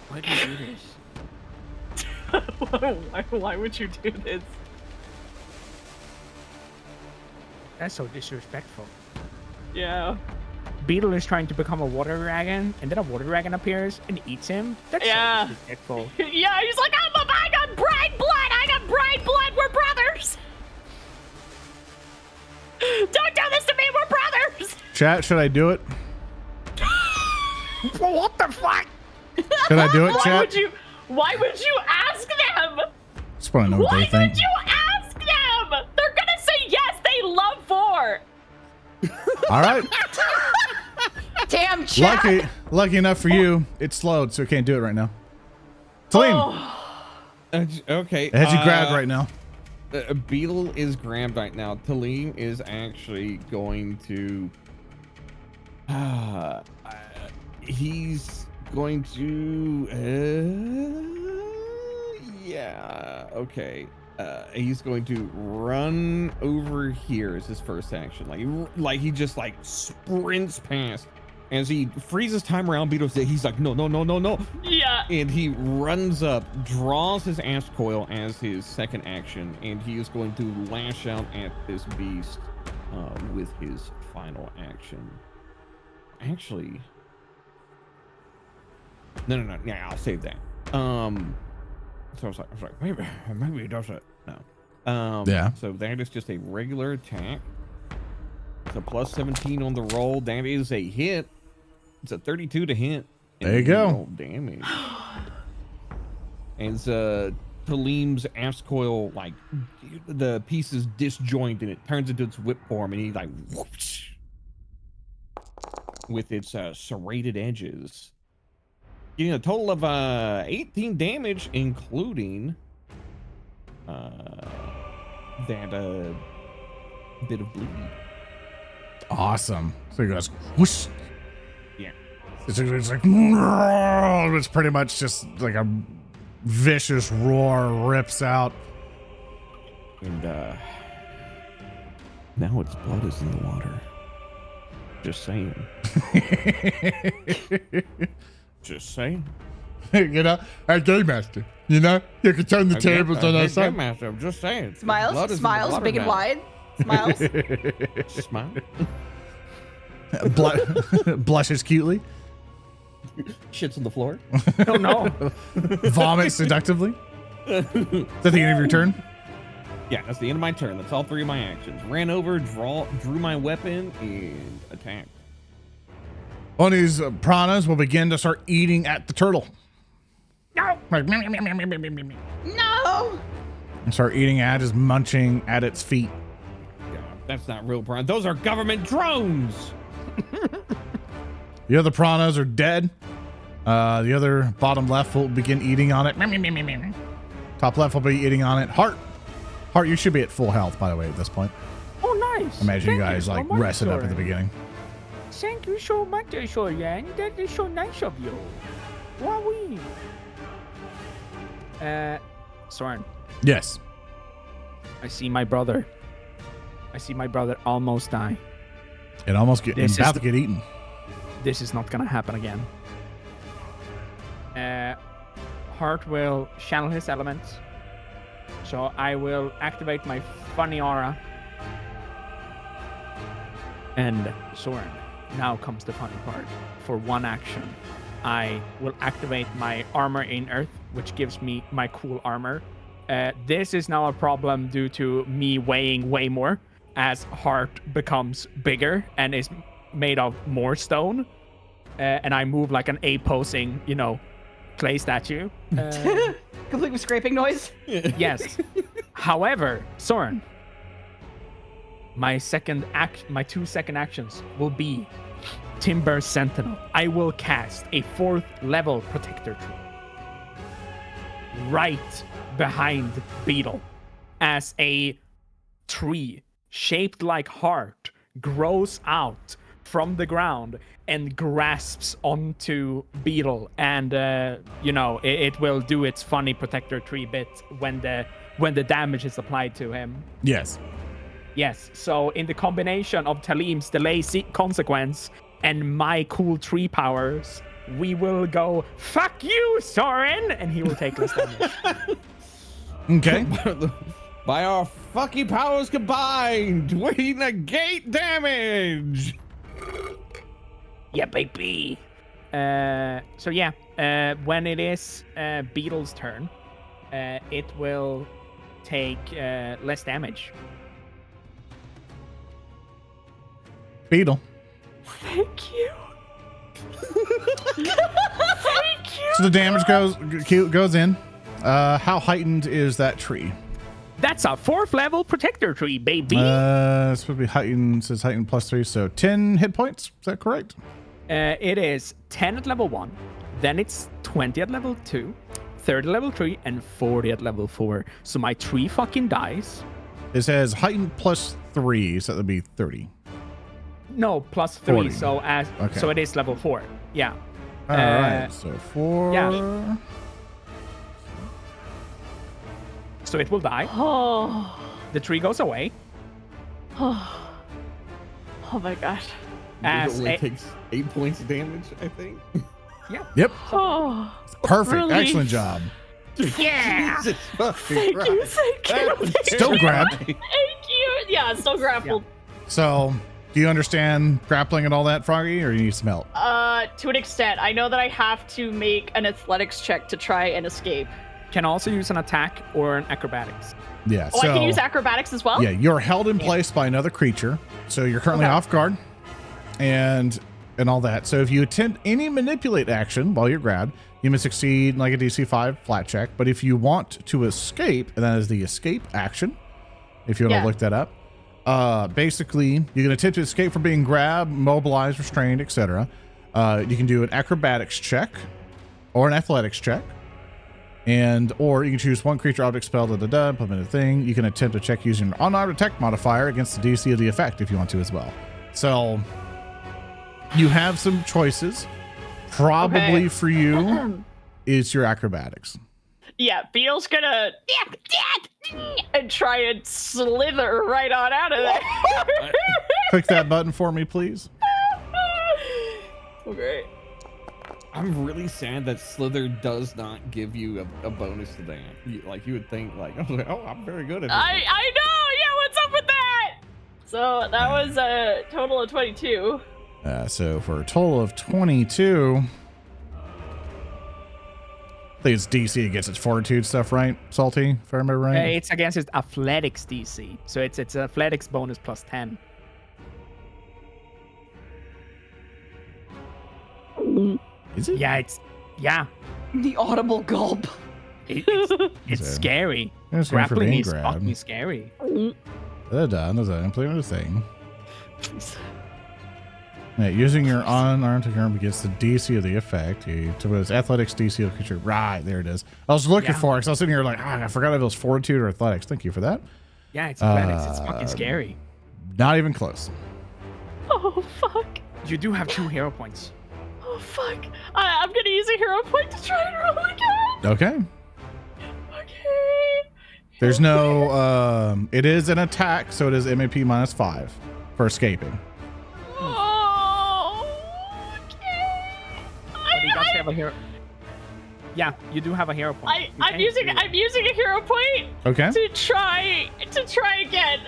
Why do you do this? Why would you do this? That's so disrespectful. Yeah. Beetle is trying to become a water dragon, and then a water dragon appears and eats him. That's Yeah. so disrespectful. Yeah, he's like, I got bright blood. I got bright blood. We're brothers. Don't do this to me. We're brothers. Chat, should I do it? What the fuck? Should I do it, chat? Why would you ask them? Just want to know what Why they think. would you ask them? They're gonna say yes. They love Vor. All right. Damn, chat. Lucky enough for you, it's slowed, so I can't do it right now. Tellem, Okay. it has you grabbed right now. Beetle is grabbed right now. Tellem is actually going to. He's going to. Yeah. Okay. He's going to run over here as his first action. Like he just like sprints past. As he freezes time around Beetle's day, he's like, no. Yeah. And he runs up, draws his axe coil as his second action, and he is going to lash out at this beast with his final action. Actually, no. Yeah, I'll save that. So I was like, maybe he does it. No. Yeah. So that is just a regular attack. It's a plus 17 on the roll. That is a hit. It's a 32 to hit. There you go. Roll damage. As Tellem's axe coil, like the pieces disjoint and it turns into its whip form, and he like whoosh, with its serrated edges, getting a total of 18 damage, including that bit of bleed. Awesome. So he goes whoosh. Yeah. It's like it's pretty much just like a vicious roar rips out. And now its blood is in the water. Just saying. Just saying. You know, our game master. You know, you can turn the tables on our side. Game master, I'm just saying. Smiles, big and wide. Smiles. Smile. Blushes cutely. Shits on the floor. Oh no. Vomits seductively. Is that the end of your turn? Yeah, that's the end of my turn. That's all three of my actions. Ran over, drew my weapon, and attacked. One of these piranhas will begin to start eating at the turtle. No. Like, No. and start eating at is munching at its feet. God, that's not real piranha. Those are government drones. The other piranhas are dead. The other bottom left will begin eating on it. Top left will be eating on it. Heart, you should be at full health, by the way, at this point. Oh, nice. Imagine you guys like rested up at the beginning. Thank you so much, Soren. That is so nice of you. Wowee. Soren, Yes. I see my brother almost die. It almost This is about to get eaten. This is not gonna happen again. Hart will channel his elements. So I will activate my funny aura. And Soren, now comes the funny part. For one action, I will activate my armor in earth, which gives me my cool armor. This is now a problem due to me weighing way more, as Hart becomes bigger and is made of more stone. And I move like an A-posing, clay statue. Complete with scraping noise. Yes. However, Soren, my two second actions will be Timber Sentinel. I will cast a 4th level protector tree right behind Beetle, as a tree shaped like heart grows out from the ground and grasps onto Beetle, and it will do its funny protector tree bit when the damage is applied to him. Yes. So in the combination of Tellem's delay consequence and my cool tree powers, we will go, fuck you, Soren, and he will take less damage. Okay. By our fucky powers combined, we negate damage. Yeah, baby. When it is Beetle's turn, it will take less damage. Beetle. Thank you. Thank you. So the damage goes in. How heightened is that tree? That's a 4th level protector tree, baby. It's supposed to be heightened. Says heightened +3, so 10 hit points. Is that correct? It is 10 at level 1, then it's 20 at level 2, 30 level 3, and 40 at level 4. So my 3 fucking dice. It says heightened +3, so that would be 30. No, plus 3. 40. So it is level 4. Yeah. All right, so 4. Yeah. So it will die. Oh. The tree goes away. Oh my gosh. It only takes 8 points of damage, I think. Yeah. Yep. Oh. Perfect. Relief. Excellent job. Yeah. Jesus fucking Thank you. Christ. Thank you. Still grabbed. Thank you. Yeah, still grappled. So, do you understand grappling and all that, Froggy, or you need some help? To an extent. I know that I have to make an athletics check to try and escape. Can also use an attack or an acrobatics. Yeah. Oh, I can use acrobatics as well? Yeah, you're held in place by another creature, so you're currently off guard, and all that. So if you attempt any manipulate action while you're grabbed, you may succeed like a DC 5 flat check. But if you want to escape, and that is the escape action, if you want to look that up, basically you can attempt to escape from being grabbed, mobilized, restrained, etc. You can do an acrobatics check or an athletics check. Or you can choose one creature, object, spell, implement a thing. You can attempt to check using an unarmed attack modifier against the DC of the effect if you want to as well. So you have some choices. Probably for you is your acrobatics. Yeah, Beetle's gonna and try and slither right on out of there. Click that button for me, please. Okay. I'm really sad that Slither does not give you a bonus to that. You would think, like, oh, I'm very good at this. I know. Yeah, what's up with that? So that was a total of 22. So for a total of 22, I think it's DC against its fortitude stuff, right? Salty, if I remember right. It's against its athletics DC. So it's athletics bonus plus 10. Is it? Yeah. The audible gulp. It's So, scary. it's going for Grappling being is grabbed. fucking scary. Done. Implement a thing. Yeah, using your unarmed arm against the DC of the effect. So it's athletics DC of the creature. Right, there it is. I was looking for it because I was sitting here like, I forgot if it was fortitude or athletics. Thank you for that. Yeah, it's athletics. It's fucking scary. Not even close. Oh fuck. You do have 2 hero points. Oh fuck. I'm gonna use a hero point to try and roll again. Okay. Okay. There's no, it is an attack, so it is MAP -5 for escaping. Oh, okay. But he does have a hero. Yeah, you do have a hero point. I'm using a hero point Okay. to try again.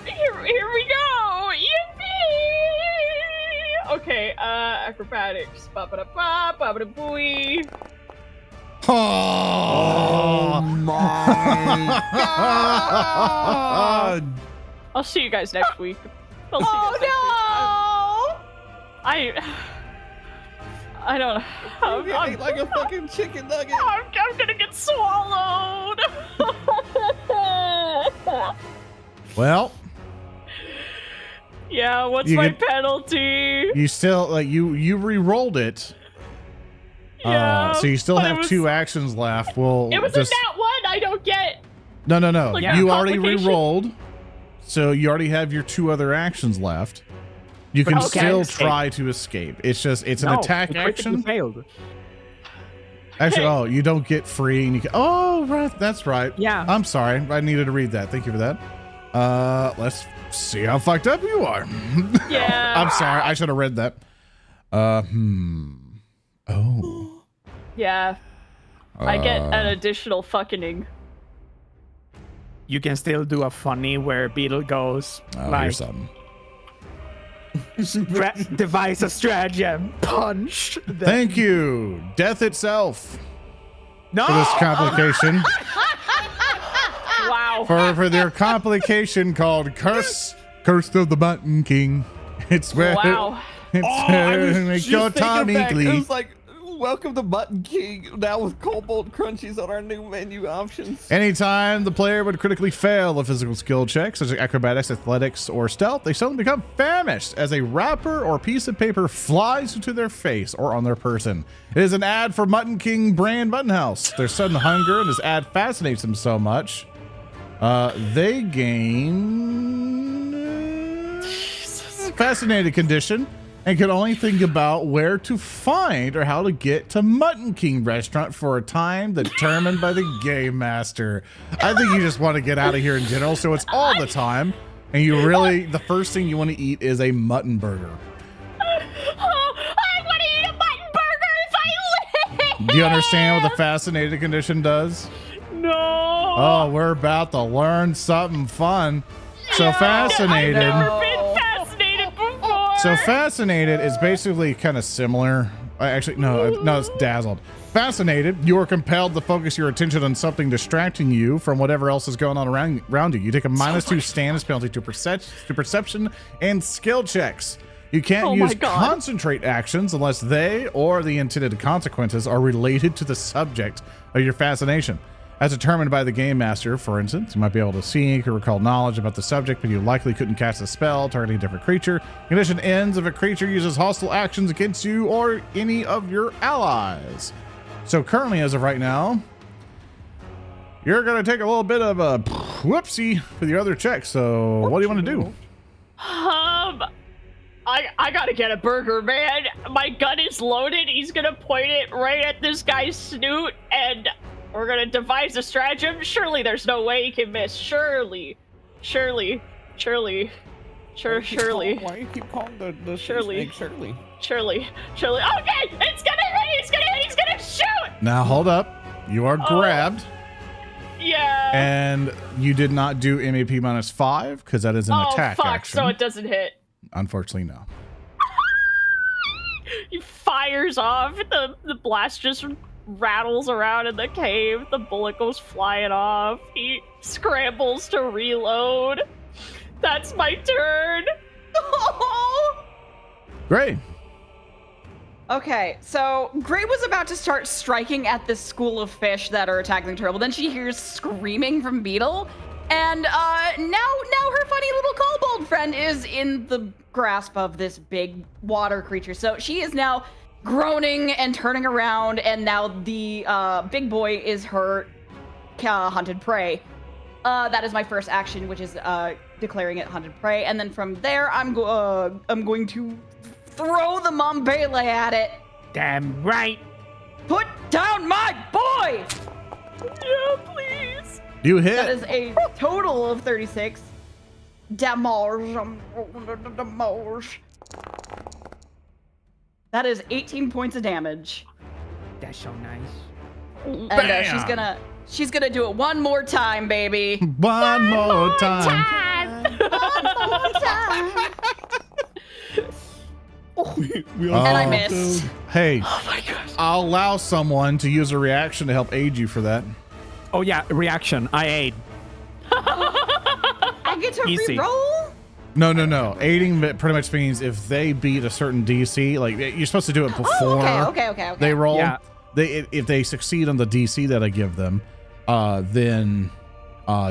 Here we go. Yippee! Okay, acrobatics. Ba-ba-da-ba, ba-ba-da-booey. Oh my God! I'll see you guys next week. I'll see you guys next week. I don't know. I'm like a fucking chicken nugget. I'm gonna get swallowed. Well, Yeah, what's You my get- penalty? you still like you re-rolled it. Yeah, So you still but have it was- 2 actions left. Well, It was just in that one. I don't get. no. like, You already complication? re-rolled, so you already have your 2 other actions left. You can Okay. still Escape. try to escape. It's an attack you critically action. failed. Actually, you don't get free, and you can. Oh, right, that's right. Yeah. I'm sorry, I needed to read that. Thank you for that. Let's see how fucked up you are. Yeah. I'm sorry, I should have read that. Oh. Yeah. I get an additional fucking. You can still do a funny where Beetle goes Oh, like here's something. devise a stratagem, punch. Thank you, Death itself, No. for this complication. Wow. for their complication called Curse of the Mountain King. It's where Wow. it's I was make just your thinking Tommy back. glee. It was like, Welcome to Mutton King, now with Kobold Crunchies on our new menu options. Anytime the player would critically fail a physical skill check, such as acrobatics, athletics, or stealth, they suddenly become famished as a wrapper or piece of paper flies into their face or on their person. It is an ad for Mutton King brand Mutton House. Their sudden hunger and this ad fascinates them so much. They gain fascinated condition and can only think about where to find or how to get to Mutton King restaurant for a time determined by the game master. I think you just want to get out of here in general, so it's all the time, and you really, the first thing you want to eat is a mutton burger. I want to eat a mutton burger if I live. Do you understand what the fascinated condition does? No. Oh, we're about to learn something fun. So fascinated. I've never been fascinated before. So fascinated is basically kind of similar. Actually, no, it's dazzled. Fascinated, you are compelled to focus your attention on something distracting you from whatever else is going on around you. You take a -2 status penalty to perception and skill checks. You can't use concentrate actions unless they or the intended consequences are related to the subject of your fascination. As determined by the game master, for instance, you might be able to seek or recall knowledge about the subject, but you likely couldn't cast a spell targeting a different creature. Condition ends if a creature uses hostile actions against you or any of your allies. So currently, as of right now, you're going to take a little bit of a whoopsie for your other check. So what do you want to do? I gotta get a burger, man. My gun is loaded. He's gonna point it right at this guy's snoot, and we're gonna devise a stratagem. Surely there's no way he can miss. Surely. Why do you keep calling the Shirley? Shirley. Surely. Okay, it's gonna hit. He's gonna shoot. Now hold up. You are grabbed. Yeah. And you did not do MAP -5 because that is an attack action. So it doesn't hit. Unfortunately, no. He fires off. The blast just rattles around in the cave. The bullet goes flying off. He scrambles to reload. That's my turn. Great. Okay, so Gray was about to start striking at this school of fish that are attacking the turtle. Then she hears screaming from Beetle, and now her funny little kobold friend is in the grasp of this big water creature. So she is now groaning and turning around, and now the big boy is her hunted prey. That is my first action, which is declaring it hunted prey, and then from there I'm going to throw the Mombele at it. Damn right. Put down my boy! Yeah, please. You hit. That is a total of 36 damage. That is 18 points of damage. That's so nice. And she's gonna do it one more time, baby. One more time. One more time. And I missed. Hey, Oh my gosh. I'll allow someone to use a reaction to help aid you for that. Oh yeah, reaction. I aid. I get to Easy. reroll? No. Aiding pretty much means if they beat a certain DC, like you're supposed to do it before Okay. they roll. Yeah. If they succeed on the DC that I give them, then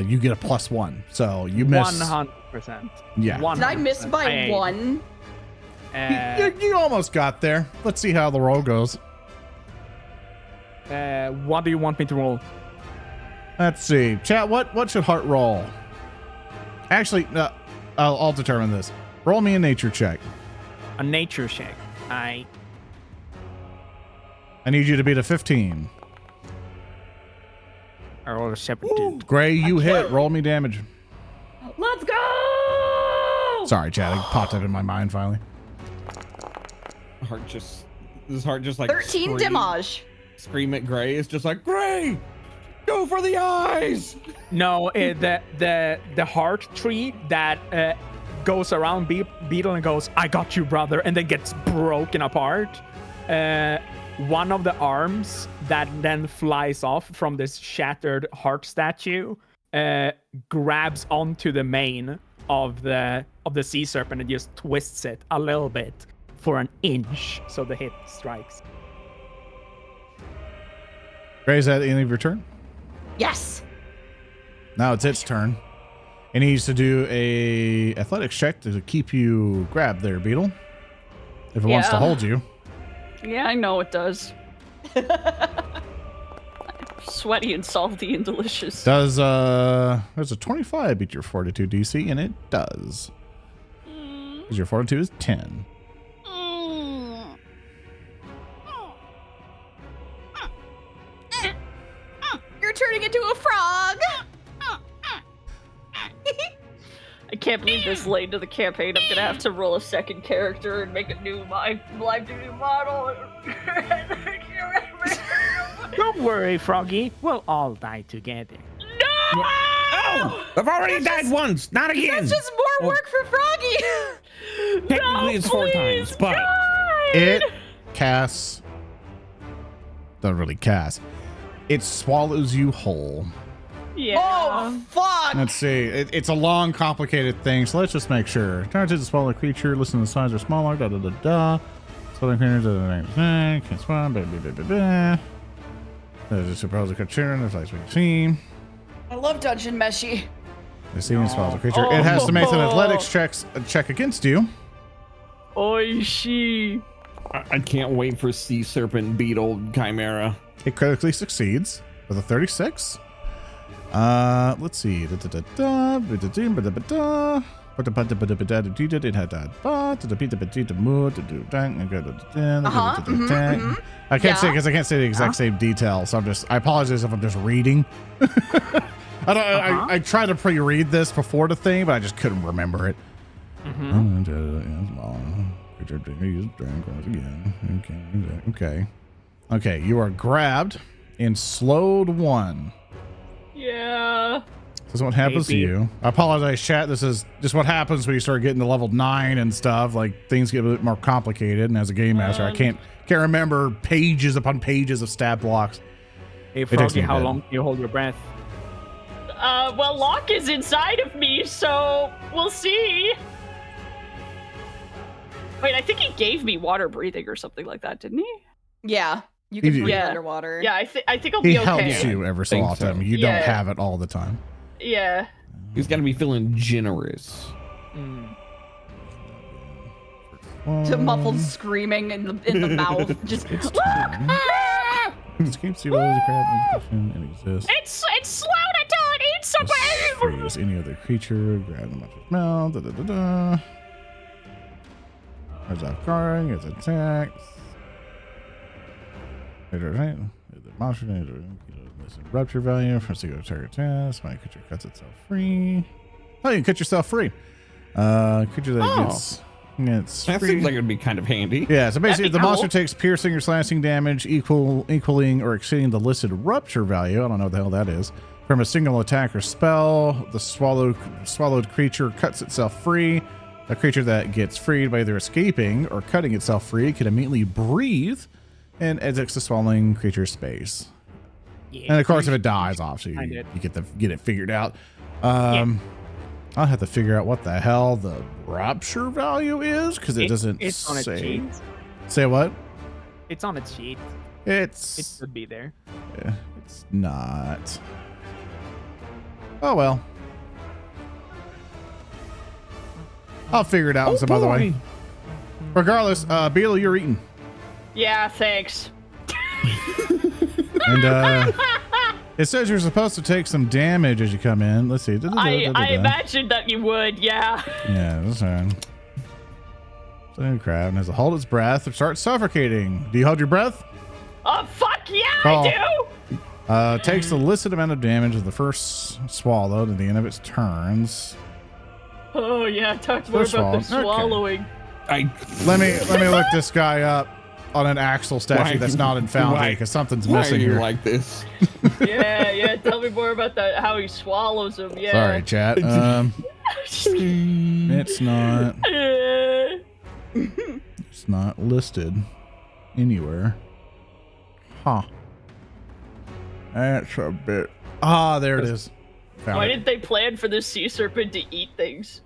you get a +1. So you miss 100%. Yeah. Did I miss by 1? You almost got there. Let's see how the roll goes. What do you want me to roll? Let's see. Chat, what should Heart roll? Actually, I'll determine this. Roll me a nature check. A nature check. I need you to beat a 15. roll a 17. Gray, you hit. Roll me damage. Let's go! Sorry, Chad. It popped up in my mind finally. This heart just like 13 damage. Scream at Gray. It's just like, Gray, go for the eyes. No, the heart tree that goes around Beetle and goes, I got you, brother, and then gets broken apart. One of the arms that then flies off from this shattered heart statue grabs onto the mane of the sea serpent and just twists it a little bit for an inch, so the hit strikes. Ray, is that the end of your turn? Yes. Now it's its turn. It needs to do a athletics check to keep you grabbed there, Beetle. If it wants to hold you. Yeah, I know it does. Sweaty and salty and delicious. Does a 25 beat your fortitude DC? And it does. Because your fortitude is 10. You're turning into a frog. I can't believe this late into the campaign. I'm gonna have to roll a second character and make a new live duty model. Don't worry, Froggy. We'll all die together. No! Oh, I've already died once. Not again. That's just more work for Froggy. Technically, it's 4 times, but It casts. Doesn't really cast. It swallows you whole. Yeah. Oh, fuck. Let's see. It's a long, complicated thing, so let's just make sure. Turns into a smaller creature. Listen to the size or smaller. Da da da da. Smaller creatures. Can't swim. Blah blah blah blah blah. There's a supposed creature. There's like we see. I love Dungeon Meshy. The sea swallows a creature. It has to make an athletics check against you. Oishi. I can't wait for Sea Serpent Beetle Chimera. It critically succeeds with a 36. Let's see. I can't say because I can't say the exact same detail, so I apologize if I'm just reading. I tried to pre-read this before the thing, but I just couldn't remember it. Okay. You are grabbed and slowed 1. Yeah. This is what happens to you. I apologize, chat. This is just what happens when you start getting to level 9 and stuff. Like, things get a bit more complicated, and as a game master, I can't remember pages upon pages of stat blocks. Hey, Froggy, how long do you hold your breath? Well, Locke is inside of me, so we'll see. Wait, I think he gave me water breathing or something like that, didn't he? Yeah. You can breathe underwater. Yeah, I think I'll be okay. He helps you every so often. You don't have it all the time. Yeah. He's got to be feeling generous. To muffled screaming in the mouth. Just. Escapes you as a crab and exists. It's slowed until it eats somebody. Freeze any other creature. Grab them up his mouth. As off guard, gets attacked. The monster rupture value for a single target test. My creature cuts itself free. Oh, you can cut yourself free. Creature that gets That free. seems like it'd be kind of handy. Yeah, so basically the cool. monster takes piercing or slashing damage equaling or exceeding the listed rupture value. I don't know what the hell that is. From a single attack or spell, the swallowed creature cuts itself free. A creature that gets freed by either escaping or cutting itself free can immediately breathe and exits the swallowing creature's space. Yeah, And of course, if it dies, obviously you get it figured out. I'll have to figure out what the hell the rupture value is because it doesn't it's on its say. sheet. Say what? It's on its sheet. It should be there. Yeah, it's not. Oh well. I'll figure it out in some other way. Regardless, Beetle, you're eating. Yeah, thanks. And it says you're supposed to take some damage as you come in. Let's see. I imagined that you would, yeah. Yeah, that's fine. So crab has to hold its breath or start suffocating. Do you hold your breath? Oh, fuck yeah, Call. I do! Takes the listed amount of damage of the first swallow at the end of its turns. Oh, yeah, talk more about the swallowing. Let me look this guy up on an Axel statue that's not in Foundry because something's missing here. Like this? yeah, tell me more about how he swallows them, yeah. Sorry, chat. It's not. It's not listed anywhere. Huh. That's a bit. There it is. Why didn't they plan for this sea serpent to eat things?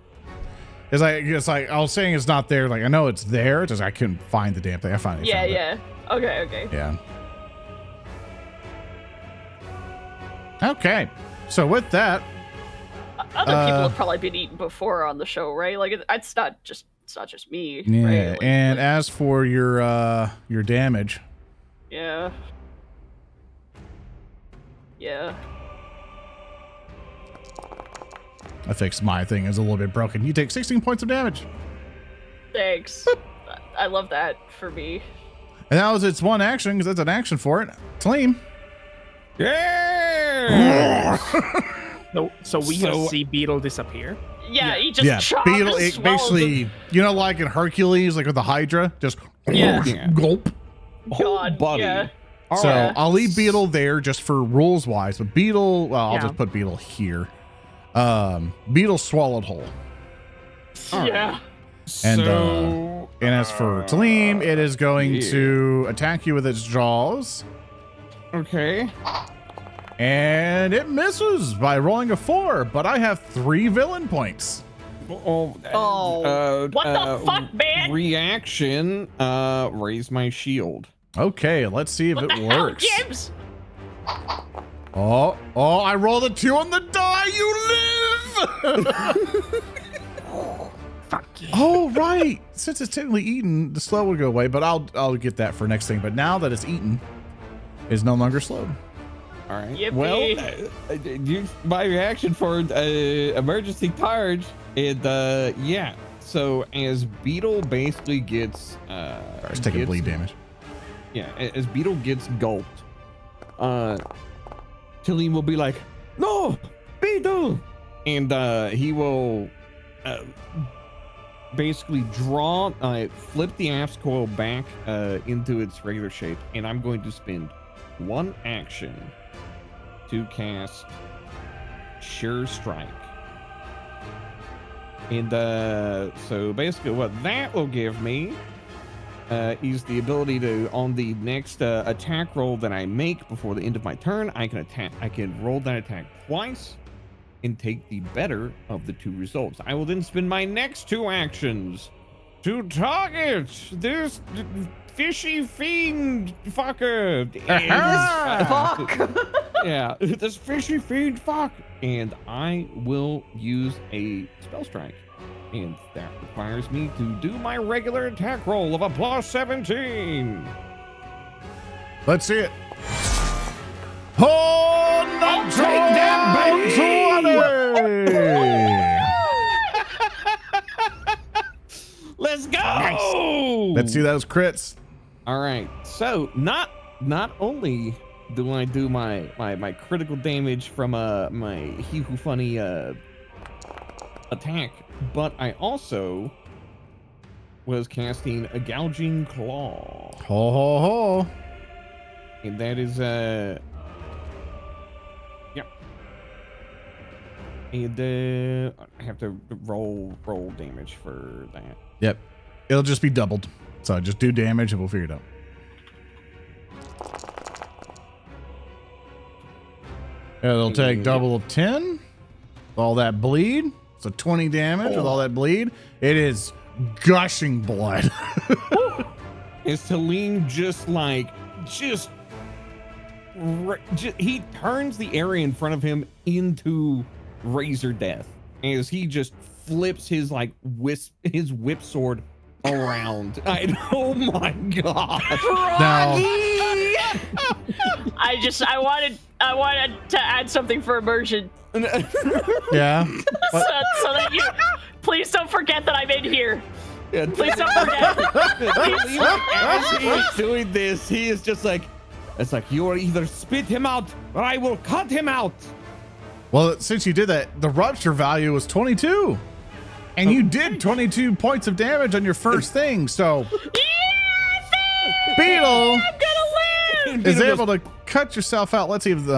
It's like I was saying it's not there. Like I know it's there. It's just I couldn't find the damn thing. I finally found it. Okay. Yeah. Okay. So with that, Other people have probably been eaten before on the show, right? Like it's not just me. yeah. Right? And as for your damage, yeah. I fixed my thing. It's a little bit broken. You take 16 points of damage. Thanks. I love that for me. And that was its one action, because that's an action for it. Tellem. Yeah. So we just see Beetle disappear. Yeah, he just Beetle, it basically, you know, like in Hercules, like with the Hydra, just gulp. God, buddy. yeah. So right. I'll leave Beetle there just for rules wise, but Beetle, well, I'll just put Beetle here. Beetle swallowed whole. Yeah. And as for Tellem, it is going to attack you with its jaws. Okay. And it misses by rolling a 4, but I have 3 villain points. What the fuck, man? Reaction, raise my shield. Okay, let's see if What it the hell, works. Gibbs? Oh, I rolled a 2 on the die. You live. Fuck you. Oh, right. Since it's technically eaten, the slow would go away, but I'll get that for next thing. But now that it's eaten, it's no longer slowed. All right. Yippee. Well, you my reaction for emergency charge, and yeah. So as Beetle basically gets It's taking bleed damage. Yeah, as Beetle gets gulped, Tellem will be like, "No, Beetle," and he will basically flip the apse coil back into its regular shape, and I'm going to spend 1 action to cast Sure Strike. And so basically what that will give me is the ability to, on the next attack roll that I make before the end of my turn, I can roll that attack twice and take the better of the 2 results. I will then spend my next 2 actions to target this fishy fiend fucker. Fuck. Yeah, this fishy fiend fuck. And I will use a spell strike. And that requires me to do my regular attack roll of a +17. Let's see it. Oh, no! Take that, Let's go! Nice. Let's see those crits. All right. So not only do I do my critical damage from my He Who Funny attack, but I also was casting a Gouging Claw. Ho ho ho! And that is and I have to roll damage for that. Yep, it'll just be doubled. So just do damage and we'll figure it out. It'll take double of 10 with all that bleed. So 20 damage with all that bleed. It is gushing blood. Is Tellem he turns the area in front of him into razor death as he just flips his whip sword around. Oh my god! Now, I wanted to add something for immersion. yeah. so that you please don't forget that I'm in here. Yeah, Please don't forget. as he's doing this, he is just like, it's like, you will either spit him out or I will cut him out. Well, since you did that, the rupture value was 22. And you did 22 points of damage on your first thing, so Beetle is able to cut yourself out. Let's see if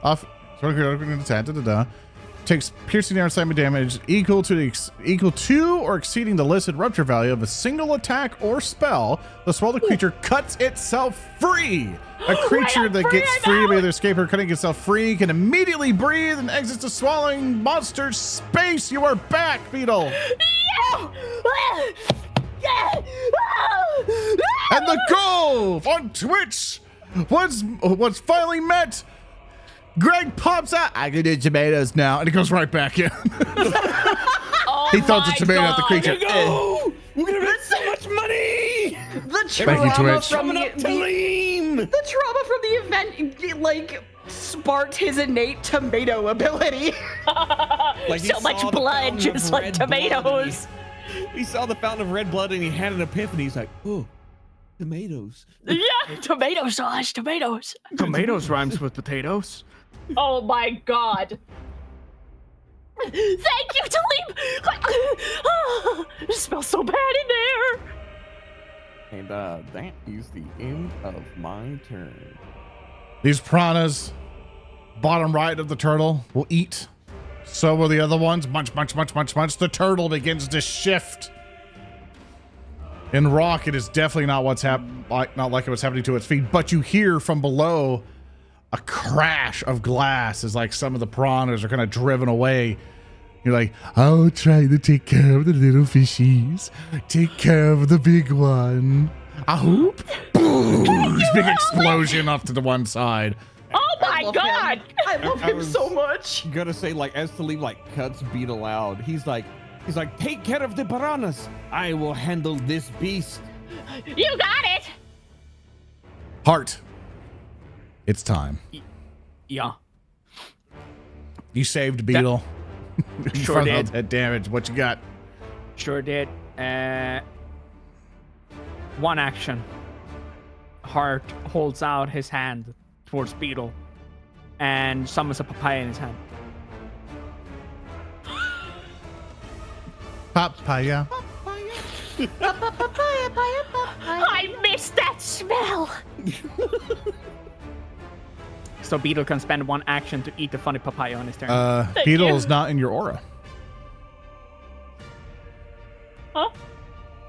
off takes piercing damage equal to or exceeding the listed rupture value of a single attack or spell. The swallowed creature cuts itself free. A creature that gets free by either escape or cutting itself free can immediately breathe and exits the swallowing monster's space. You are back, Beetle. And the goal on Twitch was finally met. Greg pops out. I can do tomatoes now. And he goes right back in. Oh He throws a my tomato at the God. creature. Go! We're gonna make so much money. The Thank you, trauma Twitch. from Coming up to lean. the trauma from the event, like, sparked his innate tomato ability. Like, he So much saw the blood, fountain just of like red blood, and tomatoes. He saw the fountain of red blood and he had an epiphany. He's like, oh, tomatoes. Yeah, tomato sauce, tomatoes. Tomatoes rhymes with potatoes. Oh my God. Thank you, Tellem. It smells so bad in there. And that is the end of my turn. These piranhas, bottom right of the turtle, will eat. So will the other ones. Munch, munch, munch, munch, munch. The turtle begins to shift. In rock, it is definitely not what's not like what's happening to its feet. But you hear from below a crash of glass as like some of the piranhas are kind of driven away. You're like, I'll try to take care of the little fishies. Take care of the big one. I hope. Boom! Big explosion off to the one side. Oh my love God. him. I love I him was- so much. Gonna say, like, as Tellem like cuts Beetle out, he's like, take care of the piranhas. I will handle this beast. You got it. Heart. It's time. Yeah. You saved Beetle. Sure From did. that damage. What you got? Sure did. One action. Hart holds out his hand towards Beetle and summons a papaya in his hand. Papaya. I missed that smell. So Beetle can spend one action to eat the funny papaya on his turn. Beetle you. is not in your aura. Huh?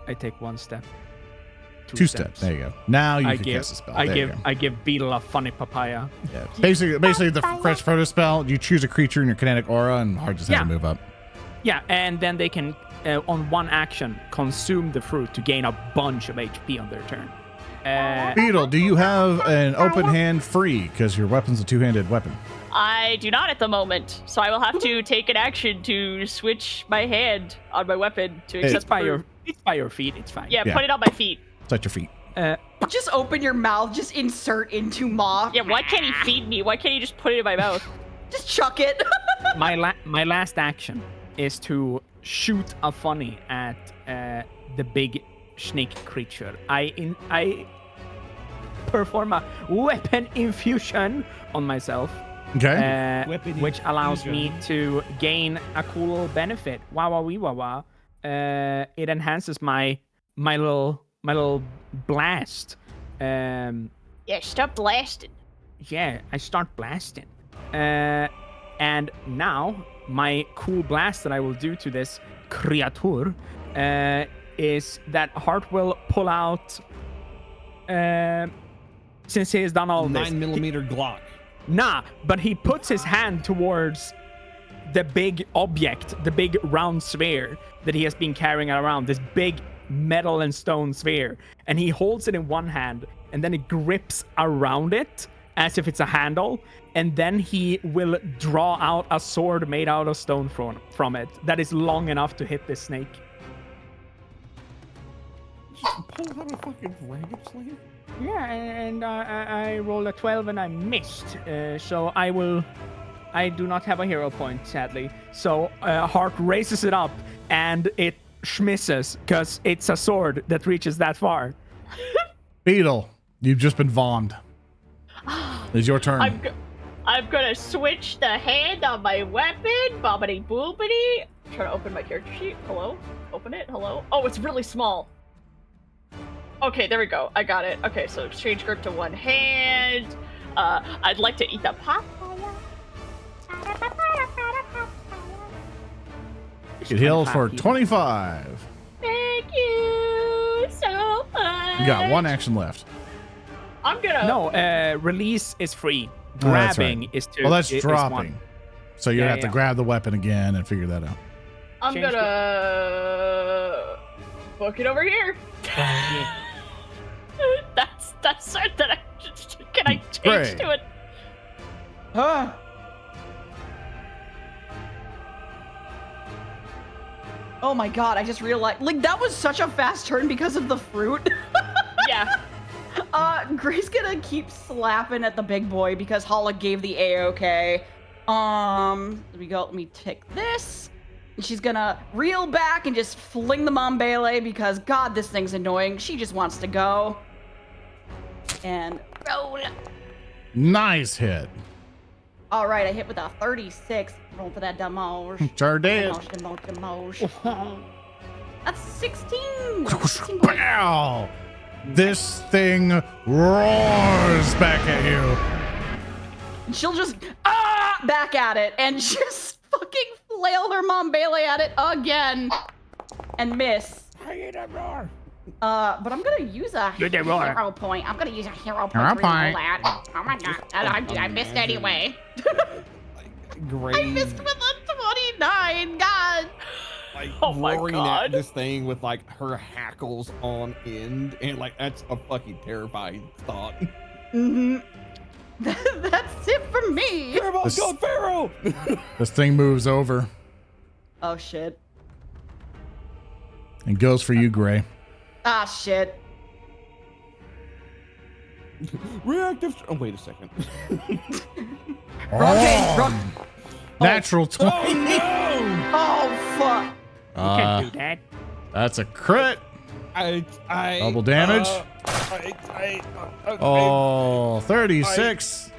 I take one step. Two steps. There you go. Now you I can give, cast a spell. I There you give, go. I give Beetle a funny papaya. Yeah. Basically the fresh photo spell, you choose a creature in your kinetic aura and Heart just has Yeah. to move up. Yeah, and then they can, on one action, consume the fruit to gain a bunch of HP on their turn. Beetle, do you have an open hand free? Because your weapon's a two-handed weapon. I do not at the moment, so I will have to take an action to switch my hand on my weapon to accept It's by the your, fruit. it's by your feet. It's fine. Yeah, Yeah. put it on my feet. Touch your feet. Just open your mouth, just insert into Maw. Yeah, why can't he feed me? Why can't he just put it in my mouth? Just chuck it. my last action is to shoot a funny at the big snake creature. I perform a weapon infusion on myself, Okay. Weapon which allows me infusion. to gain a cool benefit. Wah wah wee wah wah. It enhances my little blast. Yeah, stop blasting. Yeah, I start blasting. And now, my cool blast that I will do to this creature is that Hart will pull out, since he has done all this. 9mm Glock. Nah, but he puts his hand towards the big object, the big round sphere that he has been carrying around, this big metal and stone sphere. And he holds it in one hand, and then he grips around it as if it's a handle. And then he will draw out a sword made out of stone from it that is long enough to hit this snake. Pull out a fucking dragon slayer? Yeah, and I rolled a 12 and I missed. So I do not have a hero point, sadly. So Hart raises it up and it schmisses because it's a sword that reaches that far. Beetle, you've just been vomed. It's your turn. I'm gonna switch the hand on my weapon. Bobbity boobity. Trying to open my character sheet. Hello? Open it. Hello? Oh, it's really small. Okay, there we go. I got it. Okay, so exchange grip to one hand. I'd like to eat the papaya. It heals for 25. Thank you so much. You got one action left. I'm gonna. No, release is free. Oh, that's Grabbing right. is two. Well, that's is dropping. one. So you Yeah, have to yeah. grab the weapon again and figure that out. I'm Change gonna book it over here. Yeah. That's it. That can I change Great. to it? Huh? Oh my god, I just realized, like, that was such a fast turn because of the fruit. Yeah. Gray's gonna keep slapping at the big boy because Hala gave the A-OK. Let me tick this. And she's gonna reel back and just fling the Mombele because, god, this thing's annoying. She just wants to go. And roll. Nice hit. All right, I hit with a 36. Roll for that damage. Sure did. Damage. That's 16. 16 points. Wow. This thing roars back at you. And she'll just back at it and just fucking flail her Mombele at it again and miss. But I'm gonna use a hero point. I'm gonna use a hero point to reroll that. Oh my god, I missed anyway. Great. I missed with a 29. God. Like Oh my roaring God. at this thing with like her hackles on end, and like that's a fucking terrifying thought. Mm-hmm. That's it for me. Grandma's gone Pharaoh. This thing moves over Oh shit. and goes for you, Gray. Ah shit. Reactive. Oh wait a second. Natural 20. Oh no! Oh fuck. You can't do that. That's a crit. I Double damage. Okay. Oh, 36.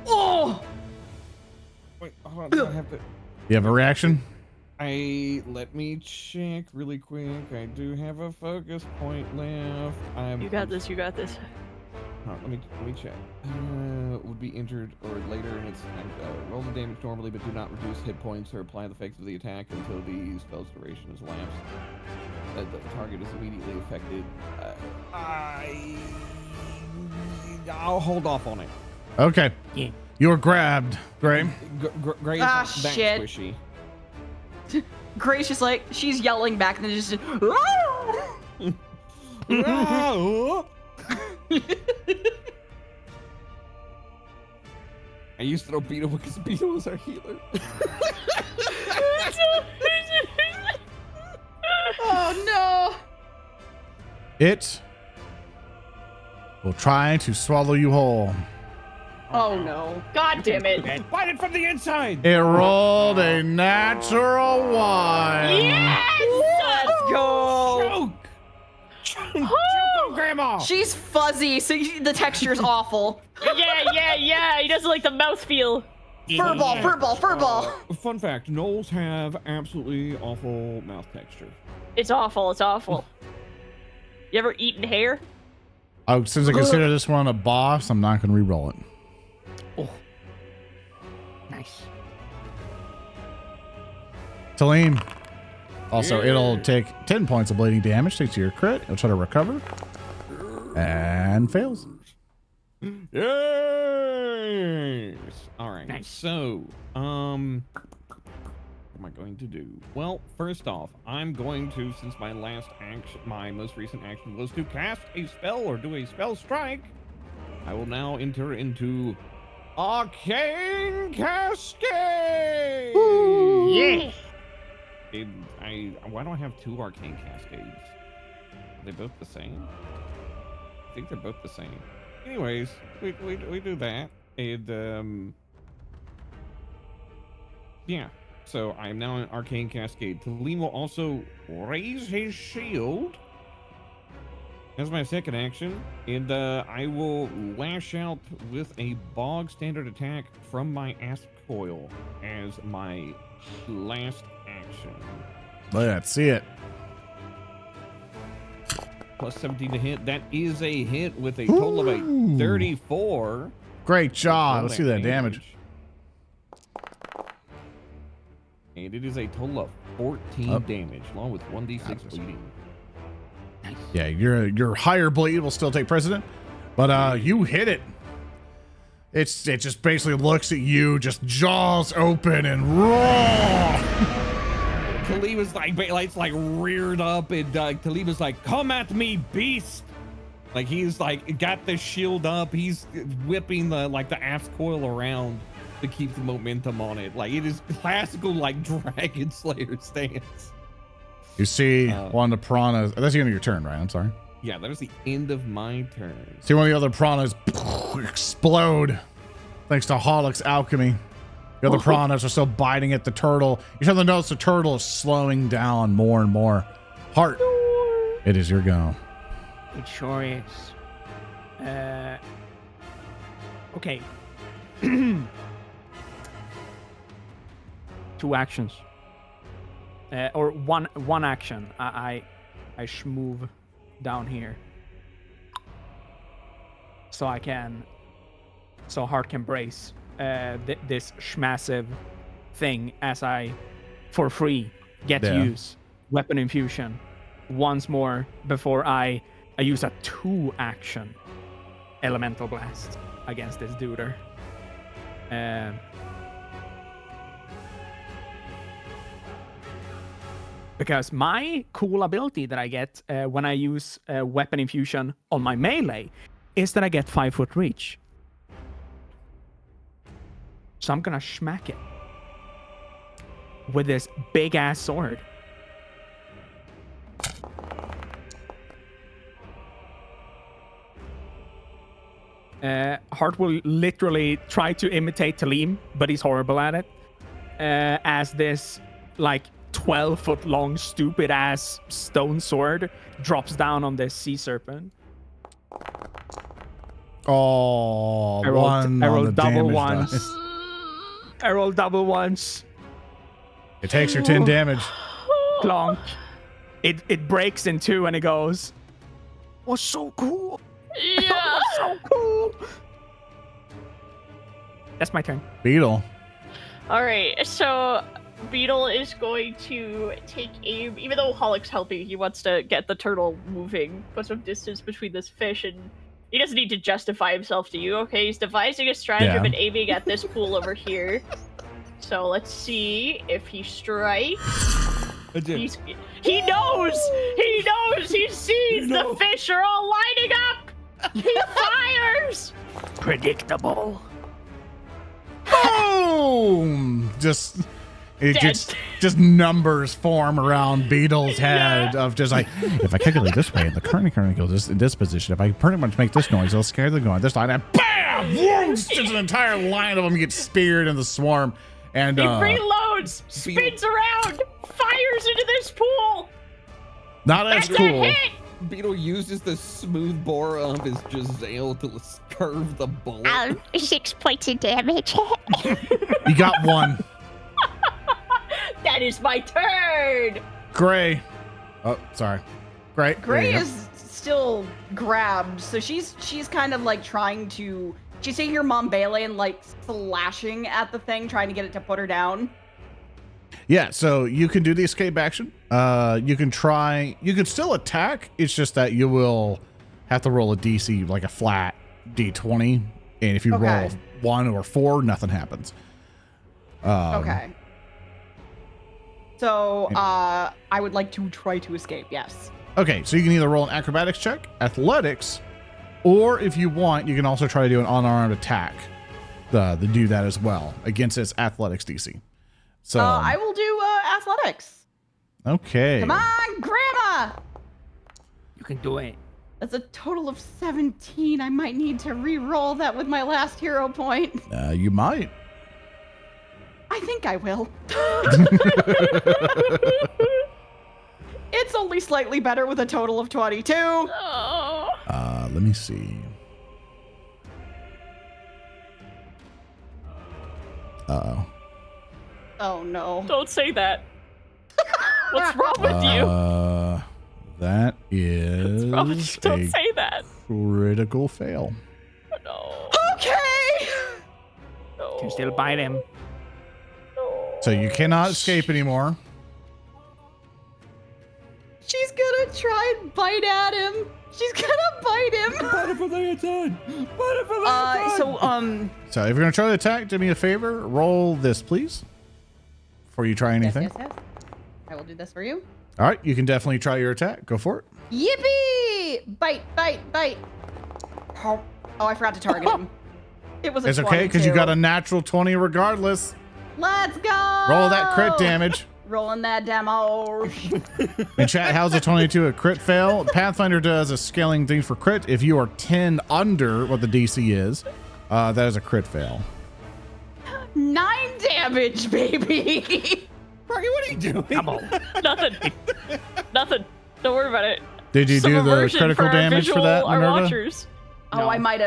Oh. Wait, hold on. Do I have to? You have a reaction? Let me check really quick. I do have a focus point left. You got this. You got this. Let me check. Would be injured or later in its roll the damage normally, but do not reduce hit points or apply the effects of the attack until the spell's duration is lapsed. The target is immediately affected. I'll hold off on it. Okay. Yeah. You were grabbed, Gray. Gray's Ah, that shit. squishy. Gray's just like, she's yelling back and then just I used to know Beetle because Beetle was our healer. Oh no. It will try to swallow you whole. Oh no. God damn it. Bite it from the inside. It rolled a natural 1. Yes! Let's go. Choke on Grandma. She's fuzzy, so the texture's awful. Yeah. He doesn't like the mouthfeel. Furball. Fun fact: gnolls have absolutely awful mouth texture. It's awful. You ever eaten hair? Oh, since I consider this one a boss, I'm not going to re-roll it. Oh. Nice. Tellem. Also, it'll take 10 points of bleeding damage. Takes your crit. It'll try to recover. And fails. Yes. All right. Nice. So, what am I going to do? Well, first off, I'm going to, since my most recent action was to cast a spell or do a spell strike, I will now enter into Arcane Cascade. Yeah. Why do I have 2 Arcane Cascades? Are they both the same? I think they're both the same. Anyways, we do that, and yeah. So I am now in Arcane Cascade. Tellem will also raise his shield as my second action, and I will lash out with a bog standard attack from my Asp Coil as my last action. Let's see it. Plus 17 to hit. That is a hit with a total of a 34. Great job. Let's see that damage. And it is a total of 14 damage, along with 1d6 bleeding. Nice. Yeah, your higher bleed will still take precedent, but you hit it. It just basically looks at you, just jaws open and raw. Tellem is like reared up, and Tellem is like, "Come at me, beast!" Like he's like got the shield up. He's whipping the aft coil around to keep the momentum on it. Like it is classical like Dragon Slayer stance. You see one of the piranhas. That's the end of your turn, right? I'm sorry. Yeah, that is the end of my turn. See one of the other piranhas explode thanks to Hollick's alchemy. The other piranhas are still biting at the turtle. You start to notice the turtle is slowing down more and more. Heart, it is your go. It sure is. Okay. 2 actions. Or one action. I move down here. So Heart can brace this massive thing as I, for free, get to use weapon infusion once more before I use a 2-action elemental blast against this duder. Because my cool ability that I get when I use weapon infusion on my melee is that I get 5-foot reach. So I'm gonna smack it with this big ass sword. Hart will literally try to imitate Tellem, but he's horrible at it. As this, 12-foot long, stupid ass stone sword drops down on this sea serpent. Oh, I rolled double ones. Dice. I rolled double ones. It takes your 10 damage. Clonk. It breaks in 2 and it goes. Was so cool. Yeah. So cool. That's my turn. Beetle. All right, so Beetle is going to take aim. Even though Hollick's helping, he wants to get the turtle moving, put some distance between this fish, and he doesn't need to justify himself to you. Okay, he's devising a stratagem and aiming at this pool over here. So let's see if he strikes. He knows! He sees the fish are all lining up! He fires! Predictable. Boom! Just numbers form around Beetle's head of just like, if I calculate this way and the current goes in this position, if I pretty much make this noise, it'll scare them going this line, and BAM! Just an entire line of them get speared in the swarm. And he reloads, spins around, fires into this pool. Not as That's cool. a hit. Beetle uses the smooth bore of his Giselle to curve the bullet. 6 points of damage. You got 1. That is my turn. Gray. Oh, sorry. Gray. Gray is still grabbed, so she's kind of trying to. She's taking her Mombele and slashing at the thing, trying to get it to put her down. Yeah, so you can do the escape action. You can still attack. It's just that you will have to roll a DC, a flat D20. And if you roll 1 or 4, nothing happens. Okay. So I would like to try to escape, yes. Okay, so you can either roll an acrobatics check, athletics, or if you want, you can also try to do an unarmed attack. Do that as well against its athletics DC. So I will do athletics. Okay. Come on, Grandma! You can do it. That's a total of 17. I might need to re-roll that with my last hero point. You might. I think I will. It's only slightly better with a total of 22. Oh. Let me see. Uh-oh. Oh no. Don't say that. What's wrong with you? That is Don't say that. critical fail. No. Okay. No. Can still bite him. No. So you cannot escape anymore. She's gonna try and bite at him. She's gonna bite him. Bite it from the inside. Bite it from the inside. So if you're gonna try to attack, do me a favor. Roll this, please. Before you try anything. Yes. I will do this for you. All right, you can definitely try your attack. Go for it. Yippee! Bite. Oh, I forgot to target him. It was a It's okay, because you got a natural 20 regardless. Let's go. Roll that crit damage. Rolling that damage. In chat, how's a 22 a crit fail? Pathfinder does a scaling thing for crit. If you are 10 under what the DC is, that is a crit fail. 9 damage, baby. Rocky, what are you doing? Come on. Nothing. Don't worry about it. Did you Some do the aversion critical our damage for that, our Minerva? watchers. Oh, I might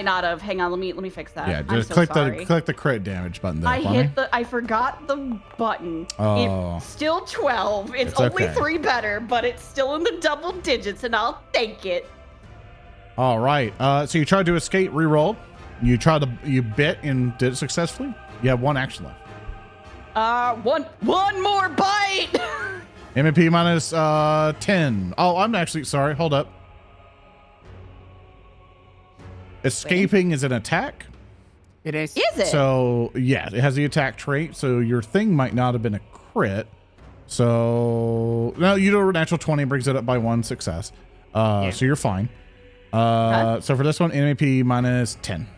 not have. Hang on, let me fix that. Yeah, I'm just so click sorry. the crit damage button there for me. I forgot the button. Oh. It's still 12. It's It's only okay. 3 better, but it's still in the double digits, and I'll take it. All right. So you tried to escape, re-rolled. You bit and did it successfully. You have 1 action left. One more bite. MP minus 10. Oh, I'm actually sorry. Hold up. Escaping is an attack. It is. Is it? So yeah, it has the attack trait. So your thing might not have been a crit. So no, you do a natural 20, brings it up by 1 success. So you're fine. So for this one, MP minus 10.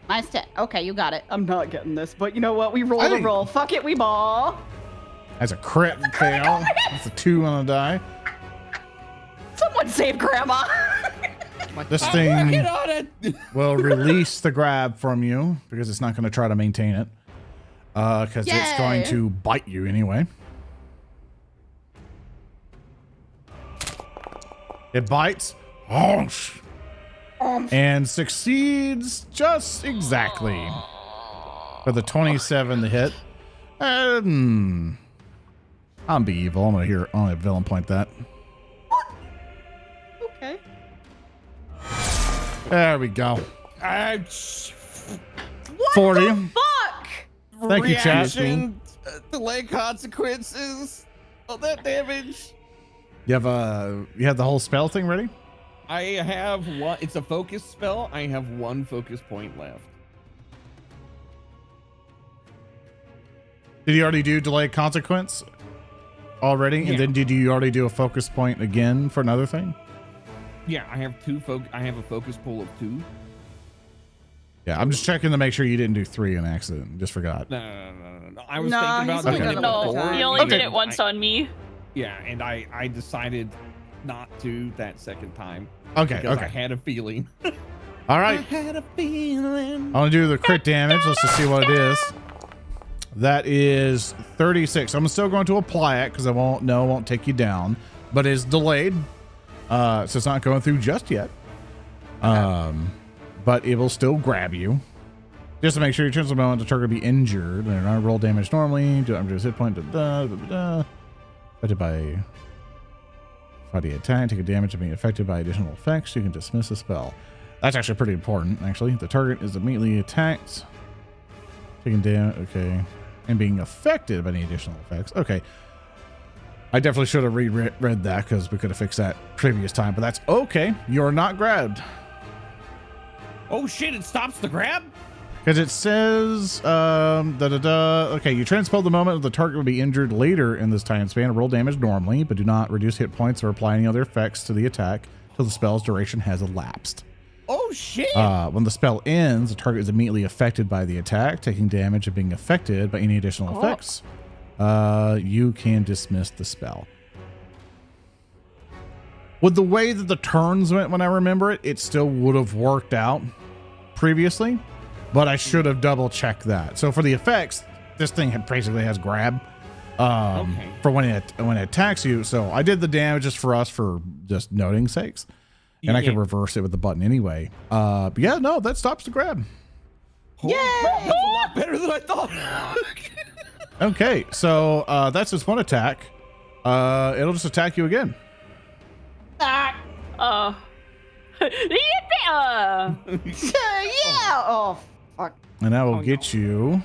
Minus 10. Okay, you got it. I'm not getting this, but you know what? We roll the roll. Fuck it, we ball. That's a crit fail. That's a 2 on the die. Someone save Grandma. This thing Get on it. will release the grab from you because it's not going to try to maintain it. Because it's going to bite you anyway. It bites. And succeeds just exactly. For the 27 to hit. I'm be evil. I'm going to only a villain point that. Okay. There we go. 40. Fuck. Thank you, chat. Reaction, delay consequences. All that damage. You have the whole spell thing ready? I have one. It's a focus spell. I have 1 focus point left. Did you already do delay consequence already? Yeah. And then did you already do a focus point again for another thing? Yeah, I have 2 I have a focus pool of 2. Yeah, I'm just checking to make sure you didn't do 3 in accident. Just forgot. No. I was No, thinking he's about only doing it done it one before. time. He only did Okay. it once on me. Yeah, and I decided not to that second time. Okay, Because I okay. had a feeling. All I right. had a feeling. I want to do the crit damage. Let's just see what it is. That is 36. I'm still going to apply it because I won't take you down, but it's delayed. So it's not going through just yet. But it will still grab you. Just to make sure you turn the moment the target be injured. And I roll damage normally. Do I'm just hit point. Affected by body attack. Take a damage of being affected by additional effects. You can dismiss a spell. That's actually pretty important. Actually, the target is immediately attacked. Taking damage. Okay. And being affected by any additional effects. Okay. I definitely should have read that because we could have fixed that previous time, but that's okay. You're not grabbed. Oh shit, it stops the grab? Because it says, okay, you transpose the moment the target will be injured later in this time span. Roll damage normally, but do not reduce hit points or apply any other effects to the attack till the spell's duration has elapsed. Oh shit. When the spell ends, the target is immediately affected by the attack, taking damage and being affected by any additional effects. You can dismiss the spell. With the way that the turns went when I remember it, it still would have worked out previously, but I should have double checked that. So for the effects, this thing basically has grab for when it attacks you. So I did the damages for us for just noting sakes. And I can reverse it with the button anyway. But yeah, no, that stops the grab. Yeah, that's a lot better than I thought. Okay, so that's just 1 attack. It'll just attack you again. Ah. Yeah. Oh, fuck. And that will get you.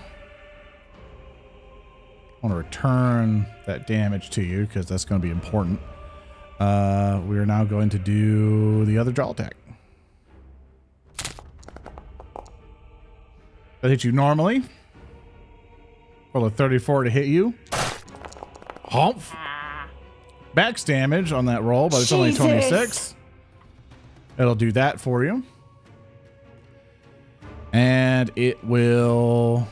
I want to return that damage to you because that's going to be important. We are now going to do the other draw attack. That hit you normally. Roll a 34 to hit you. Humph. Max damage on that roll, but it's only 26. It'll do that for you. And it will...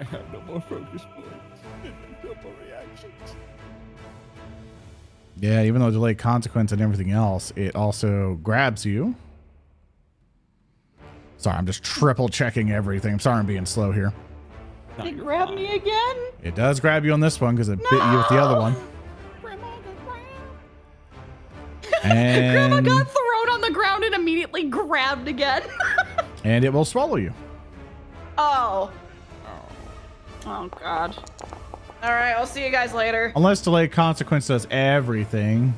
I have no more focus points. No more reactions. Yeah, even though delay consequence and everything else, it also grabs you. Sorry, I'm just triple checking everything. I'm sorry I'm being slow here. Did it grab me again? It does grab you on this one because it bit you with the other one. And Grandma got thrown on the ground and immediately grabbed again. and it will swallow you. Oh. Oh, God. All right, I'll see you guys later. Unless delay consequence does everything.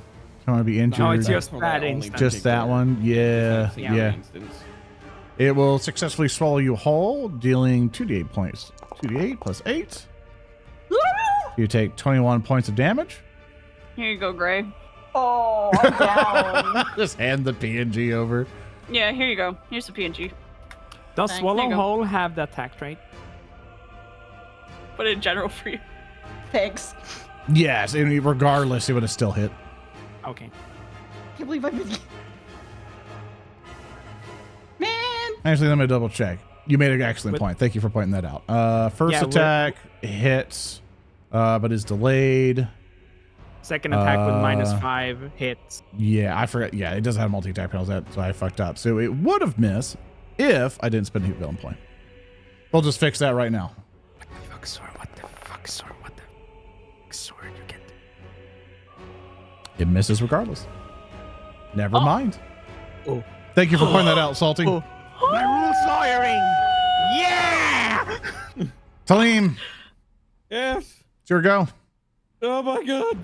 I want to be injured. No, it's just that instant. Just that one. Yeah. Yeah. It will successfully swallow you whole, dealing 2d8 points. 2d8 plus 8. You take 21 points of damage. Here you go, Gray. Oh, I'm down. Just hand the PNG over. Yeah, here you go. Here's the PNG. Does Thanks. There Swallow you go. Whole have the attack trait? But in general for you. Thanks. Yes, and regardless, it would have still hit. Okay. Can't believe I've been... Man! Actually, let me double check. You made an excellent point. Thank you for pointing that out. First Yeah, attack hits, but is delayed. Second attack with -5 hits. Yeah, I forgot. Yeah, it doesn't have multi-attack penalties, so I fucked up. So it would have missed if I didn't spend a villain point. We'll just fix that right now. What the fuck, sword? What the fuck, sword? What the fuck, sword? You get... It misses regardless. Never mind. Oh. Thank you for pointing that out, Salty. Oh. My rule sawyering! Yeah! Tellem, Yes. it's your go. Oh my god.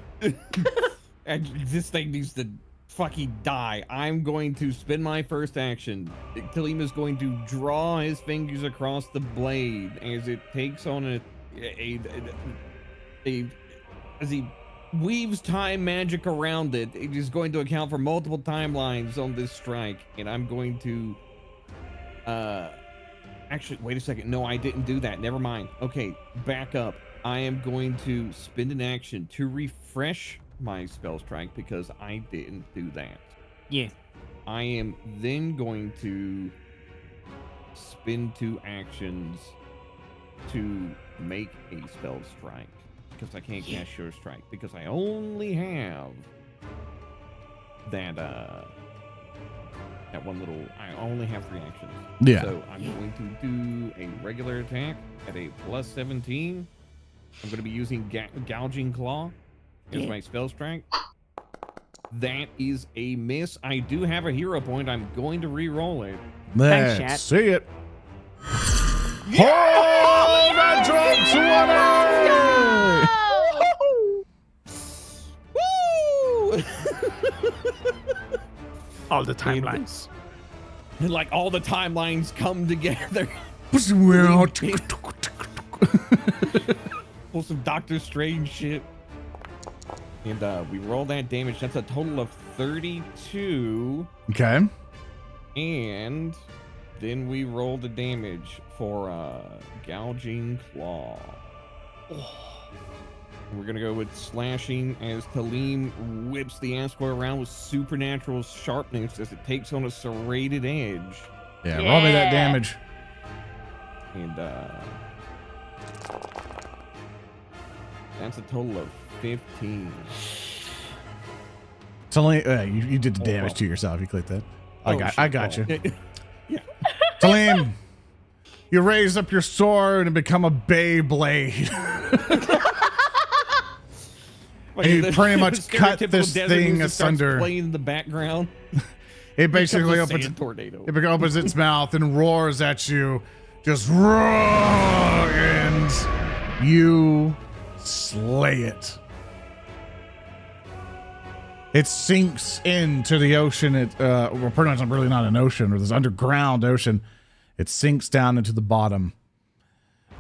This thing needs to fucking die. I'm going to spend my first action. Tellem is going to draw his fingers across the blade as it takes on as he weaves time magic around it. It is going to account for multiple timelines on this strike, and I'm going to actually wait a second. No, I didn't do that. Never mind. Okay, back up. I am going to spend an action to refresh my spell strike because I didn't do that. Yeah. I am then going to spend 2 actions to make a spell strike because I can't cast Sure Strike because I only have that one little. I only have 3 actions. Yeah. So I'm going to do a regular attack at a +17. I'm going to be using Gouging Claw as my spell strike. That is a miss. I do have a hero point. I'm going to re-roll it. Let's Chat. see it. Oh, natural 20! Woo! All the timelines. And like all the timelines come together. Pull some Doctor Strange shit. And we roll that damage. That's a total of 32. Okay. And then we roll the damage for Gouging Claw. We're going to go with slashing as Tellem whips the Asquith around with supernatural sharpness as it takes on a serrated edge. Yeah, roll me that damage. And that's a total of 15. Tellem, you did the damage to yourself. You clicked that. I got you. Yeah. Tellem, you raise up your sword and become a Beyblade. And you pretty much cut this thing asunder. Playing in the background. It basically Becomes a opens. sand tornado. It opens its mouth and roars at you. Just roar, and you slay it. It sinks into the ocean. Well, pretty much really not an ocean, or this underground ocean. It sinks down into the bottom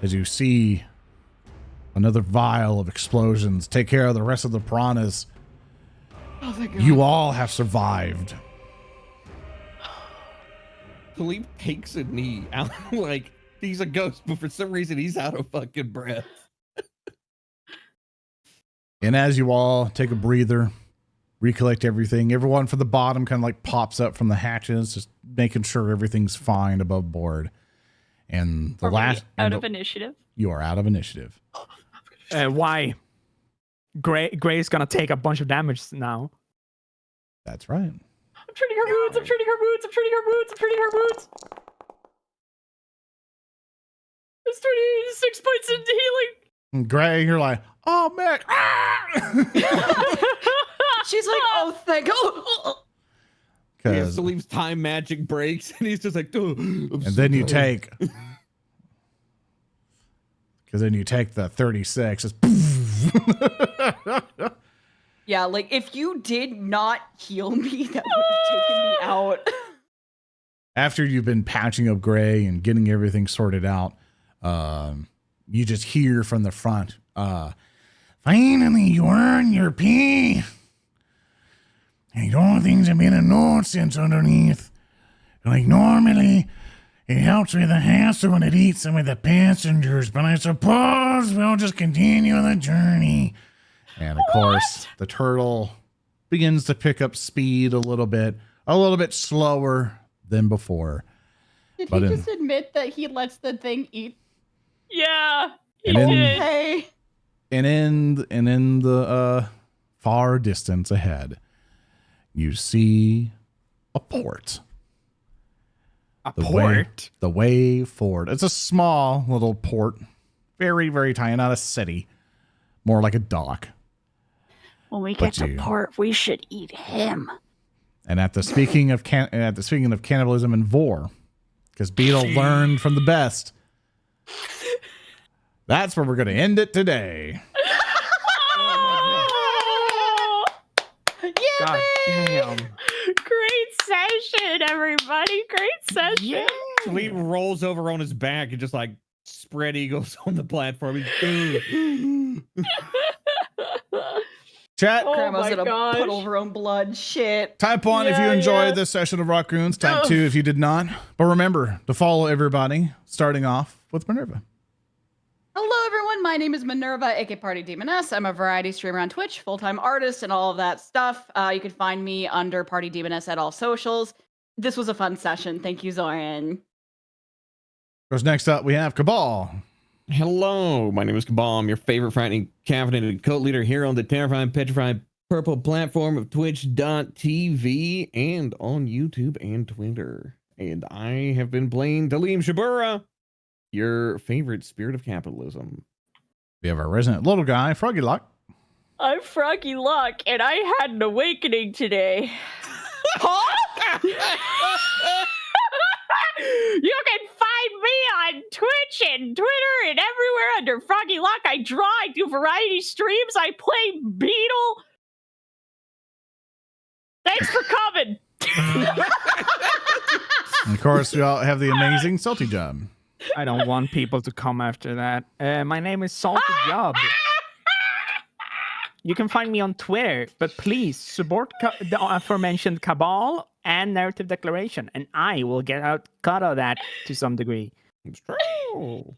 as you see another vial of explosions take care of the rest of the piranhas. Oh, thank God. You all have survived. Tellem takes a knee out like he's a ghost, but for some reason he's out of fucking breath. And as you all take a breather, recollect everything. Everyone from the bottom kind of like pops up from the hatches, just making sure everything's fine above board. And the last out of initiative. You are out of initiative. Why? Gray's gonna take a bunch of damage now. That's right. I'm treating her wounds. I'm treating her wounds. I'm treating her wounds. I'm treating her wounds. It's 26 points into healing. And Gray, you're like, oh man. She's like, oh, thank God. Yeah, Salim's time magic breaks, and he's just like, oh, and then you take, because then you take the 36. It's Yeah, like if you did not heal me, that would have taken me out. After you've been patching up Gray and getting everything sorted out, you just hear from the front, Finally, you earn your pay. And all things have been a nonsense underneath. Like normally, it helps with the hassle when it eats some of the passengers, but I suppose we'll just continue the journey. and of course the turtle begins to pick up speed a little bit slower than before. Did he just admit that he lets the thing eat? Yeah, he And then- did. Hey. And in the far distance ahead, you see a port. The way forward. It's a small little port, very, very tiny, not a city, more like a dock. When we get to port, we should eat him. And at the speaking of cannibalism and vor, because Beetle learned from the best, that's where we're going to end it today. God damn. Great session, everybody. Great session. He rolls over on his back and just like spread eagles on the platform. Chat. Grandma's gonna puddle her own blood. Shit. Type 1 if you enjoyed this session of Rotgoons. Type 2 if you did not. But remember to follow everybody, starting off with Minerva. Hello, everyone. My name is Minerva, aka Party Demoness. I'm a variety streamer on Twitch, full-time artist, and all of that stuff. You can find me under Party Demoness at all socials. This was a fun session. Thank you, Zoran. Of course, next up we have Cabal. Hello, my name is Cabal. I'm your favorite frightening caffeinated cult leader here on the terrifying, petrifying purple platform of twitch.tv and on YouTube and Twitter. And I have been playing Tellem Shibura, your favorite spirit of capitalism. We have our resident little guy, Froggy Lock. I'm Froggy Luck, and I had an awakening today. Huh? You can find me on Twitch and Twitter and everywhere under Froggy Luck. I draw, I do variety streams, I play Beetle. Thanks for coming. And of course, we all have the amazing SaltyJub. I don't want people to come after that. My name is SaltyJub. You can find me on Twitter, but please support the aforementioned Cabal and Narrative Declaration, and I will get out cut of that to some degree. It's true.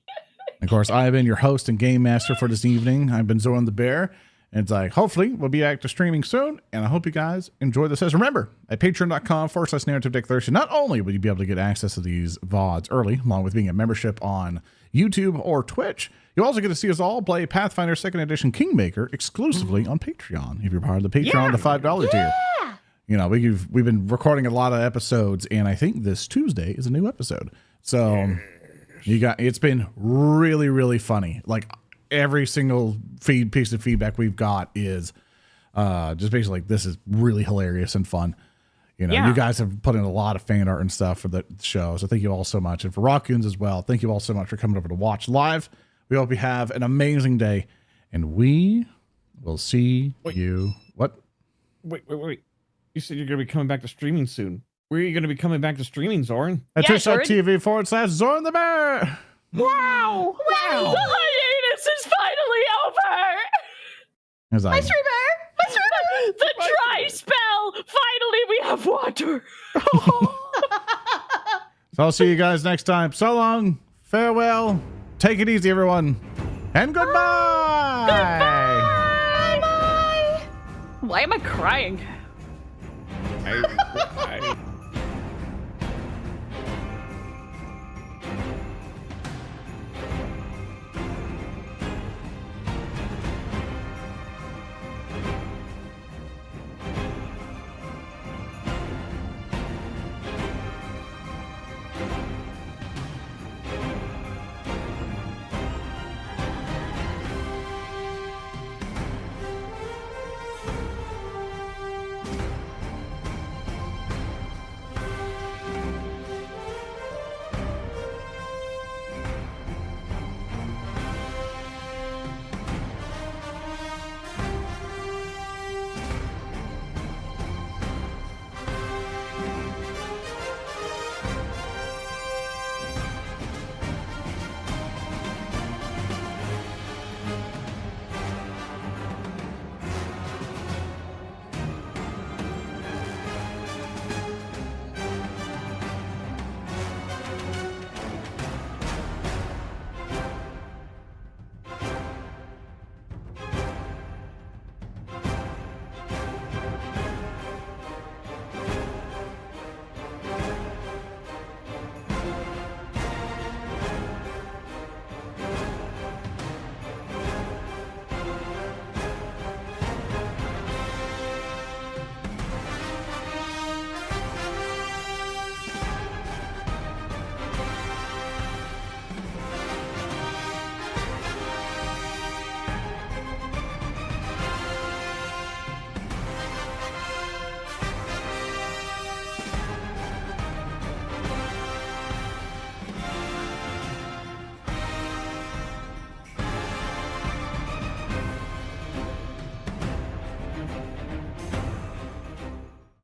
Of course, I have been your host and game master for this evening. I've been Zoran the Bear. And it's like, hopefully we'll be back to streaming soon. And I hope you guys enjoy the session. Remember, at patreon.com/narrative declaration, not only will you be able to get access to these VODs early, along with being a membership on YouTube or Twitch, you'll also get to see us all play Pathfinder 2nd Edition Kingmaker exclusively on Patreon. If you're part of the Patreon, the $5 tier. You know, we've been recording a lot of episodes, and I think this Tuesday is a new episode. So it's been really, really funny. Like, every single piece of feedback we've got is just basically like, this is really hilarious and fun. You know, you guys have put in a lot of fan art and stuff for the show. So thank you all so much. And for Rotgoons as well, thank you all so much for coming over to watch live. We hope you have an amazing day, and we will see you. What? Wait. You said you're going to be coming back to streaming soon. Where are you going to be coming back to streaming, Zoran? At twitch.tv/Zoran the Bear. Wow. The hiatus is finally over. My streamer! The dry spell. Finally, we have water. So I'll see you guys next time. So long. Farewell. Take it easy, everyone. And goodbye. Bye. Why am I crying? I